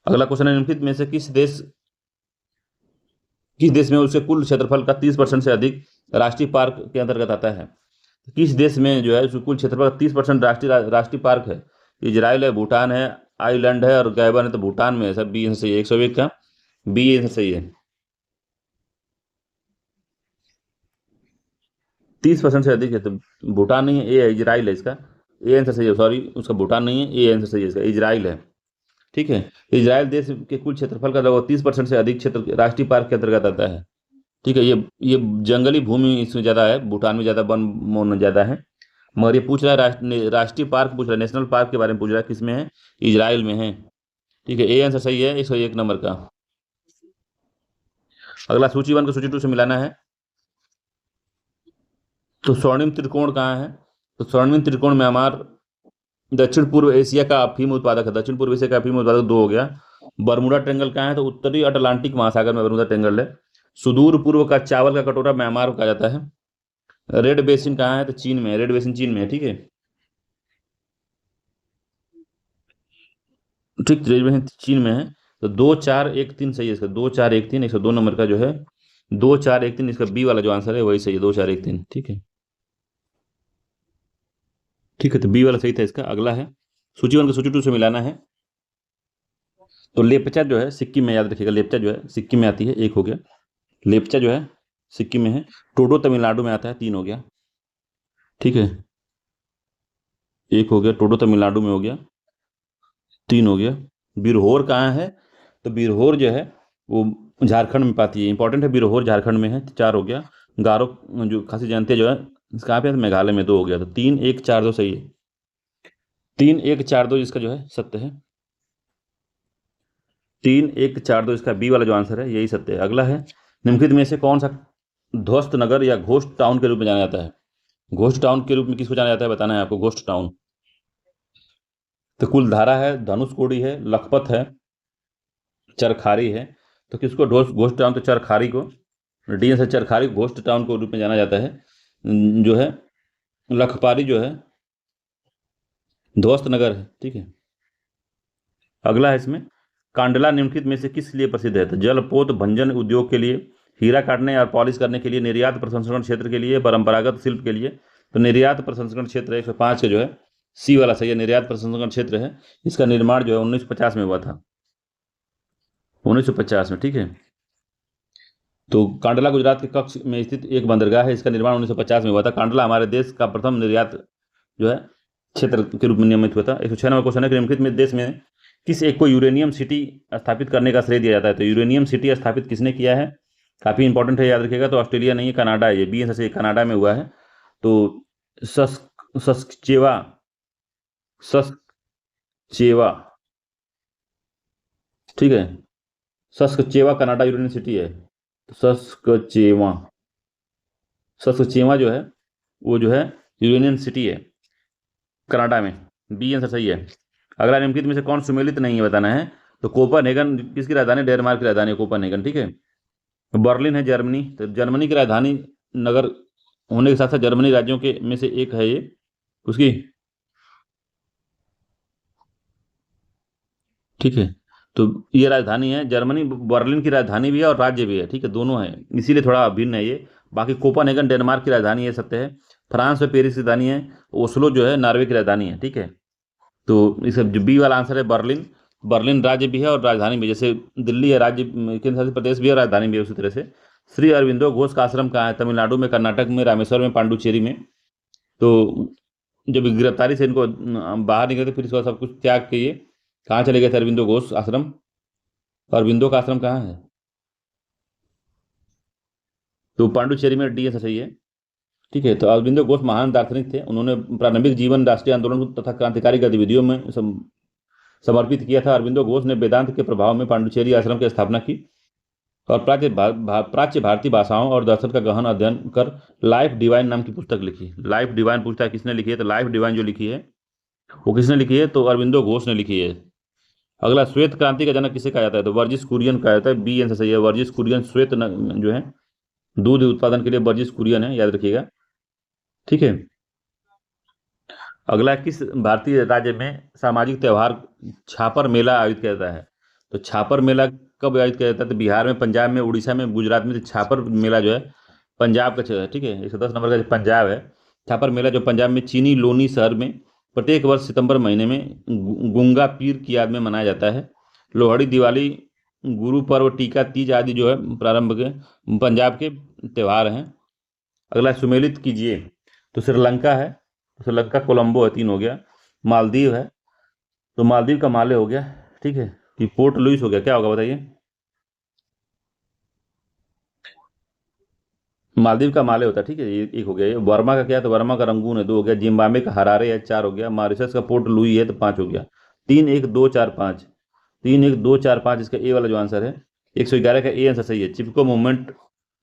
अगला क्वेश्चन है, निम्नलिखित में से किस देश में उसके कुल क्षेत्रफल का 30% से अधिक राष्ट्रीय पार्क के अंतर्गत आता है? किस देश में जो है उसके कुल क्षेत्रफल का 30% राष्ट्रीय पार्क है? इजराइल है, भूटान है, आइलैंड है और गैबन है। तो भूटान में है सर, बी आंसर सही है। 101 का बी आंसर सही है। 30% से अधिक है तो भूटान नहीं है, ए है, इजराइल है इसका। ए आंसर सही है, सॉरी, उसका भूटान नहीं है, ए आंसर सही है इसका, इजराइल है। ठीक है, इजराइल देश के कुल क्षेत्रफल का लगभग 30% से अधिक क्षेत्र राष्ट्रीय पार्क के अंतर्गत आता है। ठीक है, ये जंगली भूमि इसमें ज़्यादा है, भूटान में ज़्यादा वन वन ज़्यादा है। मगर ये पूछ रहा है राष्ट्रीय पार्क पूछ रहा है, नेशनल पार्क के बारे में पूछ रहा है, किसमें है? इजराइल में है। ठीक है, ए आंसर सही है, 101 नंबर का। अगला, सूची 1 को सूची 2 से मिलाना है। तो स्वर्णिम त्रिकोण कहाँ है? तो स्वर्णिम त्रिकोण म्यांमार दक्षिण पूर्व एशिया का अफीम उत्पादक है। दक्षिण पूर्व एशिया का अफीम उत्पादक 2 हो गया। बर्मुडा ट्रेंगल कहाँ है? तो उत्तरी अटलांटिक महासागर में बर्मुडा ट्रेंगल है। सुदूर पूर्व का चावल का कटोरा म्यांमार को कहा जाता है। रेड बेसिन कहाँ है? तो चीन में है, रेड बेसिन चीन में है। ठीक है, ठीक, रेड बेसिन चीन में है। तो 2-4-1-3 सही है इसका, 2-4-1-3, 102 नंबर का जो है 2-4-1-3 इसका बी वाला जो आंसर है वही सही है, 2-4-1-3। ठीक है, ठीक है, तो बी वाला सही था इसका। अगला है, सूची 1 को सूची 2 से मिलाना है। तो लेपचा जो है सिक्किम में, याद रखिएगा, लेपचा जो है सिक्किम में आती है, 1 हो गया। लेपचा जो है सिक्किम में है। टोडो तमिलनाडु में आता है, 3 हो गया। ठीक है, 1 हो गया, टोडो तमिलनाडु में हो गया, 3 हो गया। बिरहोर कहाँ है? तो बिरहोर जो है वो झारखंड में पाती है, इंपॉर्टेंट है, बिरहोर झारखंड में है, 4 हो गया। गारो जो खासी जानते जो है कहाँ पे है? तो मेघालय में, 2 हो गया। तो 3-1-4-2 सही है, 3-1-4-2 इसका जो है सत्य है। 3-1-4-2 इसका बी वाला जो आंसर है यही सत्य है। अगला है, निम्नलिखित में से कौन सा ध्वस्त नगर या घोस्ट टाउन के रूप में जाना जाता है? घोस्ट टाउन के रूप में किसको जाना जाता है बताना है आपको, घोस्ट टाउन। तो कुलधारा है, धनुषकोडी है, लखपत है, चरखारी है। तो किसको घोस्ट टाउन? तो चरखारी को, डी से चरखारी घोस्ट टाउन के रूप में जाना जाता है। जो है लखपारी जो है ध्वस्त नगर है। ठीक है, अगला है इसमें, कांडला निम्नलिखित में से किस लिए प्रसिद्ध है? तो जलपोत भंजन उद्योग के लिए, हीरा काटने और पॉलिश करने के लिए, निर्यात प्रसंस्करण क्षेत्र के लिए, परंपरागत शिल्प के लिए। तो निर्यात प्रसंस्करण क्षेत्र 105 का जो है सी वाला सही है, निर्यात प्रसंस्करण क्षेत्र है। इसका निर्माण जो है 1950 में हुआ था, 1950 में। ठीक है, तो कांडला गुजरात के कच्छ में स्थित एक बंदरगाह है, इसका निर्माण 1950 में हुआ था। कांडला हमारे देश का प्रथम निर्यात जो है क्षेत्र के रूप में नियमित हुआ था। 106 नंबर क्वेश्चन है, निम्नलिखित में देश में किस एक को यूरेनियम सिटी स्थापित करने का श्रेय दिया जाता है? तो यूरेनियम सिटी स्थापित किसने किया है? काफ़ी इंपॉर्टेंट है, याद रखिएगा। तो ऑस्ट्रेलिया नहीं है, कनाडा है, ये बी आंसर से कनाडा में हुआ है। तो सस्केचेवा, सस्केचेवा, ठीक है, सस्केचेवा कनाडा यूनिवर्सिटी है। तो सस्केचेवा, सस्केचेवा जो है वो जो है यूरेनियम सिटी है कनाडा में, बी आंसर सही है। अगला, निम्नलिखित में से कौन सुमेलित नहीं है बताना है? तो कोपेनहेगन किसकी राजधानी? डेनमार्क की राजधानी है कोपेनहेगन। ठीक है, बर्लिन है जर्मनी, तो जर्मनी की राजधानी नगर होने के साथ साथ जर्मनी राज्यों के में से एक है ये, उसकी। ठीक है, तो ये राजधानी है जर्मनी, बर्लिन की राजधानी भी है और राज्य भी है। ठीक है, दोनों है, इसीलिए थोड़ा भिन्न है ये। बाकी कोपेनहेगन डेनमार्क की राजधानी है, सत्य है। फ्रांस में पेरिस की राजधानी है। ओस्लो जो है नॉर्वे की राजधानी है। ठीक है, तो इस जो बी वाला आंसर है बर्लिन। बर्लिन राज्य भी है और राजधानी भी, जैसे दिल्ली है राज्य, केंद्र शासित प्रदेश भी है, राजधानी भी है, उसी तरह से। श्री अरविंदो घोष का आश्रम कहाँ है? तमिलनाडु में, कर्नाटक में, रामेश्वर में, पांडुचेरी में। तो जब गिरफ्तारी से इनको बाहर निकले थे, फिर इसके बाद सब कुछ त्याग के ये कहाँ चले गए थे? अरविंदो घोष आश्रम। अरविंदो का आश्रम कहाँ है? तो पांडुचेरी में, डी ऐसा सही है। ठीक है, तो अरविंदो घोष महान दार्शनिक थे। उन्होंने प्रारंभिक जीवन राष्ट्रीय आंदोलन तथा क्रांतिकारी गतिविधियों में समर्पित किया था। अरविंदो घोष ने वेदांत के प्रभाव में पांडुचेरी आश्रम की स्थापना की और प्राच्य भारतीय भाषाओं और दर्शन का गहन अध्ययन कर लाइफ डिवाइन नाम की पुस्तक लिखी। लाइफ डिवाइन पूछता है किसने लिखी है, तो लाइफ डिवाइन जो लिखी है वो किसने लिखी है? तो अरविंदो घोष ने लिखी है। अगला, श्वेत क्रांति का जनक किसे कहा जाता है? तो वर्जिस कुरियन कहा जाता है। बी आंसर सही है, वर्जिस कुरियन। जो है दूध उत्पादन के लिए वर्जिस कुरियन है, याद रखिएगा। ठीक है। अगला, किस भारतीय राज्य में सामाजिक त्योहार छापर मेला आयोजित किया जाता है? तो छापर मेला कब आयोजित किया जाता है? तो बिहार में, पंजाब में, उड़ीसा में, गुजरात में। तो छापर मेला जो है पंजाब का है। ठीक है, 110 नंबर का जो पंजाब है। छापर मेला जो पंजाब में चीनी लोनी शहर में प्रत्येक वर्ष सितंबर महीने में गुंगा पीर की याद में मनाया जाता है। लोहड़ी, दिवाली, गुरु पर्व, टीका, तीज आदि जो है प्रारंभ के पंजाब के त्यौहार हैं। अगला, सुमेलित कीजिए। तो श्रीलंका है, श्रीलंका कोलंबो है, 3 हो गया। मालदीव है, तो मालदीव का माले हो गया। ठीक है, कि पोर्ट लुइस हो गया, क्या होगा बताइए? मालदीव का माले होता है। ठीक है, ये एक हो गया। ये वर्मा का क्या है? तो वर्मा का रंगून है, 2 हो गया। जिम्बाब्वे का हरारे है, 4 हो गया। मॉरिशस का पोर्ट लुई है, तो 5 हो गया। 3 1 2 4 5, 3 1 2 4 5, इसका ए वाला जो आंसर है 111 का ए आंसर सही है। चिपको मूवमेंट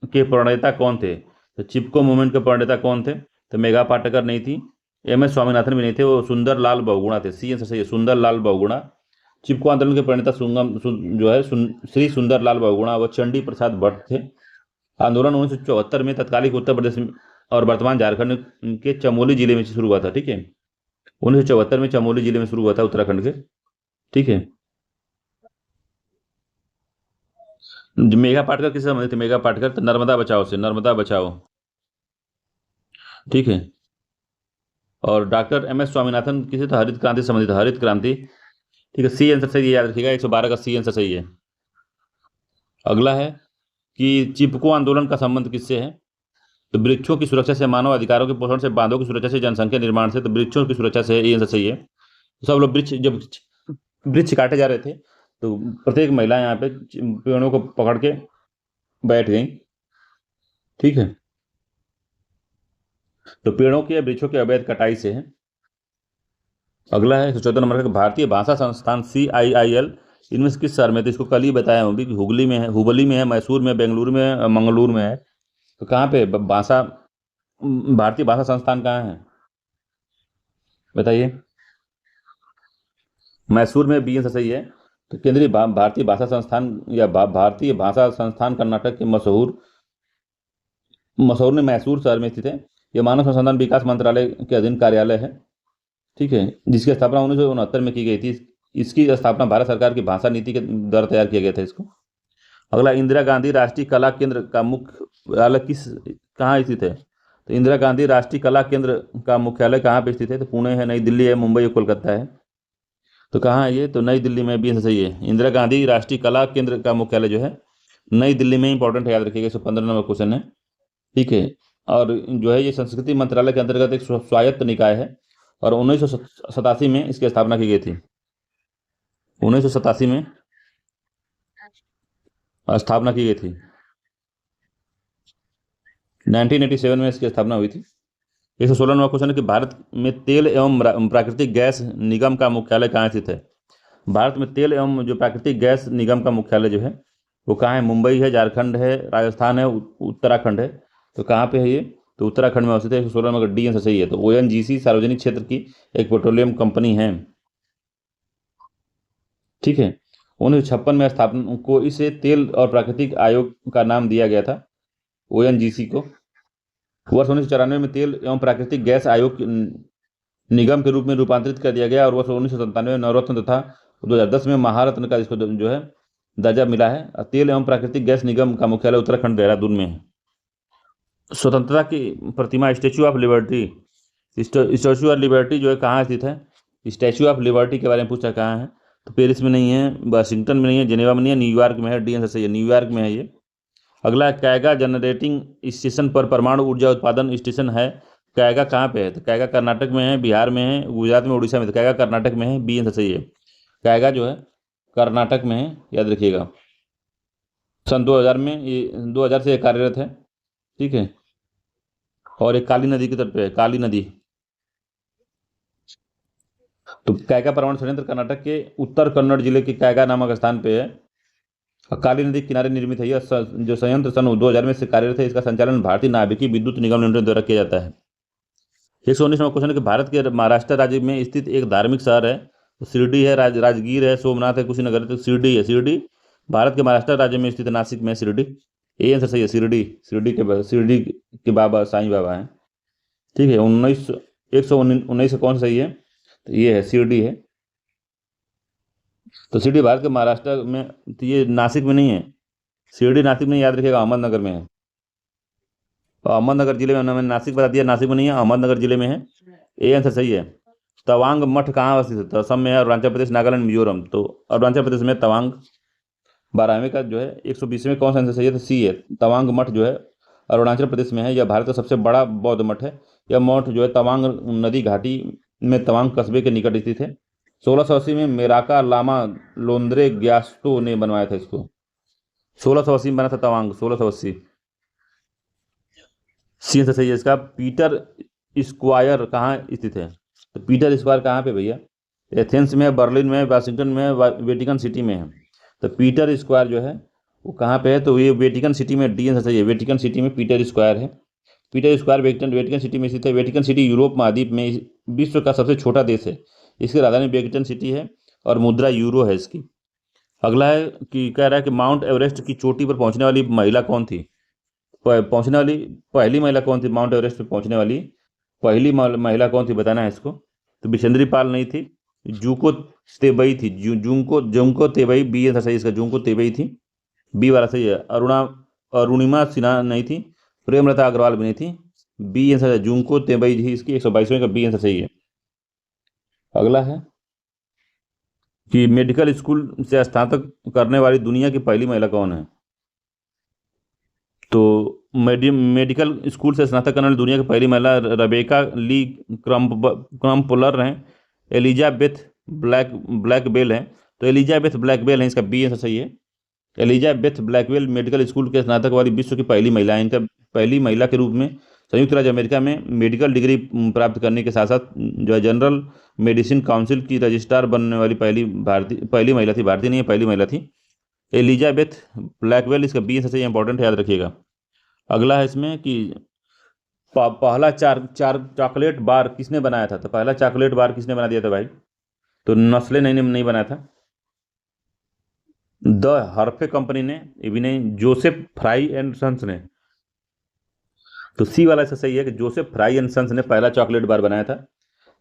के प्रणेता कौन थे? तो चिपको मूवमेंट के प्रणेता कौन थे? तो मेघा पाटकर नहीं थी, एम एस स्वामीनाथन भी नहीं थे, वो सुंदर लाल बहुगुणा थे। सी आंसर सही है, सुंदर लाल बहुगुणा। चिपको आंदोलन के प्रणेता जो है श्री सुंदर लाल बहुगुणा, वो चंडी प्रसाद भट्ट थे। आंदोलन 1974 में तत्कालीन उत्तर प्रदेश और वर्तमान झारखंड के चमोली जिले में शुरू हुआ था। ठीक है, 1974 में चमोली जिले में शुरू हुआ था, उत्तराखंड के। ठीक है, मेघा पाटकर किससे संबंधित थे? मेघा पाटकर तो नर्मदा बचाओ से, नर्मदा बचाओ। ठीक है, और डॉक्टर एम एस स्वामीनाथन किसी तो हरित क्रांति से संबंधित, हरित क्रांति। ठीक है, सी आंसर सही है, याद रखिएगा, 112 का सी आंसर सही है। अगला है कि चिपको आंदोलन का संबंध किससे है? तो वृक्षों की सुरक्षा से, मानव अधिकारों के पोषण से, बांधों की सुरक्षा से, जनसंख्या निर्माण से। तो वृक्षों की सुरक्षा से, ये आंसर सही है। तो सब लोग जब वृक्ष काटे जा रहे थे, तो प्रत्येक महिला यहाँ पे पेड़ों को पकड़ के बैठ गई। ठीक है, तो पेड़ों की या वृक्षों की अवैध कटाई से है। अगला है 14 नंबर का, भारतीय भाषा संस्थान CIIL इनमें से किस शहर में? तो इसको कल ही बताया हूँ कि हुगली में है, हुबली में है, मैसूर में, बेंगलुरु में, मंगलुरु में है। तो कहाँ पे भारतीय भाषा संस्थान कहाँ है बताइए? मैसूर में, बी आंसर सही है। तो केंद्रीय भारतीय भाषा संस्थान या भारतीय भाषा संस्थान कर्नाटक के मसूर में, मैसूर शहर में स्थित है। यह मानव संसाधन विकास मंत्रालय के अधीन कार्यालय है। ठीक है, जिसकी स्थापना 1969 में की गई थी। इसकी स्थापना भारत सरकार की भाषा नीति के द्वारा तैयार किया गया था इसको। अगला, इंदिरा गांधी राष्ट्रीय कला केंद्र का मुख्यालय कहाँ स्थित है? तो इंदिरा गांधी राष्ट्रीय कला केंद्र का मुख्यालय कहाँ पे स्थित है? तो पुणे है, नई दिल्ली है, मुंबई है, कोलकाता है। तो कहाँ है ये? तो नई दिल्ली में, भी सही है। इंदिरा गांधी राष्ट्रीय कला केंद्र का मुख्यालय जो है नई दिल्ली में, इंपॉर्टेंट है, याद रखिएगा, 115 नंबर क्वेश्चन है। ठीक है, और जो है ये संस्कृति मंत्रालय के अंतर्गत एक स्वायत्त निकाय है और 1987 में इसकी स्थापना की गई थी। 1987 में स्थापना की गई थी। 1987 में इसकी स्थापना हुई थी। 116 नंबर क्वेश्चन है कि भारत में तेल एवं प्राकृतिक गैस निगम का मुख्यालय कहाँ स्थित है? भारत में तेल एवं जो प्राकृतिक गैस निगम का मुख्यालय जो है वो कहाँ है? मुंबई है, झारखंड है, राजस्थान है, उत्तराखंड है। तो कहाँ पे है ये? तो उत्तराखंड में स्थित है। 116 नंबर डी आंसर सही है। तो ONGC सार्वजनिक क्षेत्र की एक पेट्रोलियम कंपनी है। ठीक है, 1956 में स्थापना को इसे तेल और प्राकृतिक आयोग का नाम दिया गया था, ONGC को। वर्ष 1994 में तेल एवं प्राकृतिक गैस आयोग निगम के रूप में रूपांतरित कर दिया गया और वर्ष 1997 में नवरत्न तथा 2010 में महारत्न का इसको जो है दर्जा मिला है। तेल एवं प्राकृतिक गैस निगम का मुख्यालय उत्तराखंड देहरादून में है। स्वतंत्रता की प्रतिमा, Statue of Liberty, Statue of Liberty जो है कहाँ स्थित है? स्टैचू ऑफ लिबर्टी के बारे में पूछा कहाँ है, तो पेरिस में नहीं है, वाशिंगटन में नहीं है, जेनेवा में नहीं है, न्यूयॉर्क में है। डी आंसर सही है, न्यूयॉर्क में है ये। अगला, कैगा जनरेटिंग स्टेशन पर परमाणु ऊर्जा उत्पादन स्टेशन है। कैगा कहाँ पे है, तो कैगा कर्नाटक में है, बिहार में है, गुजरात में, उड़ीसा में। तो कैगा कर्नाटक में है, बी आंसर सही है। कैगा जो है कर्नाटक में है, याद रखिएगा। सन 2000 में ये 2000 से ये कार्यरत है, ठीक है। और एक काली नदी की तट पे है, काली नदी। तो कैगा परमाणु संयंत्र कर्नाटक के उत्तर कन्नड़ जिले के कैगा नामक स्थान पे है। और काली नदी के किनारे निर्मित है। यह जो संयंत्र सन 2000 में से कार्यरत है, इसका संचालन भारतीय नाभिकीय विद्युत निगम लिमिटेड द्वारा किया जाता है। 119वां क्वेश्चन है कि भारत के महाराष्ट्र राज्य में स्थित एक धार्मिक शहर है, तो शिरडी है, राजगीर है, सोमनाथ है, कुशीनगर है। तो शिरडी है, शिरडी भारत के महाराष्ट्र राज्य में स्थित नासिक में शिरडी। ए आंसर सही है, शिरडी। शिरडी के बाबा साईं बाबा हैं, ठीक है। 119 से कौन सही है, तो ये है, शिरडी है। तो शिरडी भारत के महाराष्ट्र में, तो ये नासिक में नहीं है, शिरडी नासिक में, याद रखिएगा, अहमदनगर में है। तो अहमदनगर जिले में, मैंने नासिक बता दिया, नासिक में नहीं है, अहमदनगर जिले में है। ए आंसर सही है। तवांग मठ कहाँ स्थित है, तो असम में है, अरुणाचल प्रदेश, नागालैंड, मिजोरम। तो अरुणाचल प्रदेश में तवांग। 12वें का जो है 120वें कौन सा आंसर सही है, तो सी है, तवांग मठ जो है अरुणाचल प्रदेश में है। यह भारत का सबसे बड़ा बौद्ध मठ है। यह मठ जो है तवांग नदी घाटी में तवांग कस्बे के निकट स्थित है। 1680 में मेराका लामा लोंद्रे ग्यास्टो ने बनवाया था इसको। 1680 में बना था तवांग, 1680। सी आंसर सही है इसका। पीटर स्क्वायर कहाँ स्थित है, तो पीटर स्क्वायर कहाँ पे भैया, एथेंस में है, बर्लिन में है, वाशिंगटन में है, वेटिकन सिटी में है। तो पीटर स्क्वायर जो है वो कहाँ पे है, तो ये वेटिकन सिटी में। डी आंसर सही है, वेटिकन सिटी में पीटर स्क्वायर है। पीटर स्क्वायर वेटिकन सिटी में स्थित है। वेटिकन सिटी यूरोप महाद्वीप में विश्व का सबसे छोटा देश है। इसकी राजधानी वेटिकन सिटी है और मुद्रा यूरो है इसकी। अगला है कि कह रहा है कि माउंट एवरेस्ट की चोटी पर पहुंचने वाली महिला कौन थी। पहुंचने वाली पहली महिला कौन थी, माउंट एवरेस्ट पर पहुंचने वाली पहली महिला कौन थी, बताना है इसको। तो बिशेंद्री पाल नहीं थी, जूको तेबई थी, Junko Junko Tabei. B answer सही इसका, जुंको तेबई थी, बी वाला सही है। अरुणिमा सिन्हा नहीं थी, प्रेमलता अग्रवाल भी नहीं थी, बी आंसर है, जुंको तेबई थी इसकी। 122वें का बी आंसर सही है। अगला है कि मेडिकल स्कूल से स्नातक करने वाली दुनिया की पहली महिला कौन है। तो मेडिकल स्कूल से स्नातक करने वाली दुनिया की पहली महिला रेबेका ली क्रम्पलर हैं। एलिजाबेथ ब्लैकबेल है, तो एलिजाबेथ ब्लैकबेल है, इसका बी आंसर सही है। एलिजाबेथ ब्लैकबेल मेडिकल स्कूल के स्नातक वाली विश्व की पहली महिला है। इनका पहली महिला के रूप में संयुक्त राज्य अमेरिका में मेडिकल डिग्री प्राप्त करने के साथ साथ जो है जनरल मेडिसिन काउंसिल की रजिस्ट्रार बनने वाली पहली महिला थी। भारतीय नहीं है, पहली महिला थी एलिजाबेथ ब्लैकबेल। इसका बी आंसर सही है, इंपॉर्टेंट है, याद रखिएगा। अगला है इसमें कि पहला चॉकलेट बार किसने बनाया था, तो पहला चॉकलेट बार किसने बना दिया था भाई, तो नस्ले नहीं बनाया था, द हर्फे कंपनी ने, ये भी नहीं, जोसेफ फ्राई एंड सन्स ने। तो सी वाला ऐसा सही है कि जोसेफ फ्राई एंड सन्स ने पहला चॉकलेट बार बनाया था।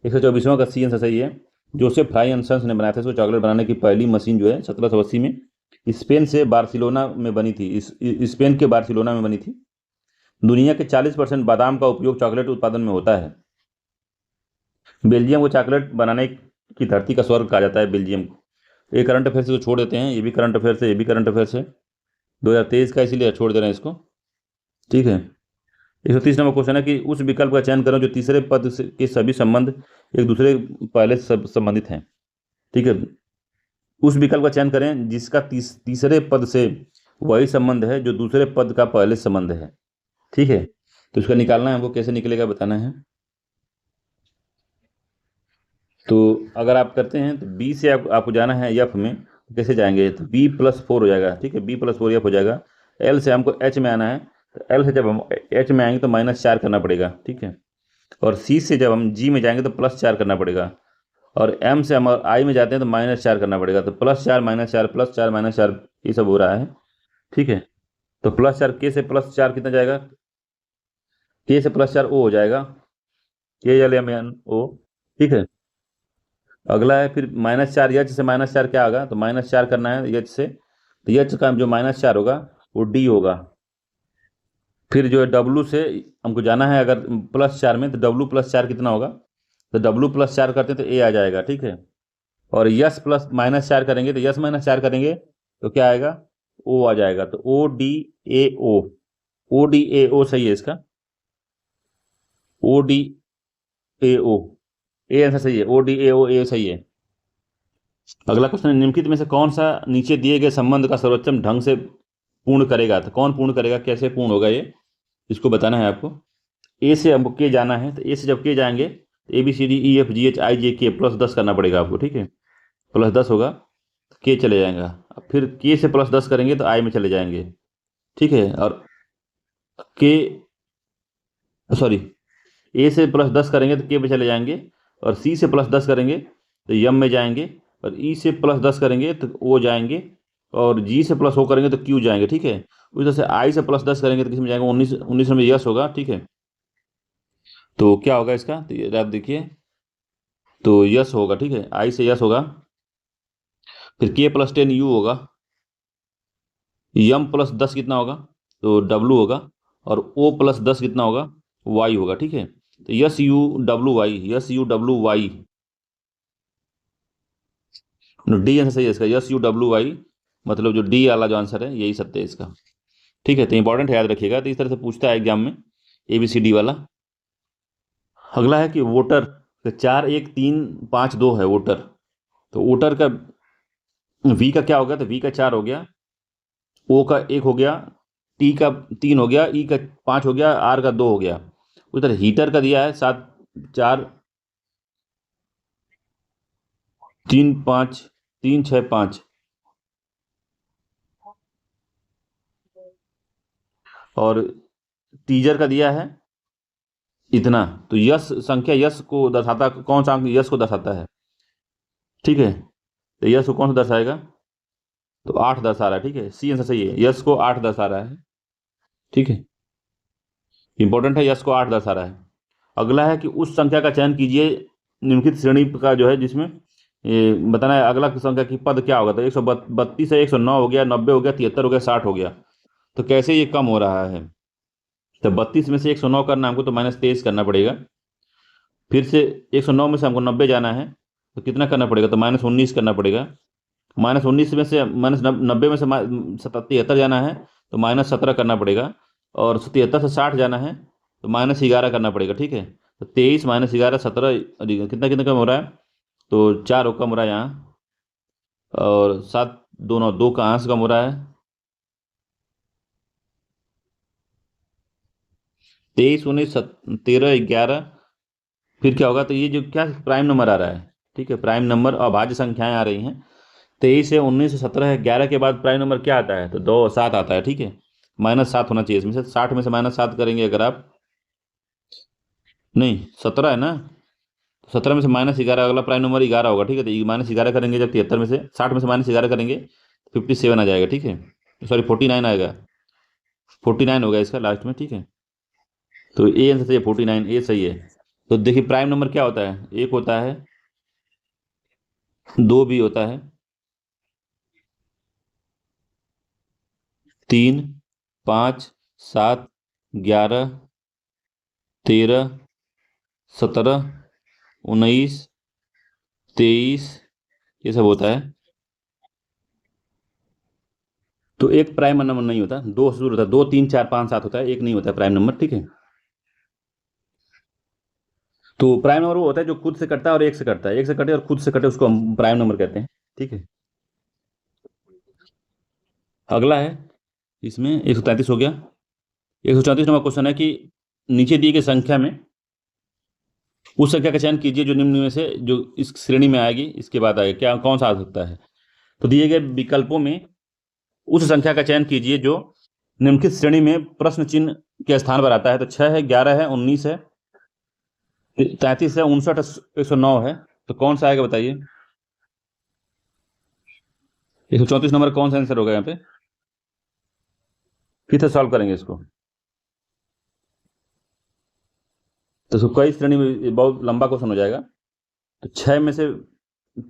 124वां का सी आंसर सही है, जोसेफ फ्राई एंड सन्स ने बनाया था इसको। चॉकलेट बनाने की पहली मशीन जो है 1780 में स्पेन से बार्सिलोना में बनी थी, स्पेन के बार्सिलोना में बनी थी। दुनिया के 40% बादाम का उपयोग चॉकलेट उत्पादन में होता है। बेल्जियम को चॉकलेट बनाने की धरती का स्वर्ग कहा जाता है, बेल्जियम को। ये करंट अफेयर से छोड़ देते हैं, ये भी करंट अफेयर से, ये भी करंट अफेयर से 2023 का, इसीलिए छोड़ दे रहे हैं इसको, ठीक है। 130 नंबर क्वेश्चन है कि उस विकल्प का चयन करो जो तीसरे पद के सभी संबंध एक दूसरे पहले संबंधित हैं, ठीक है। उस विकल्प का चयन करें जिसका तीसरे पद से वही संबंध है जो दूसरे पद का पहले संबंध है, ठीक है। तो इसका निकालना है हमको, कैसे निकलेगा बताना है। तो अगर आप करते हैं तो बी से आपको जाना है एफ में, तो कैसे जाएंगे, तो बी प्लस 4 हो जाएगा, ठीक है, बी प्लस 4 एफ हो जाएगा। एल से हमको एच में आना है, तो एल से जब हम एच में आएंगे तो -4 करना पड़ेगा, ठीक है। और सी से जब हम जी में जाएंगे तो +4 करना पड़ेगा। और एम से हम आई में जाते हैं तो -4 करना पड़ेगा। तो +4 -4 +4 -4 ये सब हो रहा है, ठीक है। तो +4 के से +4 कितना जाएगा, के से +4 ओ हो जाएगा, के एल एम एन ओ, ठीक है। अगला है फिर -4 एच से -4 क्या होगा, तो -4 करना है एच से, तो एच का जो -4 होगा वो डी होगा। फिर जो है डब्लू से हमको जाना है, अगर +4 में, तो डब्लू +4 कितना होगा, तो W+4 करते हैं तो A आ जाएगा, ठीक है। और यस प्लस -4 करेंगे तो यस -4 करेंगे तो क्या आएगा, O आ जाएगा। तो ODAO, ODAO सही है इसका, ODAO, ए आंसर सही है, ODAO ए सही है। अगला क्वेश्चन है, निम्नलिखित में से कौन सा नीचे दिए गए संबंध का सर्वोत्तम ढंग से पूर्ण करेगा। तो कौन पूर्ण करेगा, कैसे पूर्ण होगा ये, इसको बताना है आपको। ए से हमको के जाना है, तो ए से जब के जाएंगे तो ABCDEFGHIJK +10 करना पड़ेगा आपको, ठीक है। +10 होगा तो के चले जाएगा। अब फिर के से +10 करेंगे तो आई में चले जाएंगे, ठीक है। और के सॉरी ए से +10 करेंगे तो के पे चले जाएंगे, और सी से +10 करेंगे तो यम में जाएंगे, और ई से +10 करेंगे तो ओ जाएंगे, और जी से प्लस ओ करेंगे तो क्यू जाएंगे, ठीक है। उसी तरह से आई से +10 करेंगे तो किस में जाएंगे, 19 में यस होगा, ठीक है। तो क्या होगा इसका, तो ये आप देखिए, तो यस होगा, ठीक है। आई से यस होगा, फिर के +10 यू होगा, यम +10 कितना होगा, तो डब्लू होगा, और ओ +10 कितना होगा, वाई होगा, ठीक है। तो S U W Y, S U W Y, D answer सही है इसका, यस यू डब्लू वाई, मतलब जो डी वाला जो आंसर है यही सत्य है इसका, ठीक है। तो इंपॉर्टेंट है, याद रखिएगा। तो इस तरह से पूछता है एग्जाम में, ABCD वाला। अगला है कि वोटर, तो 4 1 3 5 2 है वोटर, तो वोटर का वी का क्या हो गया, तो वी का 4 हो गया, ओ का 1 हो गया, टी का 3 हो गया, ई का 5 हो गया, आर का 2 हो गया। उधर हीटर का दिया है 7 4 3 5 3 6 5, और टीजर का दिया है इतना। तो यस संख्या, यस को दर्शाता, कौन सा अंक यस को दर्शाता है, ठीक है। तो यस को कौन सा दर्शाएगा, तो 8 दर्शा रहा है, ठीक है। सी आंसर सही है, यस को 8 दर्शा रहा है, ठीक है। इंपॉर्टेंट है, यस को 8 दर्शा रहा है। अगला है कि उस संख्या का चयन कीजिए निम्नलिखित श्रेणी का जो है, जिसमें ये बताना है अगला संख्या की पद क्या होगा। तो 132 है, 109 हो गया, 90 हो गया, 73 हो गया, 60 हो गया। तो कैसे ये कम हो रहा है, तो 32 में से 109 करना हमको, तो -23 करना पड़ेगा। फिर से 109 में से हमको 90 जाना है, तो कितना करना पड़ेगा, तो -19 करना पड़ेगा। -19 में से -90 में से 77 जाना है, तो -17 करना पड़ेगा। और 77 से 60 जाना है, तो -11 करना पड़ेगा, ठीक है। तो 23 -11 17, कितना कितना कम हो रहा है, तो 4 कम हो रहा है यहाँ, और 7 2 2 का अंश कम हो रहा है। 23 19 13 11, फिर क्या होगा, तो ये जो क्या प्राइम नंबर आ रहा है, ठीक है, प्राइम नंबर अभाज्य संख्याएं आ रही हैं। 23 है, 19 है, 17 है, 11 के बाद प्राइम नंबर क्या आता है, तो 2 7 आता है, ठीक है। -7 होना चाहिए इसमें से, 60 में से -7 करेंगे अगर आप, नहीं 17 है ना, तो 17 में से -11, अगला प्राइम नंबर 11 होगा, ठीक है। तो -11 करेंगे जब 73 में से, 60 में से -11 करेंगे, 57 आ जाएगा, ठीक है। सॉरी 49 आएगा, 49 होगा इसका लास्ट में, ठीक है। तो ए आंसर सही है, 49 ए सही है। तो देखिए प्राइम नंबर क्या होता है, 1 होता है, 2 भी होता है, 3 5 7 11 13 17 19 23, ये सब होता है। तो एक प्राइम नंबर नहीं होता, 2 से शुरू होता है, 2 3 4 5 7 होता है, एक नहीं होता है प्राइम नंबर, ठीक है। तो प्राइम नंबर वो होता है जो खुद से कटता है और एक से कटता है, एक से कटे और खुद से कटे, उसको हम प्राइम नंबर कहते हैं, ठीक है। अगला है, इसमें 133 हो गया। 134 नंबर क्वेश्चन है कि नीचे दी गई संख्या में उस संख्या का चयन कीजिए जो निम्न में से जो इस श्रेणी में आएगी, इसके बाद आएगा, क्या कौन सा आ सकता है। तो दिए गए विकल्पों में उस संख्या का चयन कीजिए जो निम्नलिखित श्रेणी में प्रश्न चिन्ह के स्थान पर आता है। तो 6 है, 11 है, 19 है, 33 है, 59 109 है, तो कौन सा आएगा बताइए। 134 नंबर कौन सा आंसर होगा यहाँ पे, फिर से सॉल्व करेंगे इसको। तो इसको कई श्रेणी में बहुत लंबा क्वेश्चन हो जाएगा। तो 6 में से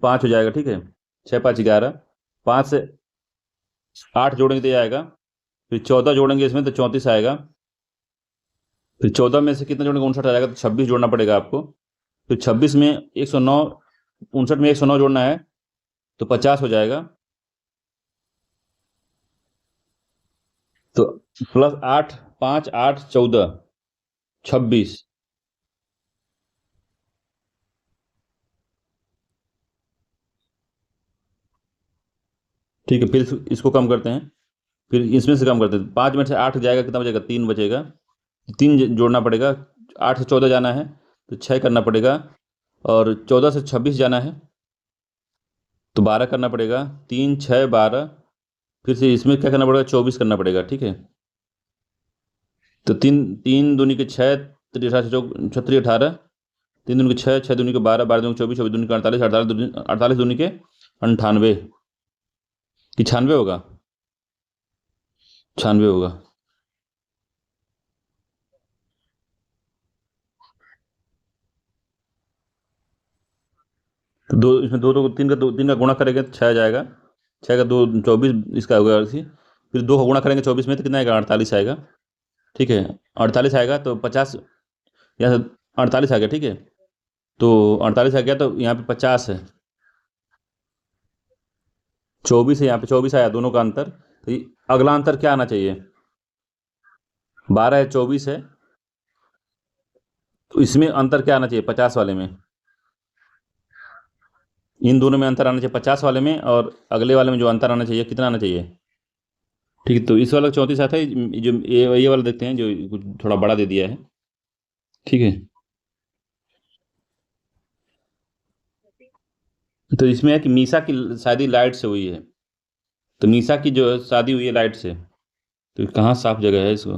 5 हो जाएगा, ठीक है, 6 5 11, 5 से 8 जोड़ेंगे तो ये आएगा, फिर 14 जोड़ेंगे इसमें तो 34 आएगा, फिर 14 में से कितना जोड़ेंगे, 59 आ जाएगा, तो 26 जोड़ना पड़ेगा आपको, फिर 26 में 109, 59 में 109 जोड़ना है तो 50 हो जाएगा। तो प्लस 8, 5, 8, 14, 26। ठीक है, फिर इसको कम करते हैं। फिर इसमें से कम करते हैं, 5 में से 8 जाएगा, कितना बचेगा? 3 बचेगा। 3 जोड़ना पड़ेगा। 8 से 14 जाना है तो 6 करना पड़ेगा। और 14 से 26 जाना है तो 12 करना पड़ेगा। 3, 6, 12। फिर से इसमें क्या करना पड़ेगा? 24 करना पड़ेगा। ठीक है, तो तीन, 3 दूनी के 6, 36, 18। 3 दूनी के 6, 6 दूनी के 12, 12 दूनी के 24, 24 दूनी के 48, 48 दूनी के 98 कि 96 होगा? 96 होगा। तो दो इसमें, दो दो तीन का, 3 का गुणा करेंगे तो 6 आ जाएगा। 6 का 2, 24, इसका होगा 80। फिर 2 का गुणा करेंगे 24 में तो कितना आएगा? 48 आएगा। ठीक है, 48 आएगा तो 50, यहाँ से 48 आ गया। ठीक है, तो 48 आ गया तो यहाँ पे 50 है। 24 है, यहाँ पे 24 आया, दोनों का अंतर। तो अगला अंतर क्या आना चाहिए? 12 है, 24 है। तो इसमें अंतर क्या आना चाहिए 50 वाले में? इन दोनों में अंतर आना चाहिए 50 वाले में, और अगले वाले में जो अंतर आना चाहिए कितना आना चाहिए? ठीक है, तो इस वाला 34 आता है। जो ये वाला देखते हैं, जो कुछ थोड़ा बड़ा दे दिया है। ठीक है, तो इसमें है कि मीसा की शादी लाइट से हुई है। तो मीसा की जो शादी हुई है लाइट से, तो कहाँ साफ जगह है इसको?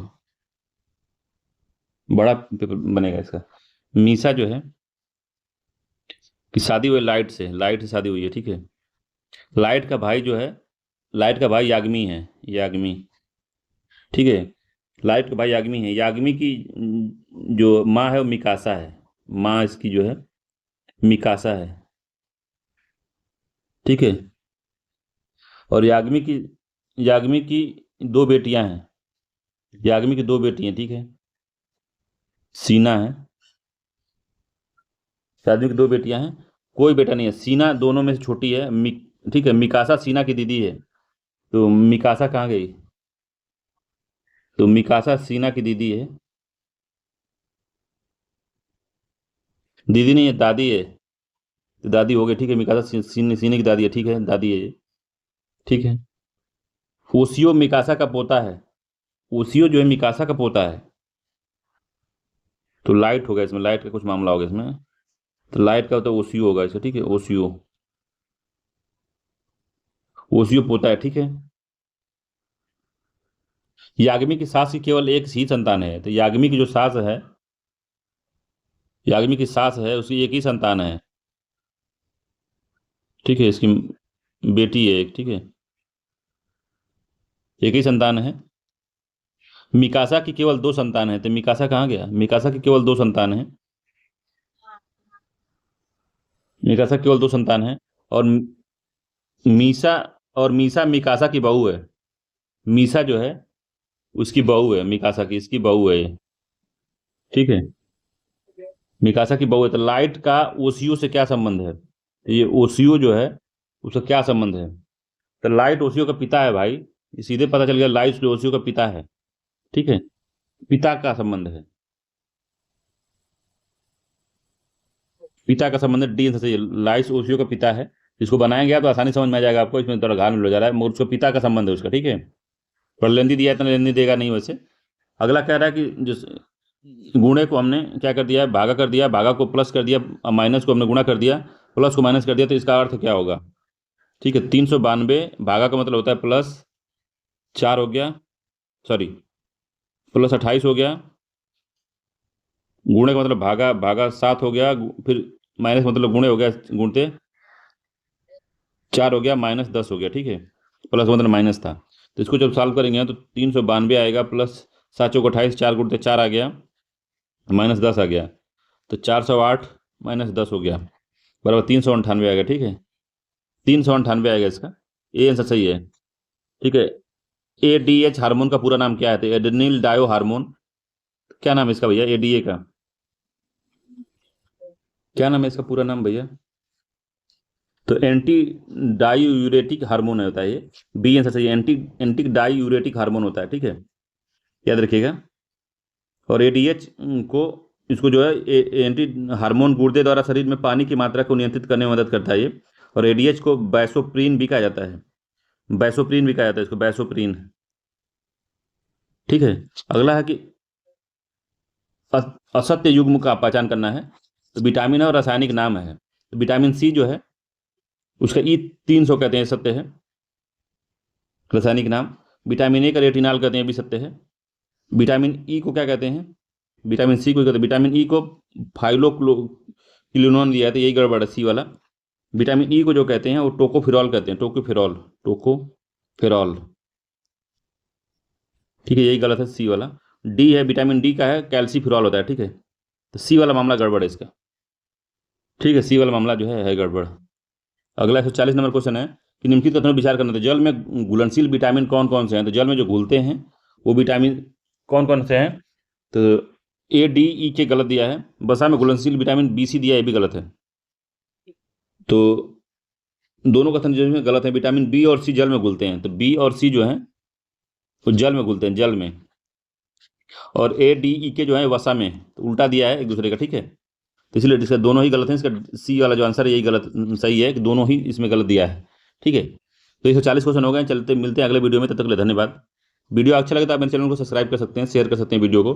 बड़ा पेपर बनेगा इसका। मीसा जो है कि शादी हुई लाइट से, लाइट से शादी हुई है। ठीक है, लाइट का भाई जो है, लाइट का भाई याग्मी है, याग्मी। ठीक है, लाइट का भाई याग्मी है। याग्मी की जो माँ है वो मिकासा है। माँ इसकी जो है मिकासा है। ठीक है, और याग्मी की 2 बेटियां हैं। याग्मी की 2 बेटी हैं। ठीक है, सीना है। याग्मी की 2 बेटियां हैं, कोई बेटा नहीं है। सीना दोनों में से छोटी है। ठीक है, मिकासा सीना की दीदी है। तो मिकासा कहाँ गई? तो मिकासा सीना की दीदी है। दीदी नहीं है, दादी है। तो दादी हो गई। ठीक है, मिकासा सीने की दादी है। ठीक है, दादी है ये। ठीक है, ओसियो मिकासा का पोता है। ओसियो जो है मिकासा का पोता है। तो लाइट होगा इसमें, लाइट का कुछ मामला होगा इसमें। तो लाइट का होता है ओसियो होगा इसका। ठीक है, ओसियो, ओसियो पोता है। ठीक है, याग्मी की सास की केवल एक ही संतान है। तो याग्मी की जो सास है, याग्मी की सास है, उसकी एक ही संतान है। ठीक है, इसकी बेटी है एक। ठीक है, एक ही संतान है। मिकासा की केवल 2 संतान है। तो मिकासा कहाँ गया? मिकासा की केवल 2 संतान है। मिकासा केवल 2 संतान है। और मीसा, और मीसा मिकासा की बहू है। मीसा जो है उसकी बहू है, मिकासा की, इसकी बहू है ये। ठीक है, मिकासा की बहू है। तो लाइट का ओसीयू से क्या संबंध है? तो ये ओसीयू जो है उसका क्या संबंध है? तो लाइट ओसीयू का पिता है भाई। ये सीधे पता चल गया, लाइट ओसीयू का पिता है। ठीक है, पिता का संबंध है। पिता का संबंध डी से चाहिए। लाइट ओसीयू का पिता है। इसको बनाया गया तो आसानी समझ में आ जाएगा आपको। इसमें थोड़ा घाल मिल जा रहा है, मगर उसका पिता का संबंध है उसका। ठीक है, पर लेंदी दिया है, इतना लेंदी देगा नहीं वैसे। अगला कह रहा है कि जिस गुणे को हमने क्या कर दिया है? भागा कर दिया। भागा को प्लस कर दिया, माइनस को हमने गुणा कर दिया, प्लस को माइनस कर दिया। तो इसका अर्थ क्या होगा? ठीक है, 392 भागा का मतलब होता है +4 हो गया, सॉरी, +28 हो गया। गुणे का मतलब भागा, भागा 7 हो गया। फिर माइनस मतलब गुणे हो गया, गुणते 4 हो गया, -10 हो गया। ठीक है, प्लस मतलब माइनस था। तो इसको जब सॉल्व करेंगे तो 392 आएगा, प्लस 7 × 28, 4 × 4 आ गया, -10 आ गया। तो 408 -10 हो गया, बराबर 398 आएगा। ठीक है, 398 आएगा इसका। ए आंसर सही है। ठीक है, एडीएच हार्मोन का पूरा नाम क्या है? तो एड्रेनल डायो हार्मोन। क्या नाम है इसका भैया, एडीए का? क्या नाम है इसका पूरा नाम भैया? तो एंटी डायूरेटिक हार्मोन होता है ये। बी आंसर सही है, एंटी एंटी डायूरेटिक हार्मोन होता है, ठीक है, याद रखिएगा। और एडीएच को, इसको जो है एंटी हार्मोन गुर्दे द्वारा शरीर में पानी की मात्रा को नियंत्रित करने में मदद करता है ये। और एडीएच को बैसोप्रीन भी कहा जाता है, बैसोप्रीन भी कहा जाता है इसको, बैसोप्रीन, ठीक है। अगला है कि असत्य युग्म का पहचान करना है। तो विटामिन है और रासायनिक नाम है। तो विटामिन सी जो है उसका E300 कहते हैं, सत्य है, रासायनिक नाम। विटामिन ए का रेटिनॉल कहते हैं, भी सत्य है। विटामिन ई को क्या कहते हैं? विटामिन सी को कहते हैं, विटामिन ई को फाइलोक्विनोन दिया है, तो यही गड़बड़ है, सी वाला। विटामिन ई को जो कहते हैं वो टोकोफिरॉल कहते हैं, टोकोफिरॉल, टोकोफिरॉल, ठीक है, यही गलत है, सी वाला। डी है, विटामिन डी का है कैल्सीफिरॉल होता है, ठीक है। तो सी वाला मामला गड़बड़ है इसका, ठीक है, सी वाला मामला जो है गड़बड़। अगला 140 नंबर क्वेश्चन है कि निम्नलिखित कथनों पर विचार करना था। जल में घुलनशील विटामिन कौन कौन से हैं? तो जल में जो घुलते हैं वो विटामिन कौन कौन से हैं? तो ए डी ई के गलत दिया है। वसा में घुलनशील विटामिन बी सी दिया है, ये भी गलत है। तो दोनों कथन जो है गलत है। विटामिन बी और सी जल में घुलते हैं, तो बी और सी जो है वो जल में घुलते हैं, जल में। और ए डी ई के जो है वसा में, तो उल्टा दिया है एक दूसरे का, ठीक है। तो इसलिए इसका दोनों ही गलत है। इसका सी वाला जो आंसर है यही गलत सही है कि दोनों ही इसमें गलत दिया है, ठीक है। तो 140 क्वेश्चन हो गए। चलते मिलते हैं अगले वीडियो में, तब तक के लिए धन्यवाद। वीडियो अच्छा लगे तो आप मेरे चैनल को सब्सक्राइब कर सकते हैं, शेयर कर सकते हैं वीडियो को।